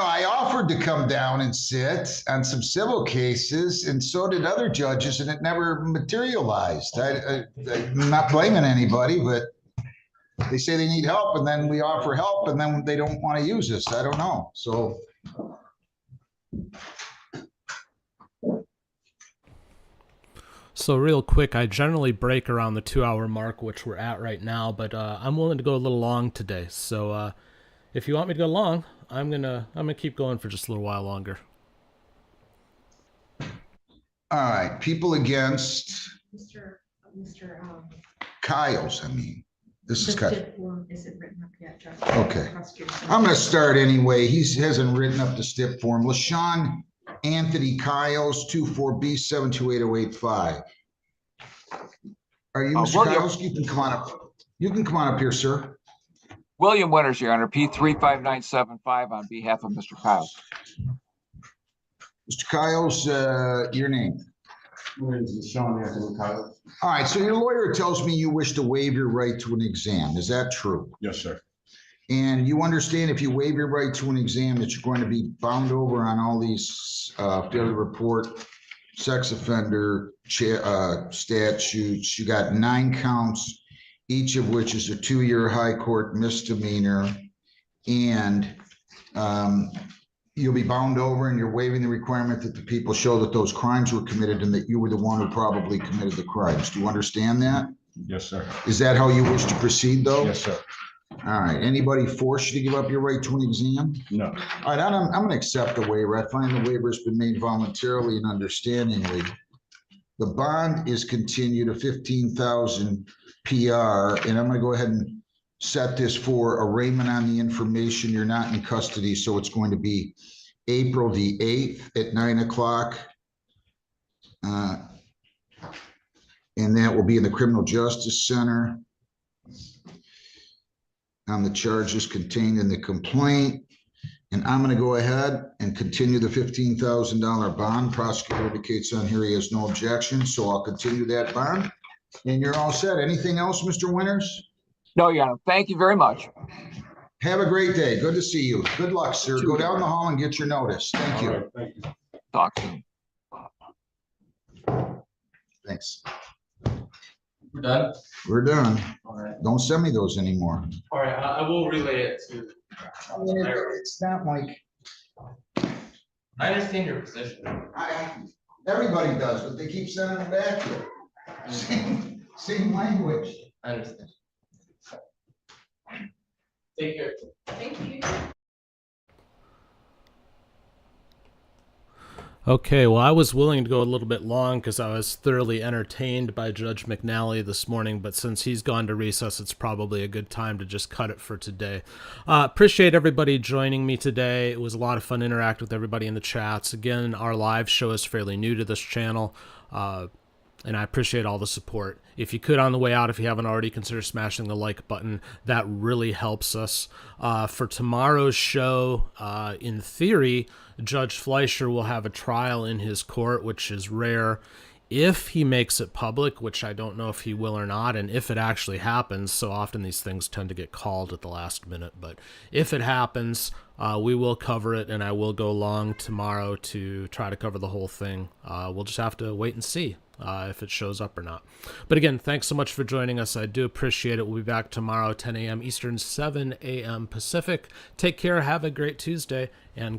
Speaker 8: I offered to come down and sit on some civil cases, and so did other judges, and it never materialized. I'm not blaming anybody, but they say they need help, and then we offer help, and then they don't want to use us. I don't know. So.
Speaker 1: So real quick, I generally break around the 2-hour mark, which we're at right now, but I'm willing to go a little long today. So if you want me to go long, I'm gonna keep going for just a little while longer.
Speaker 8: All right, people against
Speaker 14: Mr.
Speaker 8: Kyles. This is Kyles.
Speaker 14: STIP form isn't written up yet, Judge.
Speaker 8: Okay. I'm gonna start anyway. He hasn't written up the STIP form. LaShawn Anthony Kyles, 24B72885. Are you Mr. Kyles? You can come on up. You can come on up here, sir.
Speaker 11: William Winters, Your Honor, P35975 on behalf of Mr. Kyles.
Speaker 8: Mr. Kyles, your name?
Speaker 9: LaShawn Anthony Kyles.
Speaker 8: All right, so your lawyer tells me you wish to waive your right to an exam. Is that true?
Speaker 9: Yes, sir.
Speaker 8: And you understand if you waive your right to an exam that you're going to be bound over on all these failure report, sex offender statutes. You got 9 counts, each of which is a 2-year high court misdemeanor. And you'll be bound over and you're waiving the requirement that the people show that those crimes were committed and that you were the one who probably committed the crimes. Do you understand that?
Speaker 9: Yes, sir.
Speaker 8: Is that how you wish to proceed, though?
Speaker 9: Yes, sir.
Speaker 8: All right. Anybody force you to give up your right to an exam?
Speaker 9: No.
Speaker 8: All right. I'm going to accept the waiver. I find the waiver has been made voluntarily and understandingly. The bond is continued to 15,000 PR, and I'm going to go ahead and set this for arraignment on the information. You're not in custody, so it's going to be April the 8th at 9 o'clock. And that will be in the Criminal Justice Center on the charges contained in the complaint. And I'm going to go ahead and continue the $15,000 bond. Prosecutor indicates on here he has no objection, so I'll continue that bond. And you're all set. Anything else, Mr. Winters?
Speaker 11: No, Your Honor. Thank you very much.
Speaker 8: Have a great day. Good to see you. Good luck, sir. Go down the hall and get your notice. Thank you.
Speaker 9: Thank you.
Speaker 11: Talk soon.
Speaker 8: Thanks.
Speaker 6: We're done?
Speaker 8: We're done.
Speaker 6: All right.
Speaker 8: Don't send me those anymore.
Speaker 6: All right, I will relay it to.
Speaker 8: It's not like,
Speaker 6: I understand your position.
Speaker 8: everybody does, but they keep sending them back here. Same language.
Speaker 6: I understand. Take care.
Speaker 12: Thank you.
Speaker 1: Okay, well, I was willing to go a little bit long because I was thoroughly entertained by Judge McNally this morning, but since he's gone to recess, it's probably a good time to just cut it for today. Appreciate everybody joining me today. It was a lot of fun to interact with everybody in the chats. Again, our live show is fairly new to this channel, and I appreciate all the support. If you could, on the way out, if you haven't already, consider smashing the like button. That really helps us. For tomorrow's show, in theory, Judge Fleischer will have a trial in his court, which is rare. If he makes it public, which I don't know if he will or not, and if it actually happens, so often these things tend to get called at the last minute, but if it happens, we will cover it, and I will go long tomorrow to try to cover the whole thing. We'll just have to wait and see if it shows up or not. But again, thanks so much for joining us. I do appreciate it. We'll be back tomorrow, 10 a.m. Eastern, 7 a.m. Pacific. Take care. Have a great Tuesday, and